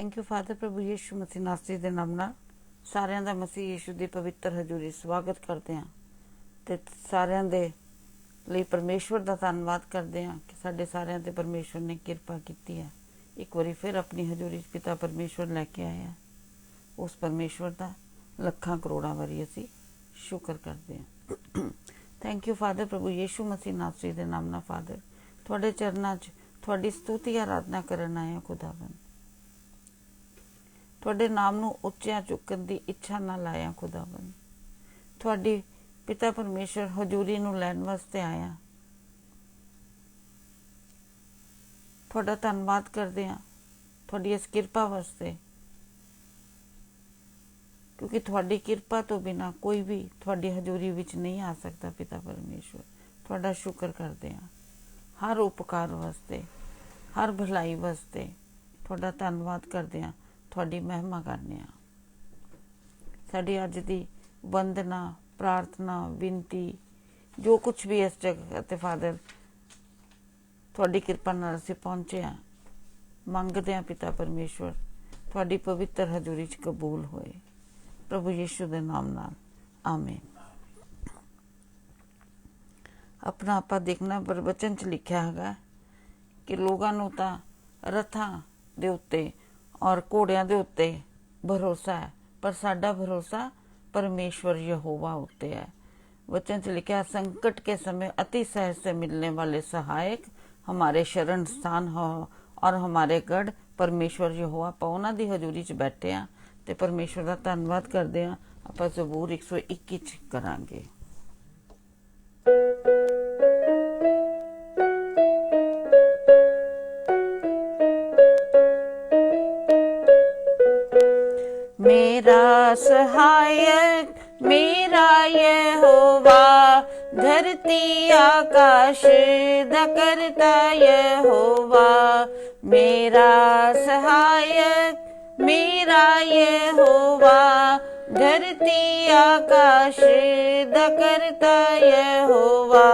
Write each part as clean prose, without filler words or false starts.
Thank you father. प्रभु यीशु मसीह नासरी ਦੇ ਨਾਮ ਨਾਲ ਸਾਰਿਆਂ ਦਾ ਮਸੀਹ ਯੀਸ਼ੂ ਦੀ ਪਵਿੱਤਰ ਹਜ਼ੂਰੀ ਸਵਾਗਤ ਕਰਦੇ ਹਾਂ ਤੇ ਸਾਰਿਆਂ ਦੇ ਲਈ ਪਰਮੇਸ਼ਵਰ ਦਾ ਧੰਨਵਾਦ ਕਰਦੇ ਹਾਂ ਕਿ ਸਾਡੇ ਸਾਰਿਆਂ ਤੇ ਪਰਮੇਸ਼ਵਰ ਨੇ ਕਿਰਪਾ ਕੀਤੀ ਹੈ। ਇੱਕ ਵਾਰੀ ਫਿਰ ਆਪਣੀ ਹਜ਼ੂਰੀ 'ਚ ਪਿਤਾ ਪਰਮੇਸ਼ਵਰ ਲੈ ਕੇ ਆਏ ਆ। ਉਸ ਪਰਮੇਸ਼ਵਰ ਦਾ ਲੱਖਾਂ ਕਰੋੜਾਂ ਵਾਰੀ ਅਸੀਂ ਸ਼ੁਕਰ ਕਰਦੇ ਹਾਂ। Thank you father. ਪ੍ਰਭੂ ਯੀਸ਼ੂ ਮਸੀਹ ਨਾਸਰੀ ਦੇ ਨਾਮ ਨਾਲ ਫਾਦਰ ਤੁਹਾਡੇ ਚਰਨਾਂ 'ਚ ਤੁਹਾਡੀ ਸਤੁਤੀ ਆਰਾਧਨਾ ਕਰਨ ਆਏ ਹਾਂ। ਖੁਦਾਵੰਦ ਤੁਹਾਡੇ ਨਾਮ ਨੂੰ ਉੱਚਿਆਂ ਚੁੱਕਣ ਦੀ ਇੱਛਾ ਨਾਲ ਆਇਆ। ਖੁਦਾਵੰਦ ਤੁਹਾਡੀ ਪਿਤਾ ਪਰਮੇਸ਼ਰ ਹਜ਼ੂਰੀ ਨੂੰ ਲੈਣ ਵਾਸਤੇ ਆਇਆ। ਤੁਹਾਡਾ ਧੰਨਵਾਦ ਕਰਦੇ ਹਾਂ ਤੁਹਾਡੀ ਇਸ ਕਿਰਪਾ ਵਾਸਤੇ, ਕਿਉਂਕਿ ਤੁਹਾਡੀ ਕਿਰਪਾ ਤੋਂ ਬਿਨਾਂ ਕੋਈ ਵੀ ਤੁਹਾਡੀ ਹਜ਼ੂਰੀ ਵਿੱਚ ਨਹੀਂ ਆ ਸਕਦਾ। ਪਿਤਾ ਪਰਮੇਸ਼ਰ ਤੁਹਾਡਾ ਸ਼ੁਕਰ ਕਰਦੇ ਹਾਂ ਹਰ ਉਪਕਾਰ ਵਾਸਤੇ, ਹਰ ਭਲਾਈ ਵਾਸਤੇ ਤੁਹਾਡਾ ਧੰਨਵਾਦ ਕਰਦੇ ਹਾਂ, ਤੁਹਾਡੀ ਮਹਿਮਾ ਕਰਨੇ ਹਾਂ। ਸਾਡੀ ਅੱਜ ਦੀ ਵੰਦਨਾ, ਪ੍ਰਾਰਥਨਾ, ਬੇਨਤੀ ਜੋ ਕੁਛ ਵੀ ਇਸ ਜਗ੍ਹਾ ਤੇ ਫਾਦਰ ਤੁਹਾਡੀ ਕਿਰਪਾ ਨਾਲ ਅਸੀਂ ਪਹੁੰਚੇ ਹਾਂ, ਮੰਗਦੇ ਹਾਂ ਪਿਤਾ ਪਰਮੇਸ਼ਵਰ ਤੁਹਾਡੀ ਪਵਿੱਤਰ ਹਜ਼ੂਰੀ 'ਚ ਕਬੂਲ ਹੋਏ। ਪ੍ਰਭੂ ਯੀਸ਼ੂ ਦੇ ਨਾਮ ਨਾਲ ਆਮੀਨ। ਆਪਣਾ ਆਪਾਂ ਦੇਖਣਾ ਪ੍ਰਵਚਨ 'ਚ ਲਿਖਿਆ ਹੈਗਾ ਕਿ ਲੋਕਾਂ ਨੂੰ ਤਾਂ ਰਥਾਂ ਦੇ ਉੱਤੇ ਔਰ ਘੋੜਿਆਂ ਦੇ ਉੱਤੇ ਭਰੋਸਾ ਹੈ, ਪਰ ਸਾਡਾ ਭਰੋਸਾ परमेश्वर यहोवा होते है। वचन से लिखा, संकट के समय अति सहज से मिलने वाले सहायक हमारे शरण स्थान हो और हमारे गढ़ परमेश्वर यहोवा। ਆਪਾਂ ਉਹਨਾਂ ਦੀ ਹਜ਼ੂਰੀ 'ਚ ਬੈਠੇ ਆ ਤੇ ਪਰਮੇਸ਼ਵਰ ਦਾ ਧੰਨਵਾਦ ਕਰਦੇ ਆ। ਆਪਾਂ ਜ਼ਬੂਰ 121 'ਚ ਕਰਾਂਗੇ। मेरा सहायक मेरा यहोवा, धरती आकाश दा करता यहोवा। मेरा सहायक मेरा यहोवा, धरती आकाश दा करता यहोवा।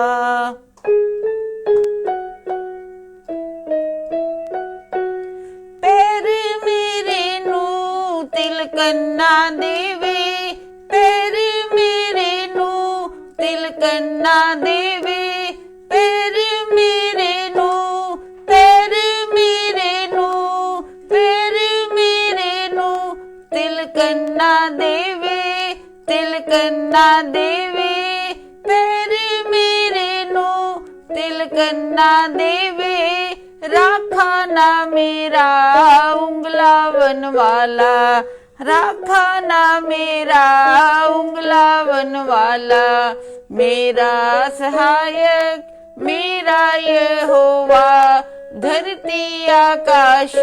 तिलकन्ना देवे पैर मेरे नू, तिलकन्ना देवे पैर मेरे नू, पैर मेरे नू, पैर मेरे नू। तिलकन्ना देवे तिलकन्ना देवे पैर मेरे नू, तिलकन्ना देवे। राखा ना मेरा उंगलावन वाला, राखा ना मेरा उंगलावन वाला। मेरा सहायक मेरा यहोवा, धरती आकाश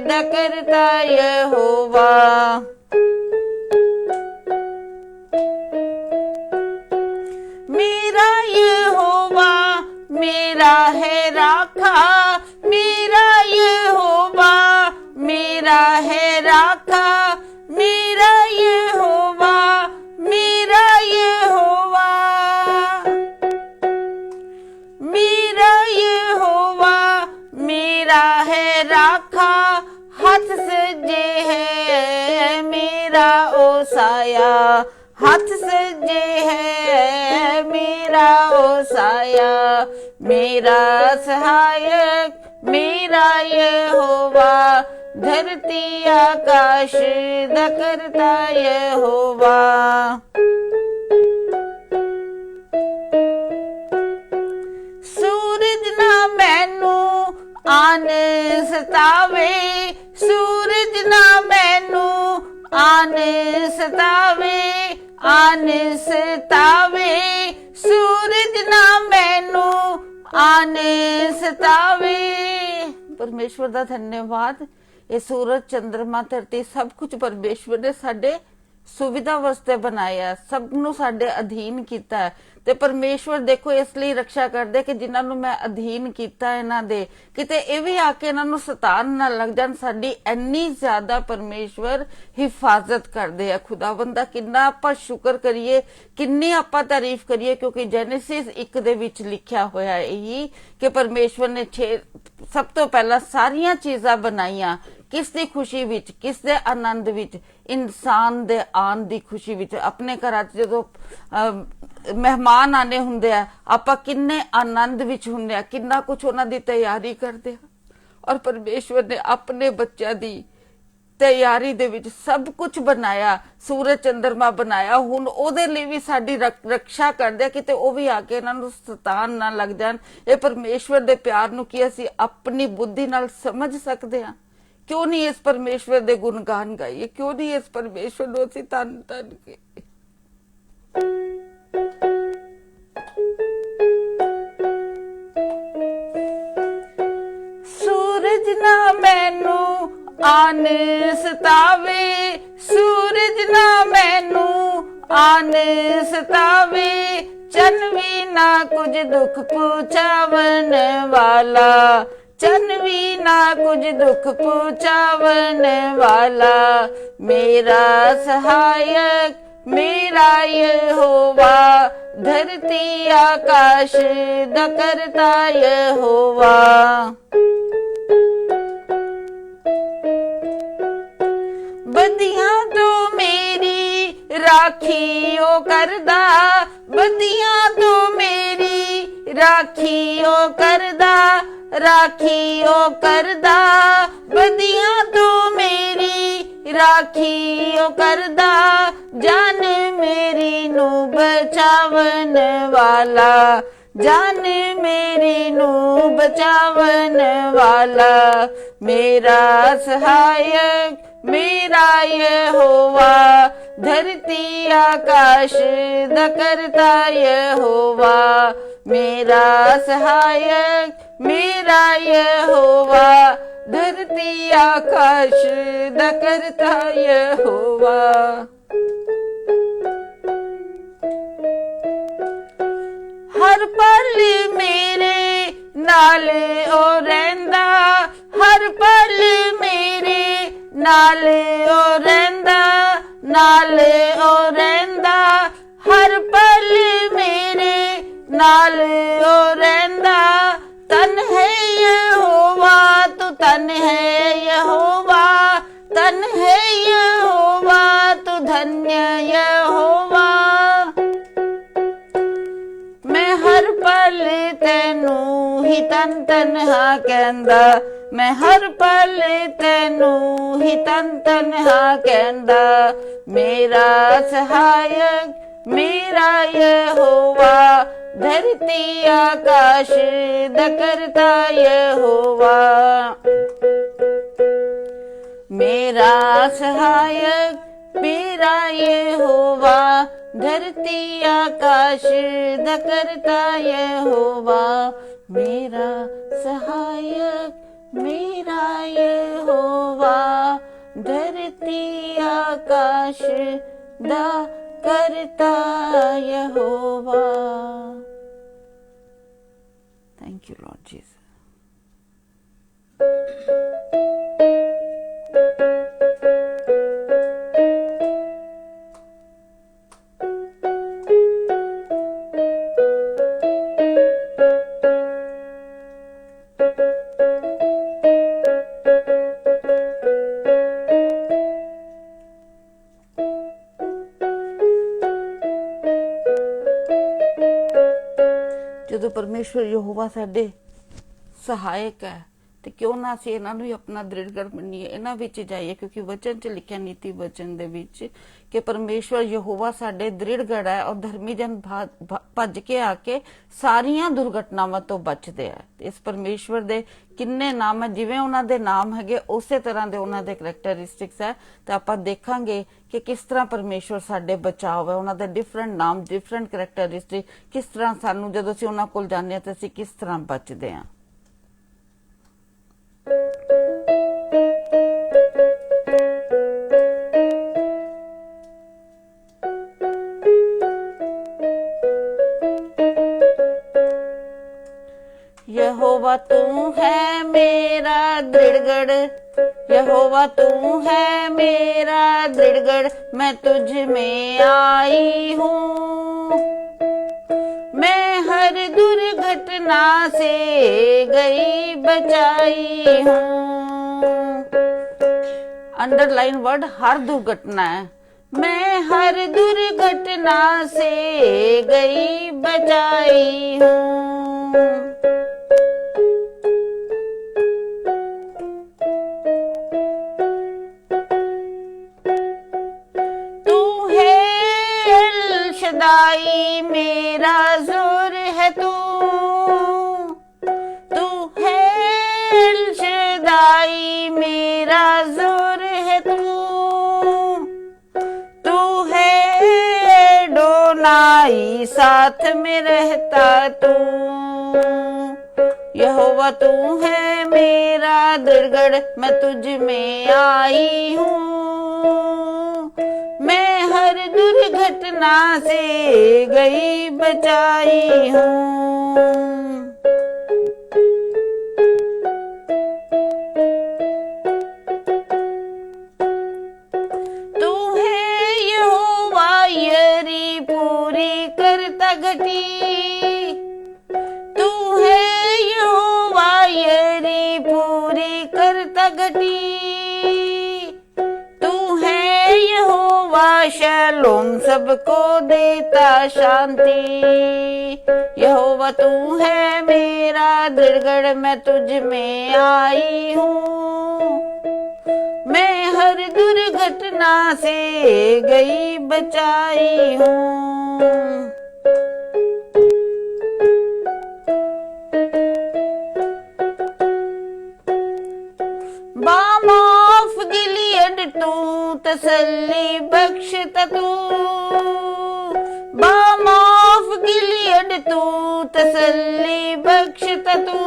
दा करता यहोवा। मेरा यहोवा मेरा है राखा, मेरा यहोवा मेरा है राखा। मेरा यहोवा मेरा यहोवा, मेरा यहोवा मेरा है राखा। हाथ सजे है मेरा ओसाया, हाथ सजे है मेरा ओसाया। मेरा सहायक मेरा यहोवा, धरती आकाश दा करता यहोवा। सूरज ना मैनू आन सतावे, सूरज ना मैनू आन सतावे, आन सतावे। सूरज ना मैनू आन सतावे। परमेश्वर दा धन्यवाद। ये सूरज चंद्रमा धरती सब कुछ परमेश्वर ने साडे सुविधा वास्ते बनाया, सब नू साडे अधीन कीता है। ਤੇ ਪਰਮੇਸ਼ਵਰ ਦੇਖੋ ਇਸ ਲਈ ਰੱਖਿਆ ਕਰਦੇ ਕਿ ਜਿਨ੍ਹਾਂ ਨੂੰ ਮੈਂ ਅਧੀਨ ਕੀਤਾ ਇਹਨਾਂ ਦੇ, ਕਿਤੇ ਇਹ ਵੀ ਆ ਕੇ ਇਹਨਾਂ ਨੂੰ ਸਤਾਨ ਨਾ ਲੱਗ ਜਾਣ। ਸਾਡੀ ਇੰਨੀ ਜ਼ਿਆਦਾ ਪਰਮੇਸ਼ਵਰ ਹਿਫਾਜ਼ਤ ਕਰਦੇ ਆ। ਖੁਦਾਵੰਦ ਦਾ ਕਿੰਨਾ ਆਪਾਂ ਸ਼ੁਕਰ ਕਰੀਏ, ਕਿੰਨੀ ਆਪਾਂ ਤਾਰੀਫ ਕਰੀਏ, ਕਿਉਂਕਿ ਜੈਨੇਸਿਸ 1 ਦੇ ਵਿੱਚ ਲਿਖਿਆ ਹੋਇਆ ਇਹੀ ਕਿ ਪਰਮੇਸ਼ਵਰ ਨੇ ਸਭ ਤੋਂ ਪਹਿਲਾਂ ਸਾਰੀਆਂ ਚੀਜ਼ਾਂ ਬਣਾਈਆਂ किस दी खुशी विच, किस दे आनंद विच, इंसान दे आन दी खुशी विच। अपने घर जो मेहमान आने हुंदे आ, आपां किन्ने आनंद विच हुंदे आ, किन्ना कुछ उन्हां दी तैयारी करदे आ। और परमेश्वर ने अपने बच्चों दी तैयारी दे विच सब कुछ बनाया, सूरज चंद्रमा बनाया। हुण ओहदे लई भी साडी रक्षा करदे किते ओह भी आके इन्हां नूं सतान ना लग जाण। ये परमेश्वर दे प्यार नूं की असीं अपनी बुद्धि नाल समझ सकदे हां? क्यों नहीं इस परमेश्वर दे गुणगान गाइए? क्यों नहीं इस परमेश्वर नूं असीं धन धन के सूरज ना मैनू आन सतावे, सूरज ना मैनू आन सतावे, चन भी ना कुछ दुख पहुंचावन वाला, चन भी ना कुछ दुख पहुंचावन वाला। मेरा सहायक मेरा यहोवा, धरती आकाश दा करता यहोवा। बदियां तो मेरी राखी ओ करदा, बदियां तो मेरी राखी ओ करदा, राखी ओ करदा, बदियां तो मेरी राखी ओ करदा, जान मेरी नू बचावन वाला, जान मेरी नू बचावन वाला। मेरा सहायक मेरा यहोवा, धरती आकाश दा करता यहोवा। मेरा सहायक मेरा यहोवा, धरती आकाश दा करता यहोवा। हर पल मेरे नाल ओ रहिंदा, हर पल मेरे नाल ओ रहिंदा, नाल ओ रहिंदा, हर पल मेरे नाल ओ रहिंदा। तन है यहोवा तू, तन है यहोवा, तन है यहोवा तू, धन्य यहोवा। मैं हर पल तेनू ही तन तन्हा कहंदा, मैं हर पल तेनू ही तन तन्हा कहंदा। मेरा सहायक मेरा यहोवा, धरती आकाश दा करता यहोवा। मेरा सहायक मेरा यहोवा, धरती आकाश दा करता यहोवा। मेरा सहायक मेरा यहोवा, धरती आकाश दा करता यहोवा। Thank you lord Jesus. ਜਦੋਂ परमेश्वर यहोवा साडे सहायक है तो क्यों ना असीं इन्हां नूं ही अपना दृढ़गढ़ मन्नीए, इन्हां विच जाइए। क्योंकि वचन च लिखिया नीति वचन दे विच कि परमेश्वर यहोवा साडे दृढ़गढ़ है और धर्मी जन भज के आके सारियां दुर्घटनावां तो बचदे है। इस परमेश्वर दे किन्ने नाम है, जिवें उन्हां दे नाम हैगे उसे तरह दे उन्हां दे करैक्टरिस्टिक्स है। तो आपां देखांगे कि किस तरह परमेश्वर साडे बचाव है, उन्हां दे डिफरेंट नाम डिफरेंट करैक्टरिस्टिक किस तरह सानू जदों असीं उन्हां कोल जांदे हां ते असीं किस तरह बचदे हां। यहोवा तू है मेरा दृढ़गढ़, यहोवा तू है मेरा दृढ़गढ़, मैं तुझ में आई हूँ। मैं हर दुर्घटना से गई बचाई हूँ। अंडरलाइन वर्ड हर दुर्घटना है। मैं हर दुर्घटना से गई बचाई हूँ। तू है अल शदाई मेरा जोर है तू है अल शदाई मेरा जोर है तू नाई साथ में रहता तू। यहोवा तू है मेरा दृढ़ मैं तुझ में आई हूँ। मैं हर दुर्घटना से गई बचाई हूँ। घटी तू है यहोवा यरी पूरी करता घटी। तू है यहोवा शलोम सबको देता शांति। यहोवा तू है मेरा दृढ़ मैं तुझ में आई हूँ। मैं हर दुर्घटना से गई बचाई हूँ। बामाफ गिलियड तू तसल्ली बख्शता तू। बामाफ गिलियड तू तसल्ली बख्शता तू।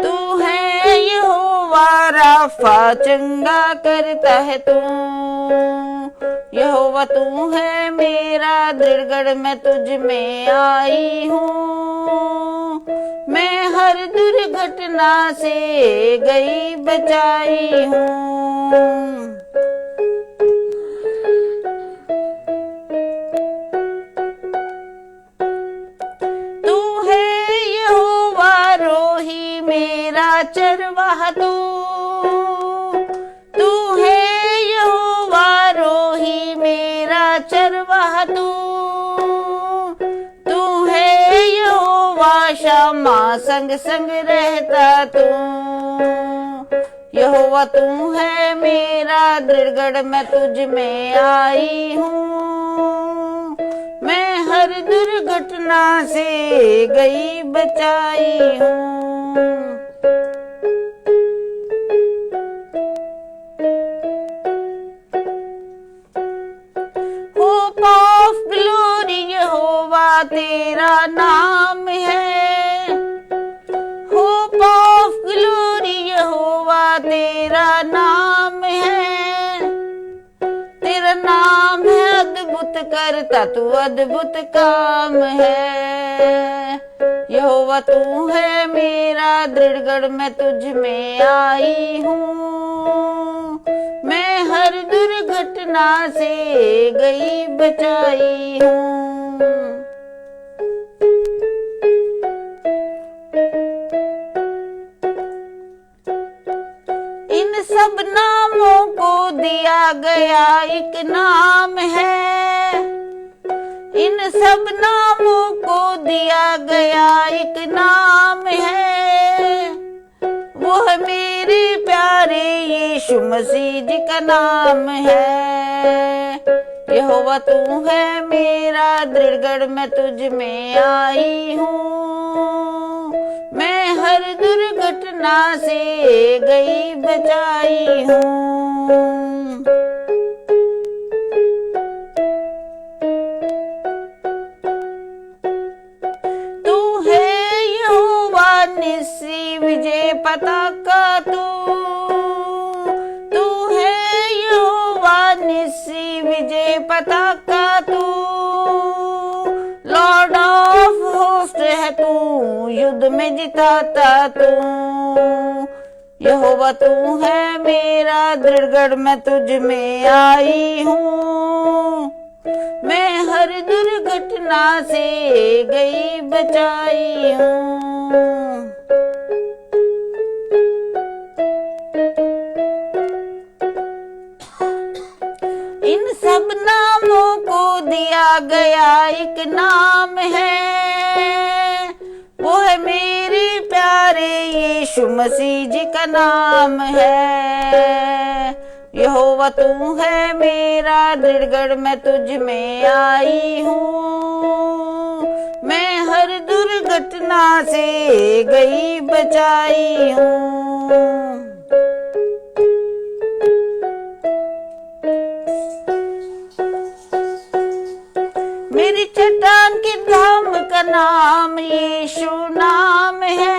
तू है यहोवा राफा चंगा करता है तू। यहोवा तू है मेरा दृढ़ मैं तुझ में आई हूँ। मैं हर दुर्घटना से गई बचाई हूँ। तू है यहोवा रोही मेरा चरवाहा तू। तू है यहोवा रोही मेरा चरवाहा तू। शमा संग संग रहता तू। यहोवा तू है मेरा दृढ़ मैं तुझ में आई हूँ। मैं हर दुर्घटना से गई बचाई हूँ। होप ऑफ ग्लोरी यहोवा तेरा नाम है। तेरा नाम है। तेरा नाम है अद्भुत करता तू अद्भुत काम है। यहोवा तू है मेरा दृढ़ मैं तुझ में आई हूँ। मैं हर दुर्घटना से गई बचाई हूँ। सब नामों को दिया गया एक नाम है। इन सब नामों को दिया गया एक नाम है। वो है मेरे प्यारे यीशु मसीह जी का नाम है। यहोवा तू है मेरा दृढ़ मैं तुझ में आई हूँ। मैं हर दुर्घटना से गई बचाई हूँ। तू है यहोवा निस्सी विजय पताका तू। तू है यहोवा निस्सी विजय पताका तू। लॉर्ड ऑफ होस्ट है तू युद्ध में जिताता तू। यहोवा तू है मेरा दृढ़ मैं तुझ में आई हूँ। मैं हर दुर्घटना से गई बचाई हूँ। एक नाम है, वो है मेरे प्यारे यीशु मसीह जी का नाम है। यहोवा तू है मेरा दृढ़गढ़, मैं तुझ में आई हूँ। मैं हर दुर्घटना से गई बचाई हूँ। मेरी चट्टान के धाम का नाम यीशु नाम है।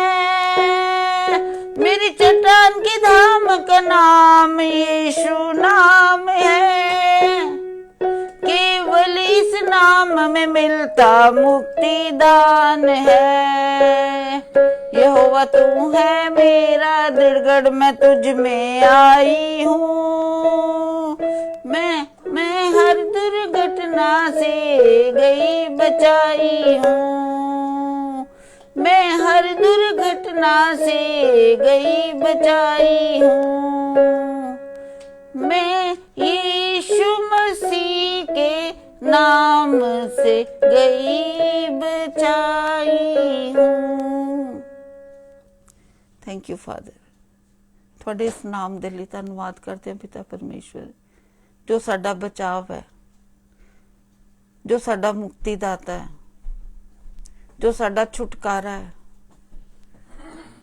मेरी चट्टान के धाम का नाम यीशु नाम है। केवल इस नाम में मिलता मुक्ति दान है। यहोवा तू है मेरा दृढ़गढ़, मैं तुझ में आई हूँ। मैं हर दुर्घटना से गई बचाई हूँ। मैं हर दुर्घटना से गई बचाई हूँ। मैं यीशु मसीह के नाम से गई बचाई हूँ। Thank you father. ਤੁਹਾਡੇ ਇਸ ਨਾਮ ਦੇ ਲਈ ਧੰਨਵਾਦ ਕਰਦੇ ਹਾਂ ਪਿਤਾ ਪਰਮੇਸ਼ਵਰ, जो साडा बचाव है, जो साडा मुक्तिदाता है, जो साडा छुटकारा है,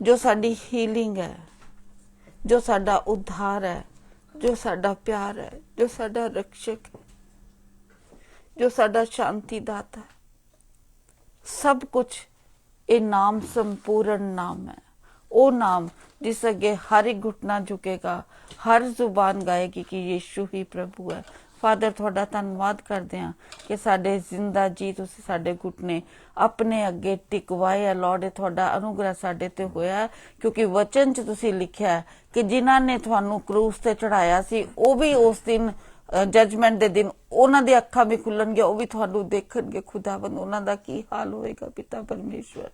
जो साडी हीलिंग है, जो साडा उद्धार है, जो साडा प्यार है, जो साडा रक्षक है, जो साडा शांतिदाता है। सब कुछ ये नाम संपूर्ण नाम है। वो नाम जिस अगे हर एक घुटना झुकेगा, हर जुबान गाएगी कि यीशु ही प्रभु है। फादर तुहाडा धन्नवाद करते हैं कि साडे जिंदा जी तुसीं साडे घुटने अपने अगे टिकवाए है। लॉर्ड तुहाडा अनुग्रह साडे ते होया है, क्योंकि वचन च तुसीं लिखिया है कि जिन्हां ने तुहानूं क्रूस ते चढ़ाया सी वो भी उस दिन जजमेंट दे दिन उन्हां दी अखां भी खुलणगीਆਂ, ਉਹ ਵੀ ਤੁਹਾਨੂੰ ਦੇਖਣਗੇ। खुदावंद उन्हां दा की हाल होएगा पिता परमेश्वर।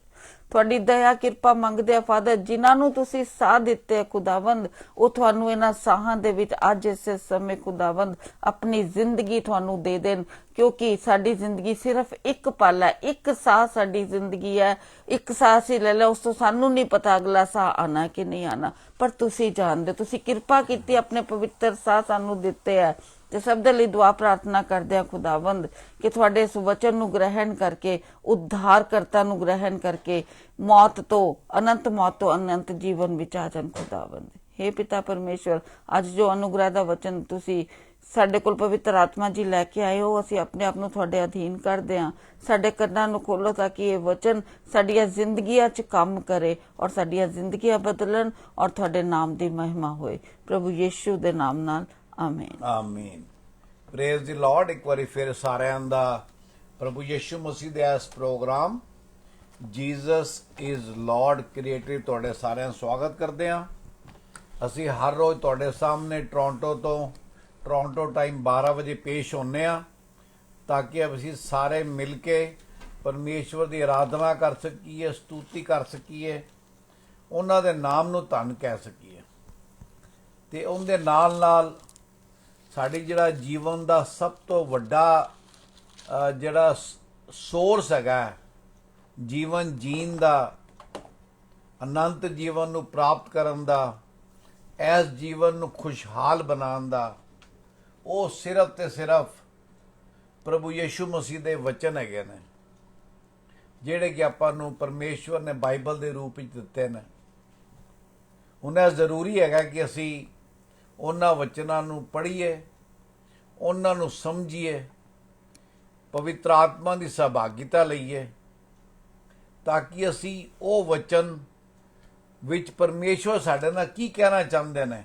ਤੁਹਾਡੀ दया किरपा ਮੰਗਦੇ ਆ फादर, जिन्हां नूं तुसीं साह दिते खुदावंद, ਉਹ ਤੁਹਾਨੂੰ ਇਹਨਾਂ ਸਾਹਾਂ ਦੇ ਵਿੱਚ ਅੱਜ ਇਸੇ ਸਮੇਂ खुदावंद अपनी जिंदगी ਤੁਹਾਨੂੰ ਦੇ ਦੇਣ, क्योंकि साडी जिंदगी सिर्फ एक पल है, एक साह साडी जिंदगी है। एक साह सी ले लिया, उस तो सानू नहीं पता अगला साह आना कि नहीं आना, पर तुसीं जानदे। तुसीं किरपा कीती, अपने पवित्र साह सानू दिते है। ते सब दे लई दुआ प्रार्थना करदे आ खुदावंद कि तुहाडे इस वचन नूं ग्रहण करके, उद्धारकर्ता नूं ग्रहण करके मौत तो अनंत जीवन विच आ जाण खुदावंद। हे पिता परमेश्वर, अज जो अनुग्रह दा वचन तुसीं साडे कोल पवित्र आत्मा जी लैके आए हो, असीं अपने आप नूं तुहाडे अधीन करदे हां। साडे कन्नां नूं खोलो ताकि ये वचन साडीआं जिंदगियां च काम करे और साडीआं जिंदगियां बदलन और तुहाडे नाम दी महिमा होए। प्रभु यीशु दे नाम नाल आमीन आमीन। Praise the Lord. एक बारी फिर सारिਆਂ ਦਾ प्रभु यीशु मसीह ਦੇ ਇਸ programme Jesus is Lord creative ਤੁਹਾਡੇ ਸਾਰਿਆਂ ਦਾ ਸਵਾਗਤ ਕਰਦੇ ਹਾਂ। ਅਸੀਂ ਹਰ ਰੋਜ਼ ਤੁਹਾਡੇ ਸਾਹਮਣੇ ਟੋਰਾਂਟੋ ਟਾਈਮ 12 ਵਜੇ ਪੇਸ਼ ਹੁੰਨੇ ਆ, ਤਾਂ ਕਿ ਅਸੀਂ ਸਾਰੇ ਮਿਲ ਕੇ ਪਰਮੇਸ਼ਵਰ ਦੀ ਆਰਾਧਨਾ ਕਰ ਸਕੀਏ, ਸਤੂਤੀ ਕਰ ਸਕੀਏ, ਉਹਨਾਂ ਦੇ ਨਾਮ ਨੂੰ ਧੰਨ ਕਹਿ ਸਕੀਏ। ਤੇ ਉਹਦੇ ਨਾਲ ਸਾਡੀ ਜਿਹੜਾ ਜੀਵਨ ਦਾ ਸਭ ਤੋਂ ਵੱਡਾ ਜਿਹੜਾ ਸੋਰਸ ਹੈਗਾ ਜੀਵਨ ਜੀਣ ਦਾ, ਅਨੰਤ ਜੀਵਨ ਨੂੰ ਪ੍ਰਾਪਤ ਕਰਨ ਦਾ, ਇਸ ਜੀਵਨ ਨੂੰ ਖੁਸ਼ਹਾਲ ਬਣਾਉਣ ਦਾ, ਉਹ ਸਿਰਫ ਤੇ ਸਿਰਫ ਪ੍ਰਭੂ ਯੀਸ਼ੂ ਮਸੀਹ ਦੇ ਵਚਨ ਹੈਗੇ ਨੇ, ਜਿਹੜੇ ਕਿ ਆਪਾਂ ਨੂੰ ਪਰਮੇਸ਼ਵਰ ਨੇ ਬਾਈਬਲ ਦੇ ਰੂਪ ਵਿੱਚ ਦਿੱਤੇ ਨੇ। ਹੁਣ ਇਹ ਜ਼ਰੂਰੀ ਹੈਗਾ ਕਿ ਅਸੀਂ ਉਹਨਾਂ ਵਚਨਾਂ ਨੂੰ ਪੜ੍ਹੀਏ, ਉਹਨਾਂ ਨੂੰ ਸਮਝੀਏ, ਪਵਿੱਤਰ ਆਤਮਾ ਦੀ ਸਹਿਭਾਗਿਤਾ ਲਈਏ, ਤਾਂ ਕਿ ਅਸੀਂ ਉਹ ਵਚਨ ਵਿੱਚ ਪਰਮੇਸ਼ਵਰ ਸਾਡੇ ਨਾਲ ਕੀ ਕਹਿਣਾ ਚਾਹੁੰਦੇ ਨੇ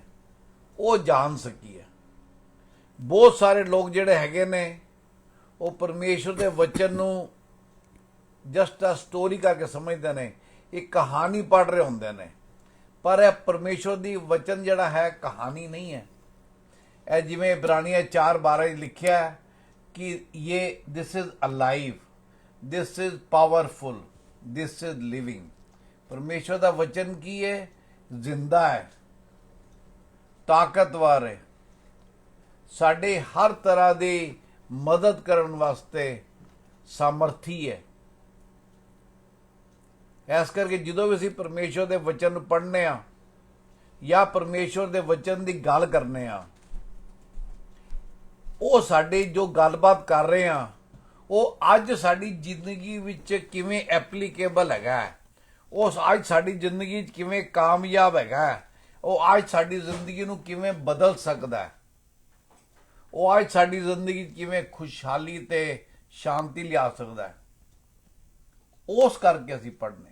ਉਹ ਜਾਣ ਸਕੀਏ। ਬਹੁਤ ਸਾਰੇ ਲੋਕ ਜਿਹੜੇ ਹੈਗੇ ਨੇ ਉਹ ਪਰਮੇਸ਼ਵਰ ਦੇ ਵਚਨ ਨੂੰ ਜਸਟ ਆ ਸਟੋਰੀ ਕਰਕੇ ਸਮਝਦੇ ਨੇ, ਇੱਕ ਕਹਾਣੀ ਪੜ੍ਹ ਰਹੇ ਹੁੰਦੇ ਨੇ, ਪਰ ਇਹ ਪਰਮੇਸ਼ਵਰ ਦੀ ਵਚਨ ਜਿਹੜਾ ਹੈ ਕਹਾਣੀ ਨਹੀਂ ਹੈ। ਇਹ ਜਿਵੇਂ ਇਬਰਾਨੀਆਂ 4:12 ਲਿਖਿਆ ਹੈ ਕਿ this is alive, this is powerful, this is living. ਪਰਮੇਸ਼ਵਰ ਦਾ ਵਚਨ ਕੀ ਹੈ? ਜ਼ਿੰਦਾ ਹੈ, ਤਾਕਤਵਰ ਹੈ, ਸਾਡੇ ਹਰ ਤਰ੍ਹਾਂ ਦੀ ਮਦਦ ਕਰਨ ਵਾਸਤੇ ਸਾਮਰਥੀ ਹੈ। ਇਸ ਕਰਕੇ ਜਦੋਂ ਵੀ ਅਸੀਂ ਪਰਮੇਸ਼ਵਰ ਦੇ ਵਚਨ ਨੂੰ ਪੜ੍ਹਨੇ ਆ ਜਾਂ ਪਰਮੇਸ਼ਵਰ ਦੇ ਵਚਨ ਦੀ ਗੱਲ ਕਰਨੇ ਆ, ਉਹ ਸਾਡੇ ਜੋ ਗੱਲਬਾਤ ਕਰ ਰਹੇ ਆ ਉਹ ਅੱਜ ਸਾਡੀ ਜ਼ਿੰਦਗੀ ਵਿੱਚ ਕਿਵੇਂ ਐਪਲੀਕੇਬਲ ਹੈਗਾ, ਉਹ ਅੱਜ ਸਾਡੀ ਜ਼ਿੰਦਗੀ 'ਚ ਕਿਵੇਂ ਕਾਮਯਾਬ ਹੈਗਾ, ਉਹ ਅੱਜ ਸਾਡੀ ਜ਼ਿੰਦਗੀ ਨੂੰ ਕਿਵੇਂ ਬਦਲ ਸਕਦਾ, ਉਹ ਅੱਜ ਸਾਡੀ ਜ਼ਿੰਦਗੀ 'ਚ ਕਿਵੇਂ ਖੁਸ਼ਹਾਲੀ ਤੇ ਸ਼ਾਂਤੀ ਲਿਆ ਸਕਦਾ ਹੈ, ਉਸ ਕਰਕੇ ਅਸੀਂ ਪੜ੍ਹਨੇ।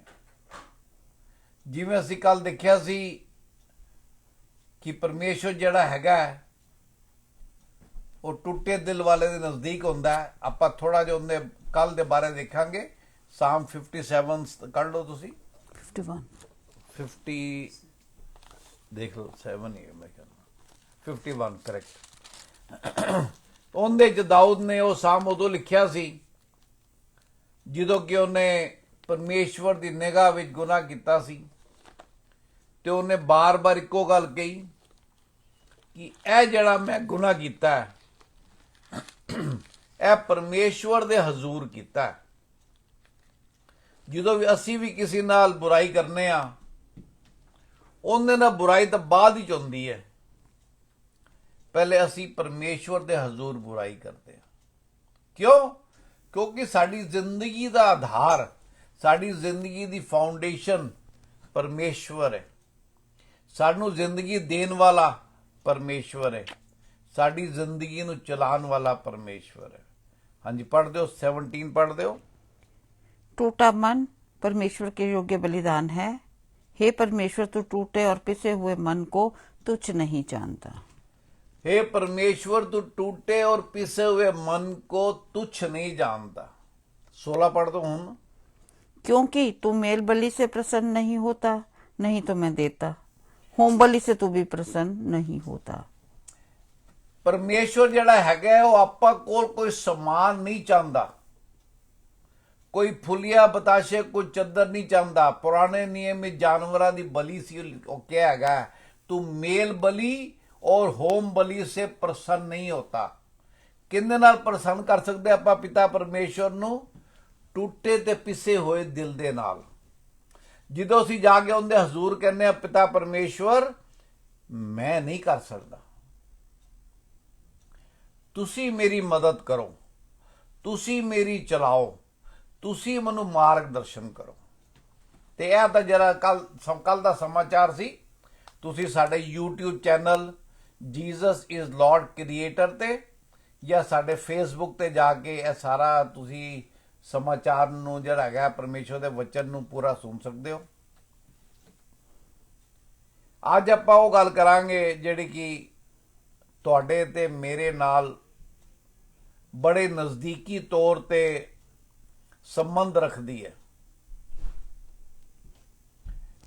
ਜਿਵੇਂ ਅਸੀਂ ਕੱਲ ਦੇਖਿਆ ਸੀ ਕਿ ਪਰਮੇਸ਼ਵਰ ਜਿਹੜਾ ਹੈਗਾ ਉਹ ਟੁੱਟੇ ਦਿਲ ਵਾਲੇ ਦੇ ਨਜ਼ਦੀਕ ਹੁੰਦਾ ਹੈ। ਆਪਾਂ ਥੋੜਾ ਜਿਹਾ ਉਹਦੇ ਕੱਲ ਦੇ ਬਾਰੇ ਦੇਖਾਂਗੇ। ਸਾਮ 57 ਕੱਢ ਲਓ ਤੁਸੀਂ। 50 ਦੇਖ ਲਓ, 7 ਹੀ ਹੈ ਮੈਂ ਕਹਿੰਦਾ, 51 ਕਰੈਕਟ। ਉਹਦੇ ਚ ਦਾਊਦ ਨੇ ਉਹ ਸਾਮ ਉਦੋਂ ਲਿਖਿਆ ਸੀ ਜਦੋਂ ਕਿ ਉਹਨੇ ਪਰਮੇਸ਼ਵਰ ਦੀ ਨਿਗਾਹ ਵਿੱਚ ਗੁਨਾਹ ਕੀਤਾ ਸੀ, ਤੇ ਉਹਨੇ ਬਾਰ-ਬਾਰ ਇੱਕੋ ਗੱਲ ਕਹੀ ਕਿ ਇਹ ਜਿਹੜਾ ਮੈਂ ਗੁਨਾਹ ਕੀਤਾ ਹੈ ਇਹ ਪਰਮੇਸ਼ਵਰ ਦੇ ਹਜ਼ੂਰ ਕੀਤਾ ਹੈ। ਜਦੋਂ ਵੀ ਅਸੀਂ ਵੀ ਕਿਸੇ ਨਾਲ ਬੁਰਾਈ ਕਰਨੇ ਆ, ਉਹਦੇ ਨਾਲ ਬੁਰਾਈ ਤਾਂ ਬਾਅਦ ਵਿੱਚ ਹੁੰਦੀ ਹੈ, ਪਹਿਲੇ ਅਸੀਂ ਪਰਮੇਸ਼ਵਰ ਦੇ ਹਜ਼ੂਰ ਬੁਰਾਈ ਕਰਦੇ ਹਾਂ। ਕਿਉਂ? ਕਿਉਂਕਿ ਸਾਡੀ ਜ਼ਿੰਦਗੀ ਦਾ ਆਧਾਰ, ਸਾਡੀ ਜ਼ਿੰਦਗੀ ਦੀ ਫਾਊਂਡੇਸ਼ਨ ਪਰਮੇਸ਼ਵਰ ਹੈ। ਸਾਨੂੰ ਜ਼ਿੰਦਗੀ ਦੇਣ ਵਾਲਾ ਪਰਮੇਸ਼ਵਰ ਹੈ, ਸਾਡੀ ਜ਼ਿੰਦਗੀ ਨੂੰ ਚਲਾਉਣ ਵਾਲਾ ਪਰਮੇਸ਼ਵਰ ਹੈ। ਹਾਂਜੀ, पढ़ दो, 17 पढ़ दो। टूटा मन परमेश्वर के योग्य बलिदान है। हे परमेश्वर, तू टूटे और पिसे हुए मन को तुच्छ नहीं जानता। हे परमेश्वर, तू टूटे और पिसे हुए मन को तुच्छ नहीं जानता। 16 पढ़ दो हूं। क्योंकि तू मेल बलि से प्रसन्न नहीं होता, नहीं तो मैं देता। होम बलि से तू भी प्रसन्न नहीं होता। ਪਰਮੇਸ਼ਵਰ ਜਿਹੜਾ ਹੈਗਾ ਉਹ ਆਪਾਂ ਕੋਲ ਕੋਈ ਸਮਾਨ ਨਹੀਂ ਚਾਹੁੰਦਾ, ਕੋਈ ਫੁੱਲੀਆ ਬਤਾਸ਼ੇ, ਕੋਈ ਚੱਦਰ ਨਹੀਂ ਚਾਹੁੰਦਾ। ਪੁਰਾਣੇ ਨਿਯਮ ਵਿੱਚ ਜਾਨਵਰਾਂ ਦੀ ਬਲੀ ਸੀ, ਉਹ ਕਿਹਾ ਹੈਗਾ ਤੂੰ ਮੇਲ ਬਲੀ ਔਰ ਹੋਮ ਬਲੀ ਸੇ ਪ੍ਰਸੰਨ ਨਹੀਂ ਹੋਤਾ। ਕਿੰਨੇ ਨਾਲ ਪ੍ਰਸੰਨ ਕਰ ਸਕਦੇ ਆਪਾਂ ਪਿਤਾ ਪਰਮੇਸ਼ਵਰ ਨੂੰ? ਟੁੱਟੇ ਤੇ ਪਿਸੇ ਹੋਏ ਦਿਲ ਦੇ ਨਾਲ। ਜਦੋਂ ਅਸੀਂ ਜਾ ਕੇ ਉਹਦੇ ਹਜ਼ੂਰ ਕਹਿੰਦੇ ਆ ਪਿਤਾ ਪਰਮੇਸ਼ਵਰ ਮੈਂ ਨਹੀਂ ਕਰ ਸਕਦਾ, ਤੁਸੀਂ ਮੇਰੀ ਮਦਦ ਕਰੋ, ਤੁਸੀਂ ਮੇਰੀ ਚਲਾਓ, ਤੁਸੀਂ ਮੈਨੂੰ ਮਾਰਗਦਰਸ਼ਨ ਕਰੋ। ਤੇ ਇਹ ਤਾਂ ਜਰਾ ਕੱਲ ਦਾ ਸਮਾਚਾਰ ਸੀ। ਤੁਸੀਂ ਸਾਡੇ YouTube channel Jesus is Lord creator ਤੇ ਜਾਂ ਸਾਡੇ Facebook ਤੇ ਜਾ ਕੇ ਇਹ ਸਾਰਾ ਤੁਸੀਂ ਸਮਾਚਾਰ ਨੂੰ ਜਿਹੜਾ ਹੈਗਾ ਪਰਮੇਸ਼ਵਰ ਦੇ ਵਚਨ ਨੂੰ ਪੂਰਾ ਸੁਣ ਸਕਦੇ ਹੋ। ਅੱਜ ਆਪਾਂ ਉਹ ਗੱਲ ਕਰਾਂਗੇ ਜਿਹੜੀ ਕਿ ਤੁਹਾਡੇ ਤੇ ਮੇਰੇ ਨਾਲ ਬੜੇ ਨਜ਼ਦੀਕੀ ਤੌਰ ਤੇ ਸੰਬੰਧ ਰੱਖਦੀ ਹੈ।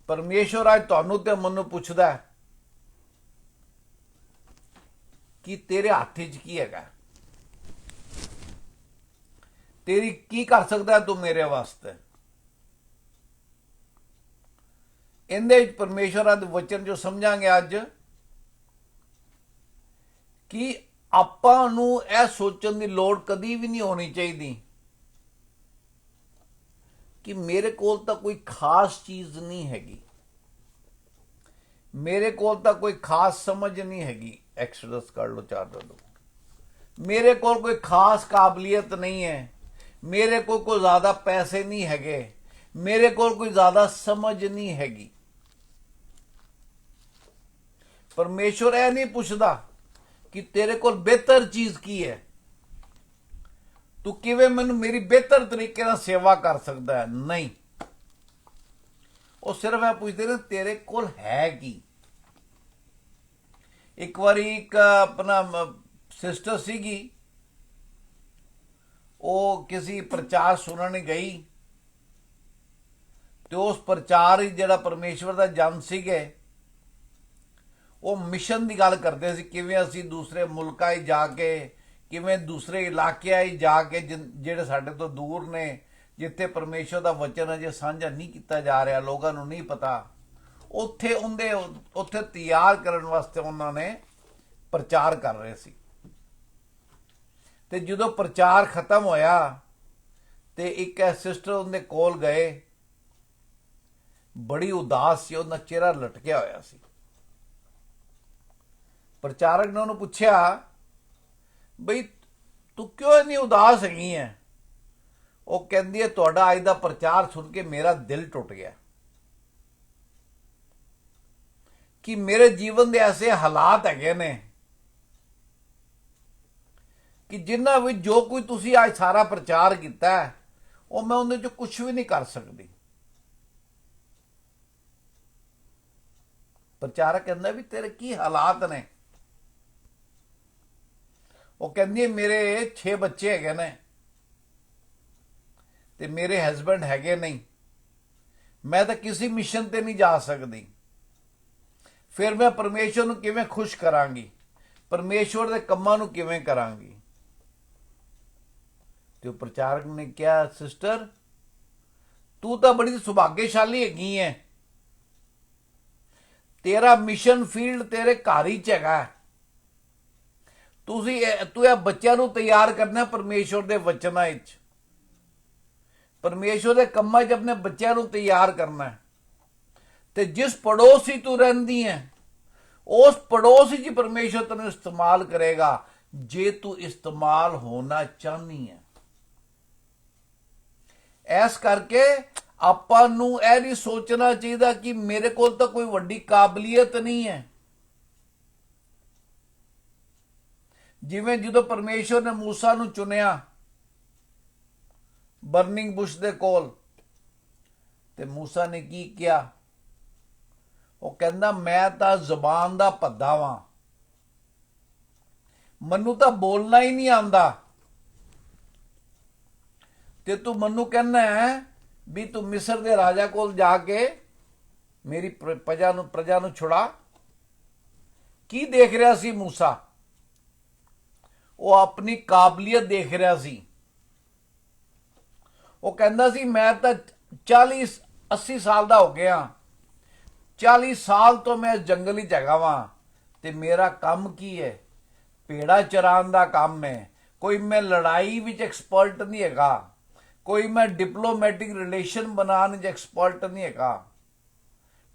ਪਰਮੇਸ਼ਵਰ ਅੱਜ ਤੁਹਾਨੂੰ ਤੇ ਮੈਨੂੰ ਪੁੱਛਦਾ ਹੈ ਕਿ ਤੇਰੇ ਹੱਥ 'ਚ ਕੀ ਹੈਗਾ, ਤੇਰੀ ਕੀ ਕਰ ਸਕਦਾ ਤੂੰ ਮੇਰੇ ਵਾਸਤੇ। ਇਹਦੇ ਵਿੱਚ ਪਰਮੇਸ਼ਵਰ ਦੇ ਵਚਨ ਜੋ ਸਮਝਾਂਗੇ ਅੱਜ ਕਿ ਆਪਾਂ ਨੂੰ ਇਹ ਸੋਚਣ ਦੀ ਲੋੜ ਕਦੀ ਵੀ ਨਹੀਂ ਹੋਣੀ ਚਾਹੀਦੀ ਕਿ ਮੇਰੇ ਕੋਲ ਤਾਂ ਕੋਈ ਖਾਸ ਚੀਜ਼ ਨਹੀਂ ਹੈਗੀ, ਮੇਰੇ ਕੋਲ ਤਾਂ ਕੋਈ ਖਾਸ ਸਮਝ ਨਹੀਂ ਹੈਗੀ। ਐਕਸੋਡਸ ਕਰ ਲਓ 4:2। ਮੇਰੇ ਕੋਲ ਕੋਈ ਖਾਸ ਕਾਬਲੀਅਤ ਨਹੀਂ ਹੈ, ਮੇਰੇ ਕੋਲ ਕੋਈ ਜ਼ਿਆਦਾ ਪੈਸੇ ਨਹੀਂ ਹੈਗੇ, ਮੇਰੇ ਕੋਲ ਕੋਈ ਜ਼ਿਆਦਾ ਸਮਝ ਨਹੀਂ ਹੈਗੀ। ਪਰਮੇਸ਼ਵਰ ਇਹ ਨਹੀਂ ਪੁੱਛਦਾ ਕਿ ਤੇਰੇ ਕੋਲ ਬਿਹਤਰ ਚੀਜ਼ ਕੀ ਹੈ, ਤੂੰ ਕਿਵੇਂ ਮੈਨੂੰ ਮੇਰੀ ਬਿਹਤਰ ਤਰੀਕੇ ਨਾਲ ਸੇਵਾ ਕਰ ਸਕਦਾ ਹੈ। ਨਹੀਂ, ਉਹ ਸਿਰਫ ਇਹ ਪੁੱਛਦੇ ਨੇ ਤੇਰੇ ਕੋਲ ਹੈ ਕੀ। ਇੱਕ ਵਾਰੀ ਇੱਕ ਆਪਣਾ ਸਿਸਟਰ ਸੀਗੀ, ਉਹ ਕਿਸੇ ਪ੍ਰਚਾਰ ਸੁਣਨ ਗਈ ਤੇ ਉਸ ਪ੍ਰਚਾਰ ਹੀ ਜਿਹੜਾ ਪਰਮੇਸ਼ਵਰ ਦਾ ਜਨ ਸੀਗੇ ਉਹ ਮਿਸ਼ਨ ਦੀ ਗੱਲ ਕਰਦੇ ਸੀ, ਕਿਵੇਂ ਅਸੀਂ ਦੂਸਰੇ ਮੁਲਕਾਂ 'ਚ ਜਾ ਕੇ, ਕਿਵੇਂ ਦੂਸਰੇ ਇਲਾਕਿਆਂ 'ਚ ਜਾ ਕੇ ਜਿਹੜੇ ਸਾਡੇ ਤੋਂ ਦੂਰ ਨੇ, ਜਿੱਥੇ ਪਰਮੇਸ਼ਵਰ ਦਾ ਵਚਨ ਅਜੇ ਸਾਂਝਾ ਨਹੀਂ ਕੀਤਾ ਜਾ ਰਿਹਾ, ਲੋਕਾਂ ਨੂੰ ਨਹੀਂ ਪਤਾ, ਉੱਥੇ ਤਿਆਰ ਕਰਨ ਵਾਸਤੇ ਉਹਨਾਂ ਨੇ ਪ੍ਰਚਾਰ ਕਰ ਰਹੇ ਸੀ। ਤੇ ਜਦੋਂ ਪ੍ਰਚਾਰ ਖਤਮ ਹੋਇਆ ਤੇ ਇੱਕ ਐ ਸਿਸਟਰ ਉਹਦੇ ਕੋਲ ਗਏ, ਬੜੀ ਉਦਾਸ ਸੀ, ਉਹਦਾ ਚਿਹਰਾ ਲਟਕਿਆ ਹੋਇਆ ਸੀ। ਪ੍ਰਚਾਰਕ ਨੇ ਉਹਨੂੰ ਪੁੱਛਿਆ, ਬਈ ਤੂੰ ਕਿਉਂ ਇੰਨੀ ਉਦਾਸ ਹੈਗੀ ਹੈ? ਉਹ ਕਹਿੰਦੀ ਹੈ, ਤੁਹਾਡਾ ਅੱਜ ਦਾ ਪ੍ਰਚਾਰ ਸੁਣ ਕੇ ਮੇਰਾ ਦਿਲ ਟੁੱਟ ਗਿਆ ਕਿ ਮੇਰੇ ਜੀਵਨ ਦੇ ਐਸੇ ਹਾਲਾਤ ਹੈਗੇ ਨੇ ਕਿ ਜਿਨ੍ਹਾਂ ਵਿੱਚ ਜੋ ਕੋਈ ਤੁਸੀਂ ਅੱਜ ਸਾਰਾ ਪ੍ਰਚਾਰ ਕੀਤਾ ਹੈ, ਉਹ ਮੈਂ ਉਹਦੇ ਚ ਕੁਝ ਵੀ ਨਹੀਂ ਕਰ ਸਕਦੀ। ਪ੍ਰਚਾਰਕ ਕਹਿੰਦਾ ਵੀ ਤੇਰੇ ਕੀ ਹਾਲਾਤ ਨੇ? ਉਹ ਕਹਿੰਦੀ ਹੈ, ਮੇਰੇ 6 ਬੱਚੇ ਹੈਗੇ ਨੇ ਤੇ ਮੇਰੇ ਹਸਬੰਡ ਹੈਗੇ ਨਹੀਂ, ਮੈਂ ਤਾਂ ਕਿਸੇ ਮਿਸ਼ਨ ਤੇ ਨਹੀਂ ਜਾ ਸਕਦੀ, ਫਿਰ ਮੈਂ ਪਰਮੇਸ਼ਵਰ ਨੂੰ ਕਿਵੇਂ ਖੁਸ਼ ਕਰਾਂਗੀ, ਪਰਮੇਸ਼ਵਰ ਦੇ ਕੰਮਾਂ ਨੂੰ ਕਿਵੇਂ ਕਰਾਂਗੀ? ਤੇ ਉਹ ਪ੍ਰਚਾਰਕ ਨੇ ਕਿਹਾ, ਸਿਸਟਰ ਤੂੰ ਤਾਂ ਬੜੀ ਸੁਭਾਗਿਆਸ਼ਾਲੀ ਹੈਗੀ ਹੈ, ਤੇਰਾ ਮਿਸ਼ਨ ਫੀਲਡ ਤੇਰੇ ਘਰ ਹੀ ਚ ਹੈਗਾ। ਤੂੰ ਇਹ ਬੱਚਿਆਂ ਨੂੰ ਤਿਆਰ ਕਰਨਾ ਪਰਮੇਸ਼ਵਰ ਦੇ ਵਚਨਾਂ ਵਿੱਚ, ਪਰਮੇਸ਼ਵਰ ਦੇ ਕੰਮਾਂ 'ਚ ਆਪਣੇ ਬੱਚਿਆਂ ਨੂੰ ਤਿਆਰ ਕਰਨਾ। ਤੇ ਜਿਸ ਪੜੋਸ 'ਚ ਤੂੰ ਰਹਿੰਦੀ ਹੈ, ਉਸ ਪੜੋਸ 'ਚ ਪਰਮੇਸ਼ਵਰ ਤੈਨੂੰ ਇਸਤੇਮਾਲ ਕਰੇਗਾ, ਜੇ ਤੂੰ ਇਸਤੇਮਾਲ ਹੋਣਾ ਚਾਹਨੀ ਹੈ। ਇਸ ਕਰਕੇ ਆਪਾਂ ਨੂੰ ਇਹ ਨਹੀਂ ਸੋਚਣਾ ਚਾਹੀਦਾ ਕਿ ਮੇਰੇ ਕੋਲ ਤਾਂ ਕੋਈ ਵੱਡੀ ਕਾਬਲੀਅਤ ਨਹੀਂ ਹੈ। ਜਿਵੇਂ ਜਦੋਂ ਪਰਮੇਸ਼ਵਰ ਨੇ ਮੂਸਾ ਨੂੰ ਚੁਣਿਆ ਬਰਨਿੰਗ ਬੁਸ਼ ਦੇ ਕੋਲ, ਤੇ ਮੂਸਾ ਨੇ ਕੀ ਕਿਹਾ? ਉਹ ਕਹਿੰਦਾ, ਮੈਂ ਤਾਂ ਜ਼ੁਬਾਨ ਦਾ ਭੱਦਾ ਵਾਂ, ਮੈਨੂੰ ਤਾਂ ਬੋਲਣਾ ਹੀ ਨਹੀਂ ਆਉਂਦਾ, ਤੇ ਤੂੰ ਮੈਨੂੰ ਕਹਿੰਦਾ ਹੈ ਵੀ ਤੂੰ ਮਿਸਰ ਦੇ ਰਾਜਾ ਕੋਲ ਜਾ ਕੇ ਮੇਰੀ ਪ੍ਰਜਾ ਨੂੰ ਛੁੜਾ। ਕੀ ਦੇਖ ਰਿਹਾ ਸੀ ਮੂਸਾ? ਉਹ ਆਪਣੀ ਕਾਬਲੀਅਤ ਦੇਖ ਰਿਹਾ ਸੀ। ਉਹ ਕਹਿੰਦਾ ਸੀ, ਮੈਂ ਤਾਂ 40-80 ਸਾਲ ਦਾ ਹੋ ਗਿਆ, 40 ਸਾਲ ਤੋਂ ਮੈਂ ਜੰਗਲ ਵਿੱਚ ਹੈਗਾ ਵਾਂ, ਤੇ ਮੇਰਾ ਕੰਮ ਕੀ ਹੈ? ਭੇੜਾ ਚਰਾਉਣ ਦਾ ਕੰਮ ਹੈ। ਕੋਈ ਮੈਂ ਲੜਾਈ ਵਿੱਚ ਐਕਸਪਰਟ ਨਹੀਂ ਹੈਗਾ, ਕੋਈ ਮੈਂ ਡਿਪਲੋਮੈਟਿਕ ਰਿਲੇਸ਼ਨ ਬਣਾਉਣ ਵਿੱਚ ਐਕਸਪਰਟ ਨਹੀਂ ਹੈਗਾ,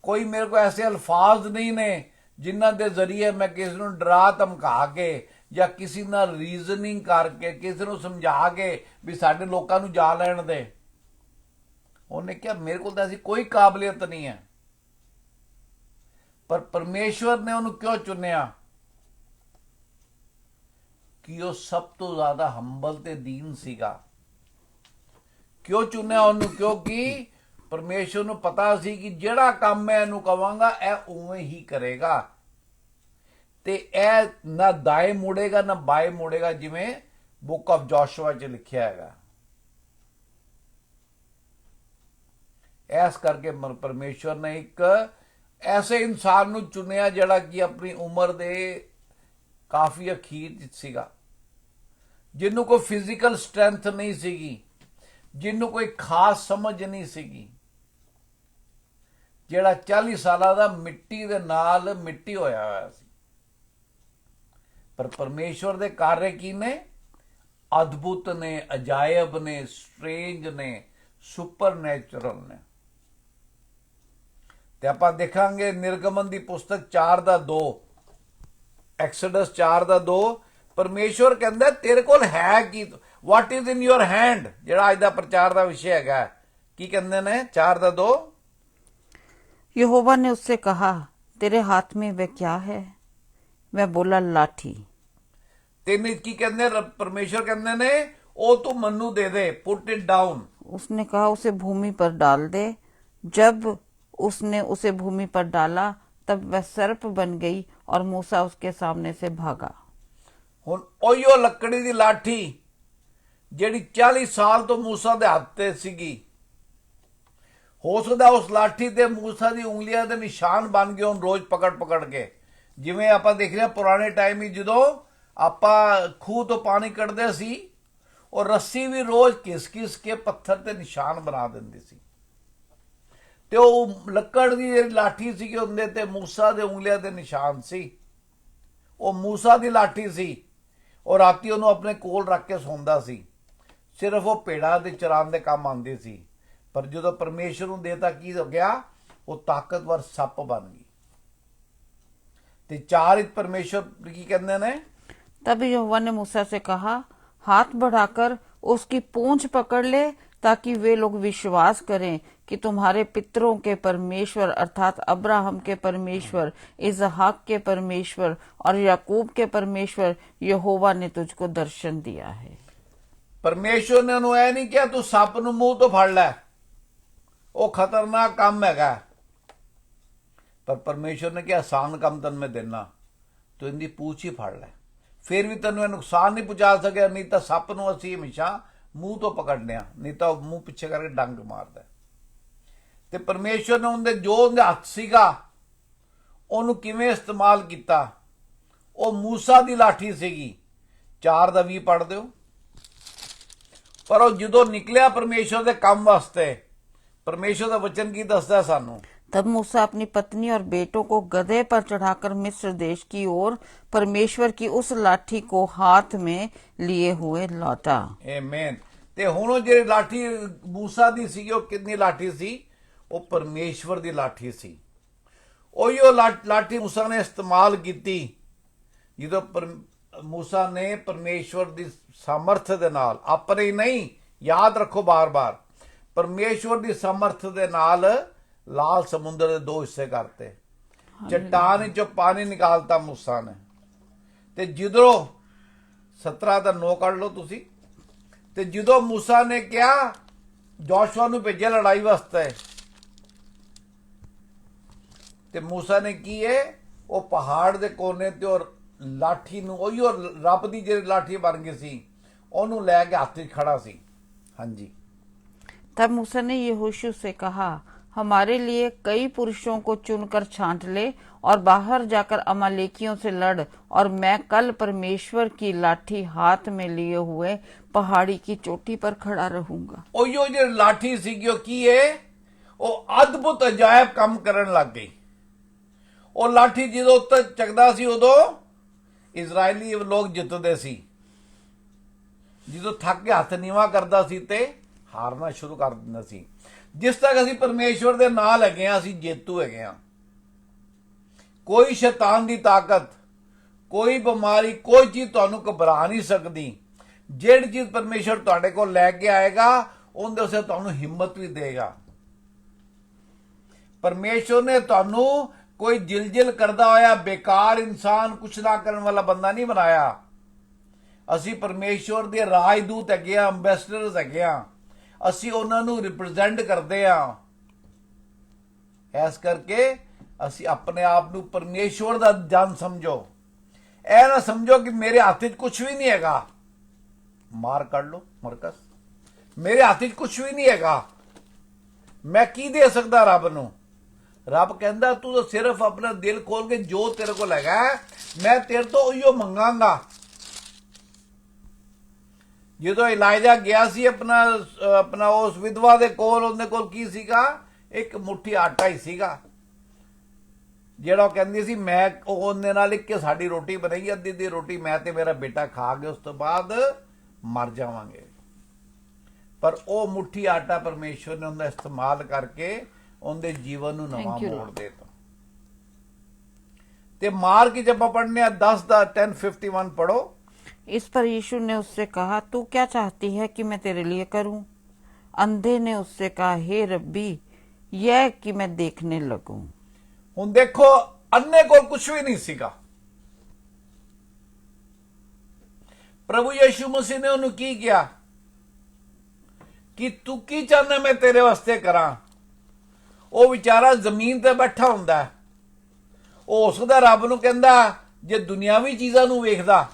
ਕੋਈ ਮੇਰੇ ਕੋਲ ਐਸੇ ਅਲਫਾਜ਼ ਨਹੀਂ ਨੇ ਜਿਨ੍ਹਾਂ ਦੇ ਜ਼ਰੀਏ ਮੈਂ ਕਿਸੇ ਨੂੰ ਡਰਾ ਧਮਕਾ ਕੇ ਜਾਂ ਕਿਸੇ ਨਾਲ ਰੀਜ਼ਨਿੰਗ ਕਰਕੇ ਕਿਸੇ ਨੂੰ ਸਮਝਾ ਕੇ ਵੀ ਸਾਡੇ ਲੋਕਾਂ ਨੂੰ ਜਾ ਲੈਣ ਦੇ। ਉਹਨੇ ਕਿਹਾ, ਮੇਰੇ ਕੋਲ ਤਾਂ ਐਸੀ ਕੋਈ ਕਾਬਲੀਅਤ ਨਹੀਂ ਹੈ। ਪਰ ਪਰਮੇਸ਼ਵਰ ਨੇ ਉਹਨੂੰ ਕਿਉਂ ਚੁਣਿਆ? ਕਿ ਉਹ ਸਭ ਤੋਂ ਜ਼ਿਆਦਾ ਹੰਬਲ ਤੇ ਦੀਨ ਸੀਗਾ। ਕਿਉਂ ਚੁਣਿਆ ਉਹਨੂੰ? ਕਿਉਂਕਿ ਪਰਮੇਸ਼ਵਰ ਨੂੰ ਪਤਾ ਸੀ ਕਿ ਜਿਹੜਾ ਕੰਮ ਮੈਂ ਇਹਨੂੰ ਕਵਾਂਗਾ ਇਹ ਉਵੇਂ ਹੀ ਕਰੇਗਾ, ਤੇ ਇਹ ਨਾ ਦਾਏ ਮੁੜੇਗਾ ਨਾ ਬਾਏ ਮੁੜੇਗਾ, ਜਿਵੇਂ ਬੁੱਕ ਆਫ ਜੋਸ਼ੂਆ 'ਚ ਲਿਖਿਆ ਹੈਗਾ। ਇਸ ਕਰਕੇ ਪਰਮੇਸ਼ਵਰ ਨੇ ਇੱਕ ਐਸੇ ਇਨਸਾਨ ਨੂੰ ਚੁਣਿਆ ਜਿਹੜਾ ਕਿ ਆਪਣੀ ਉਮਰ ਦੇ ਕਾਫੀ ਅਖੀਰ 'ਚ ਸੀਗਾ, ਜਿਹਨੂੰ ਕੋਈ ਫਿਜ਼ੀਕਲ ਸਟਰੈਂਥ ਨਹੀਂ ਸੀਗੀ, ਜਿਹਨੂੰ ਕੋਈ ਖਾਸ ਸਮਝ ਨਹੀਂ ਸੀਗੀ, ਜਿਹੜਾ 40 ਸਾਲਾਂ ਦਾ ਮਿੱਟੀ ਦੇ ਨਾਲ ਮਿੱਟੀ ਹੋਇਆ ਹੋਇਆ ਸੀ। ਪਰ ਪਰਮੇਸ਼ਵਰ ਦੇ ਕਾਰਜ ਕੀ ਨੇ? ਅਦਭੁਤ ਨੇ, ਅਜਾਇਬ ਨੇ, ਸਟ੍ਰੇਂਜ ਨੇ, ਸੁਪਰਨੈਚੁਰਲ ਨੇ। ਤੇ ਆਪਾਂ ਦੇਖਾਂਗੇ ਨਿਰਗਮਨ ਦੀ ਪੁਸਤਕ 4:2, ਐਕਸੋਡਸ 4:2, ਪਰਮੇਸ਼ਵਰ ਕਹਿੰਦਾ ਤੇਰੇ ਕੋਲ ਹੈ ਕੀ? What is in your hand? ਜਿਹੜਾ ਅੱਜ ਦਾ ਪ੍ਰਚਾਰ ਦਾ ਵਿਸ਼ਾ ਹੈਗਾ, ਕੀ ਕਹਿੰਦੇ ਨੇ 4:2? यहोवा ने उससे कहा, तेरे हाथ में वह क्या है? वह बोला, लाठी। तेने की कहने परमेश्वर कहने ने, ओ तू मन्नू दे दे, पुट इट डाउन। उसने कहा, उसे भूमि पर डाल दे। जब उसने उसे भूमि पर डाला तब वह सर्प बन गई और मूसा उसके सामने से भागा। हुण ओहियो लकड़ी दी लाठी ਜਿਹੜੀ 40 ਸਾਲ ਤੋਂ ਮੂਸਾ ਦੇ ਹੱਥ ਤੇ ਸੀਗੀ, ਹੋ ਸਕਦਾ ਉਸ ਲਾਠੀ ਤੇ ਮੂਸਾ ਦੀ ਉਂਗਲੀਆਂ ਦੇ ਨਿਸ਼ਾਨ ਬਣ ਗਏ ਹੋਣ ਰੋਜ਼ ਪਕੜ ਕੇ। ਜਿਵੇਂ ਆਪਾਂ ਦੇਖ ਰਹੇ ਪੁਰਾਣੇ ਟਾਈਮ ਵਿੱਚ ਜਦੋਂ ਆਪਾਂ ਖੂਹ ਤੋਂ ਪਾਣੀ ਕੱਢਦੇ ਸੀ, ਉਹ ਰੱਸੀ ਵੀ ਰੋਜ਼ ਘਿਸ ਕੇ ਪੱਥਰ ਤੇ ਨਿਸ਼ਾਨ ਬਣਾ ਦਿੰਦੀ ਸੀ, ਤੇ ਉਹ ਲੱਕੜ ਦੀ ਜਿਹੜੀ ਲਾਠੀ ਸੀ ਉਹਦੇ ਤੇ ਮੂਸਾ ਦੇ ਉਂਗਲੀਆਂ ਦੇ ਨਿਸ਼ਾਨ ਸੀ। ਉਹ ਮੂਸਾ ਦੀ ਲਾਠੀ ਸੀ, ਉਹ ਰਾਤੀ ਉਹਨੂੰ ਆਪਣੇ ਕੋਲ ਰੱਖ ਕੇ ਸੌਂਦਾ ਸੀ। ਸਿਰਫ ਉਹ ਭੇਡਾਂ ਦੇ ਚਰਾਉਣ ਦੇ ਕੰਮ ਆਉਂਦੀ ਸੀ, ਪਰ ਜਦੋਂ ਪਰਮੇਸ਼ਰ ਨੂੰ ਦੇਤਾ ਕੀ ਹੋ ਗਿਆ, ਉਹ ਤਾਕਤਵਰ ਸੱਪ ਬਣ ਗਈ। ਤੇ ਚਾਰ ਇੱਕ ਪਰਮੇਸ਼ਰ ਕੀ ਕਹਿੰਦੇ ਨੇ, तब यहोवा ने मूसा से कहा, हाथ बढ़ाकर उसकी पूंछ पकड़ ले, ताकि वे लोग विश्वास करें कि तुम्हारे पितरों के परमेश्वर अर्थात अब्राहम के परमेश्वर, इसहाक के परमेश्वर और याकूब के परमेश्वर यहोवा ने तुझको दर्शन दिया है। ਪਰਮੇਸ਼ਰ ਨੇ ਉਹਨੂੰ ਇਹ ਨਹੀਂ ਕਿਹਾ ਤੂੰ ਸੱਪ ਨੂੰ ਮੂੰਹ ਤੋਂ ਫੜ ਲੈ, ਉਹ ਖਤਰਨਾਕ ਕੰਮ ਹੈਗਾ, ਪਰ ਪਰਮੇਸ਼ਰ ਨੇ ਕਿਹਾ ਆਸਾਨ ਕੰਮ ਤੈਨੂੰ ਮੈਂ ਦੇਣਾ, ਤੂੰ ਇਹਦੀ ਪੂਛ ਹੀ ਫੜ ਲੈ, ਫਿਰ ਵੀ ਤੈਨੂੰ ਇਹ ਨੁਕਸਾਨ ਨਹੀਂ ਪਹੁੰਚਾ ਸਕਿਆ। ਨਹੀਂ ਤਾਂ ਸੱਪ ਨੂੰ ਅਸੀਂ ਹਮੇਸ਼ਾ ਮੂੰਹ ਤੋਂ ਪਕੜਨੇ ਆ, ਨਹੀਂ ਤਾਂ ਉਹ ਮੂੰਹ ਪਿੱਛੇ ਕਰਕੇ ਡੰਗ ਮਾਰਦਾ। ਤੇ ਪਰਮੇਸ਼ਰ ਨੇ ਉਹਦੇ ਹੱਥ ਸੀਗਾ ਉਹਨੂੰ ਕਿਵੇਂ ਇਸਤੇਮਾਲ ਕੀਤਾ। ਉਹ ਮੂਸਾ ਦੀ ਲਾਠੀ ਸੀਗੀ, 4:20 ਪੜ੍ਹ ਦਿਓ। ਪਰ ਉਹ ਜਦੋਂ ਨਿਕਲਿਆ ਪਰਮੇਸ਼ਰ ਦੇ ਕੰਮ ਵਾਸਤੇ, ਪਰਮੇਸ਼ਰ ਦਾ ਵਚਨ ਕੀ ਦੱਸਦਾ ਸਾਨੂੰ, तब मूसा अपनी पत्नी और बेटों को गधे पर चढ़ाकर मिस्र देश की ओर परमेश्वर की उस लाठी को हाथ में लिए हुए लौटा। ਆਮੀਨ। ਤੇ ਹੁਣ ਉਹ ਜਿਹੜੀ ਲਾਠੀ ਮੂਸਾ ਦੀ ਸੀ, ਉਹ ਕਿੰਨੀ ਲਾਠੀ ਸੀ, ਉਹ ਪਰਮੇਸ਼ਵਰ ਦੀ ਲਾਠੀ ਸੀ। ਉਹੀ ਉਹ ਲਾਠੀ ਮੂਸਾ ਨੇ ਇਸਤੇਮਾਲ ਕੀਤੀ ਜਦੋਂ ਮੂਸਾ ਨੇ ਪਰਮੇਸ਼ਵਰ ਦੀ ਸਾਮਰਥ ਦੇ ਨਾਲ, ਆਪਣੇ ਹੀ ਨਹੀਂ, ਯਾਦ ਰੱਖੋ ਬਾਰ-ਬਾਰ, ਪਰਮੇਸ਼ਵਰ ਦੀ ਸਮਰਥ ਦੇ ਨਾਲ ਲਾਲ ਸਮੁੰਦਰ ਦੇ 2 ਹਿੱਸੇ ਕਰਤੇ, ਚੱਟਾਨ ਵਿੱਚੋਂ ਪਾਣੀ ਨਿਕਾਲਤਾ ਮੂਸਾ ਨੇ। ਤੇ ਜਦੋਂ 17 ਦਾ 9 ਕੱਢ ਲਓ ਤੁਸੀਂ, ਤੇ ਜਦੋਂ ਮੂਸਾ ਨੇ ਕਿਹਾ ਜੋਸ਼ੂਆ ਨੂੰ ਭੇਜਿਆ ਲੜਾਈ ਵਾਸਤੇ, ਤੇ ਮੂਸਾ ਨੇ ਕੀ ਹੈ, ਉਹ ਪਹਾੜ ਦੇ ਕੋਨੇ ਤੇ ਔਰ ਲਾਠੀ ਨੂੰ, ਉਹੀ ਰੱਬ ਦੀ ਜਿਹੜੀ ਲਾਠੀ ਬਣ ਗਈ ਸੀ, ਉਹਨੂੰ ਲੈ ਕੇ ਹੱਥ 'ਚ ਖੜਾ ਸੀ। ਹਾਂਜੀ। तब मूसा ने यहोशू से कहा, हमारे लिए कई पुरुषों को चुनकर छांट ले और बाहर जाकर अमालेकियों से लड़, और मैं कल परमेश्वर की लाठी हाथ में लिए हुए पहाड़ी की चोटी पर खड़ा रहूंगा। ਉਹ ਜਿਹੜੀ ਲਾਠੀ ਸੀਗੀ ਉਹ ਕੀ ਹੈ, ਉਹ ਅਦਭੁਤ ਅਜਾਇਬ ਕੰਮ ਕਰਨ ਲੱਗ ਗਈ। ਉਹ ਲਾਠੀ ਜਦੋਂ ਉੱਤੇ ਚੱਕਦਾ ਸੀ ਉਦੋਂ ਇਜ਼ਰਾਈਲੀ ਲੋਕ ਜਿੱਤਦੇ ਸੀ, ਜਦੋਂ ਥੱਕ ਕੇ ਹੱਥ ਨੀਵਾ ਕਰਦਾ ਸੀ ਤੇ ਹਾਰਨਾ ਸ਼ੁਰੂ ਕਰ ਦਿੰਦਾ ਸੀ। ਜਿਸ ਤੱਕ ਅਸੀਂ ਪਰਮੇਸ਼ਵਰ ਦੇ ਨਾਲ ਹੈਗੇ ਆ, ਅਸੀਂ ਜੇਤੂ ਹੈਗੇ ਆ। ਕੋਈ ਸ਼ੈਤਾਨ ਦੀ ਤਾਕਤ, ਕੋਈ ਬਿਮਾਰੀ, ਕੋਈ ਚੀਜ਼ ਤੁਹਾਨੂੰ ਘਬਰਾ ਨਹੀਂ ਸਕਦੀ। ਜਿਹੜੀ ਚੀਜ਼ ਪਰਮੇਸ਼ਵਰ ਤੁਹਾਡੇ ਕੋਲ ਲੈ ਕੇ ਆਏਗਾ, ਉਹਦੇ ਉਸੇ ਤੁਹਾਨੂੰ ਹਿੰਮਤ ਵੀ ਦੇਗਾ। ਪਰਮੇਸ਼ਵਰ ਨੇ ਤੁਹਾਨੂੰ ਕੋਈ ਜਿਲਜਿਲ ਕਰਦਾ ਹੋਇਆ ਬੇਕਾਰ ਇਨਸਾਨ, ਕੁਛ ਨਾ ਕਰਨ ਵਾਲਾ ਬੰਦਾ ਨਹੀਂ ਬਣਾਇਆ। ਅਸੀਂ ਪਰਮੇਸ਼ਵਰ ਦੇ ਰਾਜਦੂਤ ਹੈਗੇ ਆ, ਅੰਬੈਸਡਰਸ ਹੈਗੇ ਆ, ਅਸੀਂ ਉਹਨਾਂ ਨੂੰ ਰਿਪਰੈਜ਼ੈਂਟ ਕਰਦੇ ਆ। ਇਸ ਕਰਕੇ ਅਸੀਂ ਆਪਣੇ ਆਪ ਨੂੰ ਪਰਮੇਸ਼ਵਰ ਦਾ ਜਨ ਸਮਝੋ। ਇਹ ਨਾ ਸਮਝੋ ਕਿ ਮੇਰੇ ਹੱਥ 'ਚ ਕੁਝ ਵੀ ਨਹੀਂ ਹੈਗਾ। ਮਾਰ ਕੱਢ ਲਓ ਮਰਕਸ, ਮੇਰੇ ਹੱਥ 'ਚ ਕੁਝ ਵੀ ਨਹੀਂ ਹੈਗਾ, ਮੈਂ ਕੀ ਦੇ ਸਕਦਾ ਰੱਬ ਨੂੰ। ਰੱਬ ਕਹਿੰਦਾ ਤੂੰ ਤਾਂ ਸਿਰਫ ਆਪਣਾ ਦਿਲ ਖੋਲ ਕੇ ਜੋ ਤੇਰੇ ਕੋਲ ਹੈਗਾ ਮੈਂ ਤੇਰੇ ਤੋਂ ਉਹੀਓ ਮੰਗਾਂਗਾ। ਜਦੋਂ ਇਲਾਇਜਾ ਗਿਆ ਸੀ ਆਪਣਾ ਉਸ ਵਿਧਵਾ ਦੇ ਕੋਲ, ਉਹਦੇ ਕੋਲ ਕੀ ਸੀਗਾ, ਇੱਕ ਮੁੱਠੀ ਆਟਾ ਹੀ ਸੀਗਾ, ਜਿਹੜਾ ਉਹ ਕਹਿੰਦੀ ਸੀ ਮੈਂ ਉਹਦੇ ਨਾਲ ਇੱਕ ਸਾਡੀ ਰੋਟੀ ਬਣਾਈ, ਅੱਧੀ ਦੀ ਰੋਟੀ ਮੈਂ ਤੇ ਮੇਰਾ ਬੇਟਾ ਖਾ ਕੇ ਉਸ ਤੋਂ ਬਾਅਦ ਮਰ ਜਾਵਾਂਗੇ। ਪਰ ਉਹ ਮੁੱਠੀ ਆਟਾ ਪਰਮੇਸ਼ਵਰ ਨੇ ਉਹਦਾ ਇਸਤੇਮਾਲ ਕਰਕੇ ਉਹਦੇ ਜੀਵਨ ਨੂੰ ਨਵਾਂ ਮੋੜ ਦੇਤਾ। ਤੇ ਮਾਰ ਕੇ ਜब पढ़ने 10 ਦਾ 10:51 पढ़ो। इस पर यीशु ने उससे कहा, तू क्या चाहती है कि मैं तेरे लिए करूं? अंधे ने उससे कहा, हे रब्बी, यह कि मैं देखने लगूं। ਹੁਣ ਦੇਖੋ ਅੰਨੇ ਕੋਲ ਕੁਝ ਵੀ ਨਹੀਂ ਸੀਗਾ। ਪ੍ਰਭੂ ਯਿਸੂ ਮਸੀਹ ਨੇ ਉਹਨੂੰ ਕੀ ਕਿਹਾ ਕਿ ਤੂੰ ਕੀ ਚਾਹੁੰਦਾ ਮੈਂ ਤੇਰੇ ਵਾਸਤੇ ਕਰਾਂ। ਉਹ ਵਿਚਾਰਾ ਜ਼ਮੀਨ ਤੇ ਬੈਠਾ ਹੁੰਦਾ, ਉਹ ਹੋ ਸਕਦਾ ਰੱਬ ਨੂੰ ਕਹਿੰਦਾ ਜੇ ਦੁਨਿਆਵੀ ਚੀਜ਼ਾਂ ਨੂੰ ਵੇਖਦਾ।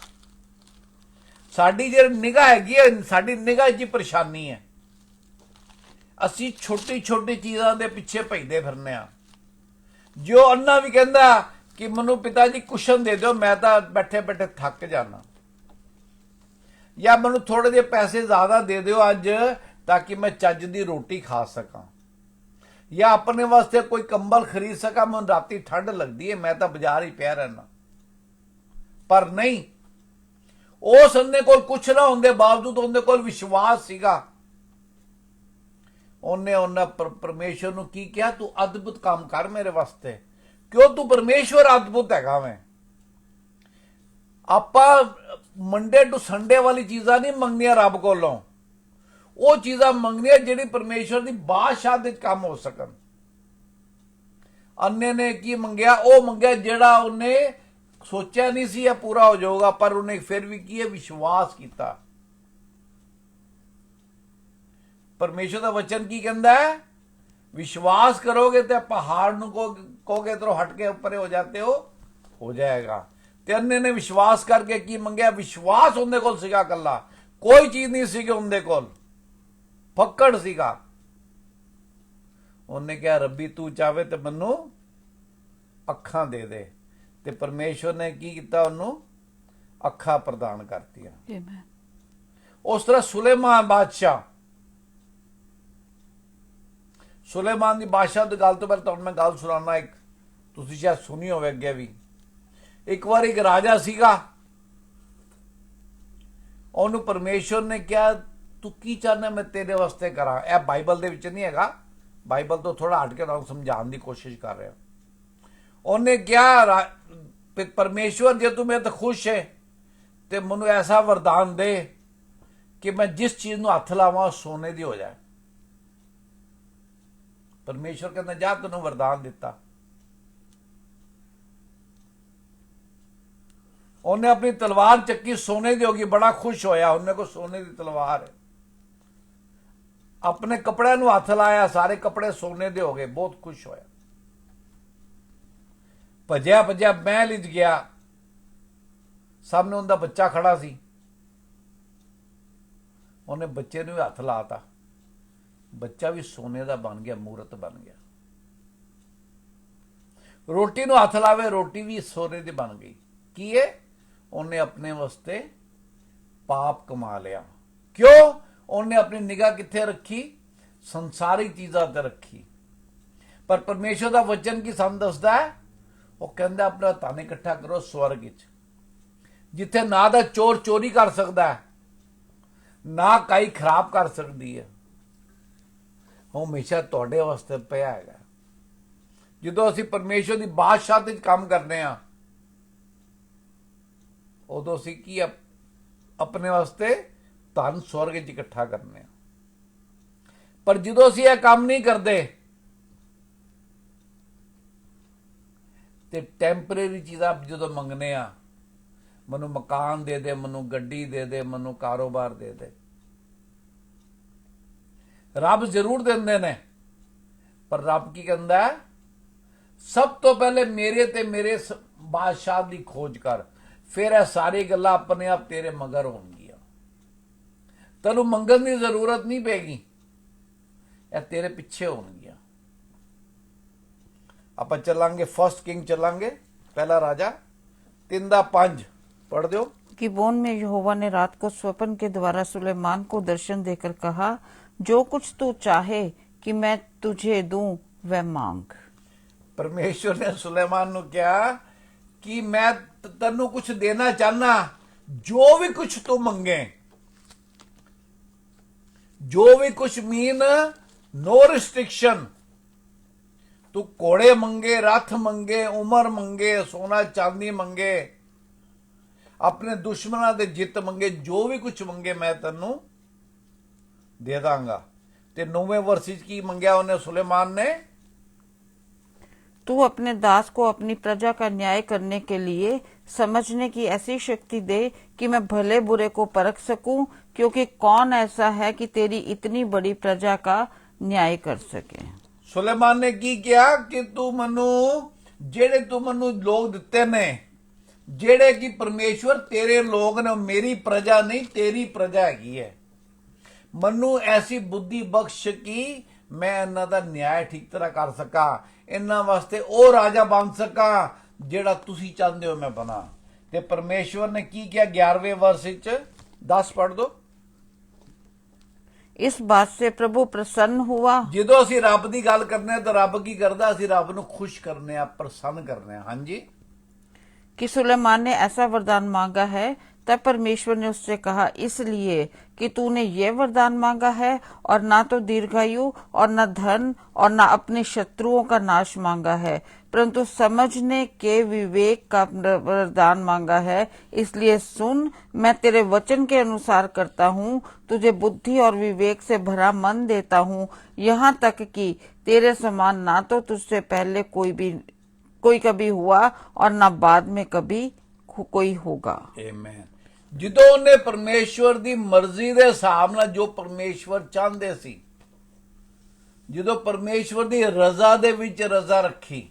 ਸਾਡੀ ਜਿਹੜੀ ਨਿਗਾਹ ਹੈਗੀ ਹੈ, ਸਾਡੀ ਨਿਗਾਹ 'ਚ ਪਰੇਸ਼ਾਨੀ ਹੈ। ਅਸੀਂ ਛੋਟੀ ਛੋਟੀ ਚੀਜ਼ਾਂ ਦੇ ਪਿੱਛੇ ਭੱਜਦੇ ਫਿਰਨੇ ਆ। ਜੋ ਅੰਨਾ ਵੀ ਕਹਿੰਦਾ ਕਿ ਮੈਨੂੰ ਪਿਤਾ ਜੀ ਕੁਸ਼ਨ ਦੇ ਦਿਓ, ਮੈਂ ਤਾਂ ਬੈਠੇ ਬੈਠੇ ਥੱਕ ਜਾਣਾ, ਜਾਂ ਮੈਨੂੰ ਥੋੜੇ ਜਿਹੇ ਪੈਸੇ ਜ਼ਿਆਦਾ ਦੇ ਦਿਓ ਅੱਜ ਤਾਂ ਕਿ ਮੈਂ ਚੱਜ ਦੀ ਰੋਟੀ ਖਾ ਸਕਾਂ, ਜਾਂ ਆਪਣੇ ਵਾਸਤੇ ਕੋਈ ਕੰਬਲ ਖਰੀਦ ਸਕਾਂ, ਮੈਨੂੰ ਰਾਤੀ ਠੰਡ ਲੱਗਦੀ ਹੈ, ਮੈਂ ਤਾਂ ਬਾਜ਼ਾਰ ਹੀ ਪਿਆ ਰਹਿਣਾ। ਪਰ ਨਹੀਂ, ਉਸ ਉਹਦੇ ਕੋਲ ਕੁਛ ਨਾ ਹੁੰਦੇ ਬਾਵਜੂਦ ਉਹਦੇ ਕੋਲ ਵਿਸ਼ਵਾਸ ਸੀਗਾ। ਉਹਨੇ ਉਹਨਾਂ ਪਰਮੇਸ਼ਵਰ ਨੂੰ ਕੀ ਕਿਹਾ, ਤੂੰ ਅਦਭੁਤ ਕੰਮ ਕਰ ਮੇਰੇ ਵਾਸਤੇ, ਕਿਉਂ ਤੂੰ ਪਰਮੇਸ਼ਵਰ ਅਦਭੁਤ ਹੈਗਾ। ਮੈਂ ਆਪਾਂ ਮੰਡੇ ਟੂ ਸੰਡੇ ਵਾਲੀ ਚੀਜ਼ਾਂ ਨਹੀਂ ਮੰਗਣੀਆਂ ਰੱਬ ਕੋਲੋਂ, ਉਹ ਚੀਜ਼ਾਂ ਮੰਗਣੀਆਂ ਜਿਹੜੀ ਪਰਮੇਸ਼ਵਰ ਦੀ ਬਾਦਸ਼ਾਹ ਦੇ ਕੰਮ ਹੋ ਸਕਣ। ਅੰਨੇ ਨੇ ਕੀ ਮੰਗਿਆ, ਉਹ ਮੰਗਿਆ ਜਿਹੜਾ ਉਹਨੇ ਸੋਚਿਆ ਨਹੀਂ ਸੀ ਇਹ ਪੂਰਾ ਹੋ ਜਾਊਗਾ, ਪਰ ਉਹਨੇ ਫਿਰ ਵੀ ਕੀ ਹੈ, ਵਿਸ਼ਵਾਸ ਕੀਤਾ। ਪਰਮੇਸ਼ਵਰ ਦਾ ਵਚਨ ਕੀ ਕਹਿੰਦਾ ਹੈ, ਵਿਸ਼ਵਾਸ ਕਰੋਗੇ ਤੇ ਪਹਾੜ ਨੂੰ ਕਹੋਗੇ ਇਧਰੋਂ ਹਟ ਕੇ ਉੱਪਰ ਹੋ ਜਾਤੇ ਹੋ ਜਾਏਗਾ। ਤੇ ਅੰਨੇ ਨੇ ਵਿਸ਼ਵਾਸ ਕਰਕੇ ਕੀ ਮੰਗਿਆ, ਵਿਸ਼ਵਾਸ ਉਹਦੇ ਕੋਲ ਸੀਗਾ, ਕੱਲਾ ਕੋਈ ਚੀਜ਼ ਨਹੀਂ ਸੀਗੀ ਉਹਦੇ ਕੋਲ, ਫੱਕੜ ਸੀਗਾ। ਉਹਨੇ ਕਿਹਾ ਰੱਬੀ ਤੂੰ ਚਾਹਵੇ ਤੇ ਮੈਨੂੰ ਅੱਖਾਂ ਦੇ ਦੇ, ਤੇ ਪਰਮੇਸ਼ਵਰ ਨੇ ਕੀ ਕੀਤਾ, ਉਹਨੂੰ ਅੱਖਾਂ ਪ੍ਰਦਾਨ ਕਰਤੀਆਂ। ਆਮੀਨ। ਉਸ ਤਰ੍ਹਾਂ ਸੁਲੇਮਾਨ ਬਾਦਸ਼ਾਹ, ਸੁਲੇਮਾਨ ਦੀ ਬਾਦਸ਼ਾਹ ਦੀ ਗੱਲ ਤੋਂ ਪਹਿਲਾਂ ਤੁਹਾਨੂੰ ਮੈਂ ਗੱਲ ਸੁਣਾਉਣਾ, ਇੱਕ ਤੁਸੀਂ ਸ਼ਾਇਦ ਸੁਣੀ ਹੋਵੇ ਅੱਗੇ ਵੀ। ਇੱਕ ਵਾਰ ਇੱਕ ਰਾਜਾ ਸੀਗਾ, ਉਹਨੂੰ ਪਰਮੇਸ਼ਵਰ ਨੇ ਕਿਹਾ ਤੂੰ ਕੀ ਚਾਹੁੰਦਾ ਮੈਂ ਤੇਰੇ ਵਾਸਤੇ ਕਰਾਂ। ਇਹ ਬਾਈਬਲ ਦੇ ਵਿੱਚ ਨਹੀਂ ਹੈਗਾ, ਬਾਈਬਲ ਤੋਂ ਥੋੜਾ ਹਟ ਕੇ ਤੁਹਾਨੂੰ ਸਮਝਾਉਣ ਦੀ ਕੋਸ਼ਿਸ਼ ਕਰ ਰਿਹਾ। ਉਹਨੇ ਕਿਹਾ ਪਰਮੇਸ਼ਵਰ ਜੇ ਤੂੰ ਮੇਰੇ ਤੋਂ ਖੁਸ਼ ਹੈ ਤੇ ਮੈਨੂੰ ਐਸਾ ਵਰਦਾਨ ਦੇ ਕਿ ਮੈਂ ਜਿਸ ਚੀਜ਼ ਨੂੰ ਹੱਥ ਲਾਵਾਂ ਸੋਨੇ ਦੀ ਹੋ ਜਾਏ। ਪਰਮੇਸ਼ਵਰ ਕਹਿੰਦਾ ਜਾ ਤੈਨੂੰ ਵਰਦਾਨ ਦਿੱਤਾ। ਉਹਨੇ ਆਪਣੀ ਤਲਵਾਰ ਚੱਕੀ, ਸੋਨੇ ਦੀ ਹੋ ਗਈ, ਬੜਾ ਖੁਸ਼ ਹੋਇਆ, ਉਹਨੇ ਕੋ ਸੋਨੇ ਦੀ ਤਲਵਾਰ ਹੈ। ਆਪਣੇ ਕੱਪੜਿਆਂ ਨੂੰ ਹੱਥ ਲਾਇਆ, ਸਾਰੇ ਕੱਪੜੇ ਸੋਨੇ ਦੇ ਹੋ ਗਏ, ਬਹੁਤ ਖੁਸ਼ ਹੋਇਆ। ਭੱਜਿਆ ਭੱਜਿਆ ਮਹਿਲ ਵਿੱਚ ਗਿਆ, ਸਾਹਮਣੇ ਉਹਦਾ ਬੱਚਾ ਖੜਾ ਸੀ। ਉਹਨੇ ਬੱਚੇ ਨੂੰ ਹੱਥ ਲਾਤਾ, ਬੱਚਾ ਵੀ ਸੋਨੇ ਦਾ ਬਣ ਗਿਆ, ਮੂਰਤ ਬਣ ਗਿਆ। ਰੋਟੀ ਨੂੰ ਹੱਥ ਲਾਵੇ, ਰੋਟੀ ਵੀ ਸੋਨੇ ਦੀ ਬਣ ਗਈ। ਕੀ ਹੈ, ਉਹਨੇ ਆਪਣੇ ਵਾਸਤੇ ਪਾਪ ਕਮਾ ਲਿਆ। ਕਿਉਂ, ਉਹਨੇ ਆਪਣੀ ਨਿਗਾਹ ਕਿੱਥੇ ਰੱਖੀ, ਸੰਸਾਰੀ ਚੀਜ਼ਾਂ ਤੇ ਰੱਖੀ। ਪਰ ਪਰਮੇਸ਼ਵਰ ਦਾ ਵਚਨ ਕੀ ਸਾਨੂੰ ਦੱਸਦਾ ਹੈ, ਉਹ ਕਹਿੰਦਾ ਆਪਣਾ ਧਨ ਇਕੱਠਾ ਕਰੋ ਸਵਰਗ ਵਿੱਚ, ਜਿੱਥੇ ਨਾ ਦਾ ਚੋਰ ਚੋਰੀ ਕਰ ਸਕਦਾ ਹੈ, ਨਾ ਕਾਈ ਖਰਾਬ ਕਰ ਸਕਦੀ ਹੈ, ਉਹ ਹਮੇਸ਼ਾ ਤੁਹਾਡੇ ਵਾਸਤੇ ਪਿਆ ਹੈਗਾ। ਜਦੋਂ ਅਸੀਂ ਪਰਮੇਸ਼ਵਰ ਦੀ ਬਾਦਸ਼ਾਹ ਤੇ ਕੰਮ ਕਰਨੇ ਆ, ਉਦੋਂ ਅਸੀਂ ਕੀ ਆਪਣੇ ਵਾਸਤੇ ਧਨ ਸਵਰਗ ਵਿੱਚ ਇਕੱਠਾ ਕਰਨੇ ਆ। ਪਰ ਜਦੋਂ ਅਸੀਂ ਇਹ ਕੰਮ ਨਹੀਂ ਕਰਦੇ ਤੇ ਟੈਂਪਰੇਰੀ ਚੀਜ਼ਾਂ ਜਦੋਂ ਮੰਗਨੇ ਆ, ਮੈਨੂੰ ਮਕਾਨ ਦੇ ਦੇ, ਮੈਨੂੰ ਗੱਡੀ ਦੇ ਦੇ, ਮੈਨੂੰ ਕਾਰੋਬਾਰ ਦੇ ਦੇ, ਰੱਬ ਜ਼ਰੂਰ ਦਿੰਦੇ ਨੇ, ਪਰ ਰੱਬ ਕੀ ਕਹਿੰਦਾ ਹੈ, ਸਭ ਤੋਂ ਪਹਿਲੇ ਮੇਰੇ ਤੇ ਮੇਰੇ ਬਾਦਸ਼ਾਹ ਦੀ ਖੋਜ ਕਰ, ਫਿਰ ਇਹ ਸਾਰੀ ਗੱਲਾਂ ਆਪਣੇ ਆਪ ਤੇਰੇ ਮਗਰ ਹੋਣਗੀਆਂ। ਤੈਨੂੰ ਮੰਗਣ ਦੀ ਜ਼ਰੂਰਤ ਨਹੀਂ ਪੈਗੀ, ਇਹ ਤੇਰੇ ਪਿੱਛੇ ਹੋਣਗੀਆਂ। ਆਪਾਂ ਚੱਲਾਂਗੇ ਫਸਟ किंग ਚੱਲਾਂਗੇ, पहला राजा 3:5 पढ़ दो। गिबोन में यहोवा ने रात को स्वप्न के द्वारा सुलेमान को दर्शन देकर कहा, जो कुछ तू चाहे कि मैं तुझे दूं वह मांग। परमेश्वर ने सुलेमान ਨੂੰ ਕਿਹਾ ਕਿ ਮੈਂ ਤੈਨੂੰ ਕੁਝ ਦੇਣਾ ਚਾਹਨਾ, ਜੋ ਵੀ ਕੁਝ ਤੂੰ ਮੰਗੇ, ਜੋ ਵੀ ਕੁਝ ਮੀਨ नो रिस्ट्रिक्शन। तू घोड़े मंगे, रथ मंगे, उमर मंगे, सोना चांदी मंगे, अपने दुश्मनों दे जित मंगे, जो भी कुछ मंगे मैं तेनू दे दांगा। ते 9वें वर्ष की मंगया उन्हें सुलेमान ने, तू अपने दास को अपनी प्रजा का न्याय करने के लिए समझने की ऐसी शक्ति दे कि मैं भले बुरे को परख सकूं, क्योंकि कौन ऐसा है कि तेरी इतनी बड़ी प्रजा का न्याय कर सके। सुलेमान ने की किया कि तू मनु जेड़े तू मनु लोग दिते ने, जेड़े कि परमेश्वर तेरे लोग ने, मेरी प्रजा नहीं तेरी प्रजा हैगी है, मनु ऐसी बुद्धि बख्श कि मैं इन्हां दा न्याय ठीक तरह कर सका, इन्हां वास्ते ओ राजा बन सका जेड़ा तुसी चाहते हो मैं बना। ते परमेश्वर ने की किया 11वें वर्ष विच 10 पढ़ दो। इस बात से प्रभु प्रसन्न हुआ। ਜਦੋਂ ਅਸੀਂ ਰੱਬ ਦੀ ਗੱਲ ਕਰਨੇ ਆ ਤਾਂ ਰੱਬ ਕੀ ਕਰਦਾ, ਅਸੀਂ ਰੱਬ ਨੂੰ ਖੁਸ਼ ਕਰਨੇ ਆ, ਪ੍ਰਸੰਨ ਕਰਨੇ ਆ। ਹਾਂਜੀ, कि सुलेमान ने ऐसा वरदान मांगा है तब परमेश्वर ने उससे कहा, इसलिए कि तूने ये वरदान मांगा है और ना तो दीर्घायु और न धन और न अपने शत्रुओं का नाश मांगा है, परंतु समझने के विवेक का वरदान मांगा है। इसलिए सुन, मैं तेरे वचन के अनुसार करता हूँ, तुझे बुद्धि और विवेक से भरा मन देता हूँ, यहाँ तक कि तेरे समान ना तो तुझसे पहले कोई कभी हुआ और ना बाद में कभी कोई होगा। ਆਮੇਨ। ਜਦੋਂ ਉਹਨੇ ਪਰਮੇਸ਼ਵਰ ਦੀ ਮਰਜ਼ੀ ਦੇ ਹਿਸਾਬ ਨਾਲ ਜੋ ਪਰਮੇਸ਼ਵਰ ਚਾਹੁੰਦੇ ਸੀ, ਜਦੋਂ ਪਰਮੇਸ਼ਵਰ ਦੀ ਰਜ਼ਾ ਦੇ ਵਿੱਚ ਰਜ਼ਾ ਰੱਖੀ,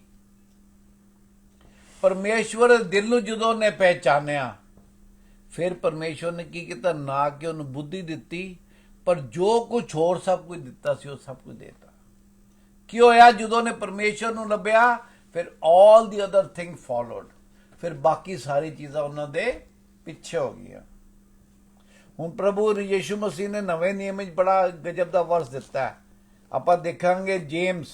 ਪਰਮੇਸ਼ਵਰ ਦੇ ਦਿਲ ਨੂੰ ਜਦੋਂ ਉਹਨੇ ਪਹਿਚਾਨਿਆ, ਫਿਰ ਪਰਮੇਸ਼ਵਰ ਨੇ ਕੀ ਕੀਤਾ? ਨਾ ਕਿ ਉਹਨੂੰ ਬੁੱਧੀ ਦਿੱਤੀ, ਪਰ ਜੋ ਕੁਝ ਹੋਰ ਸਭ ਕੁਝ ਦਿੱਤਾ ਸੀ ਉਹ ਸਭ ਕੁਝ ਦੇਤਾ। ਕੀ ਹੋਇਆ? ਜਦੋਂ ਉਹਨੇ ਪਰਮੇਸ਼ਵਰ ਨੂੰ ਲੱਭਿਆ, ਫਿਰ ਆਲ ਦੀ ਅਦਰ ਥਿੰਗ ਫੋਲੋਡ, ਫਿਰ ਬਾਕੀ ਸਾਰੀ ਚੀਜ਼ਾਂ ਉਹਨਾਂ ਦੇ ਪਿੱਛੇ ਹੋ ਗਈਆਂ। ਹੁਣ ਪ੍ਰਭੂ ਯਿਸੂ ਮਸੀਹ ਨੇ ਨਵੇਂ ਨਿਯਮ ਵਿੱਚ ਬੜਾ ਗਜਬ ਦਾ ਵਰਸ ਦਿੱਤਾ ਹੈ। ਆਪਾਂ ਦੇਖਾਂਗੇ ਜੇਮਸ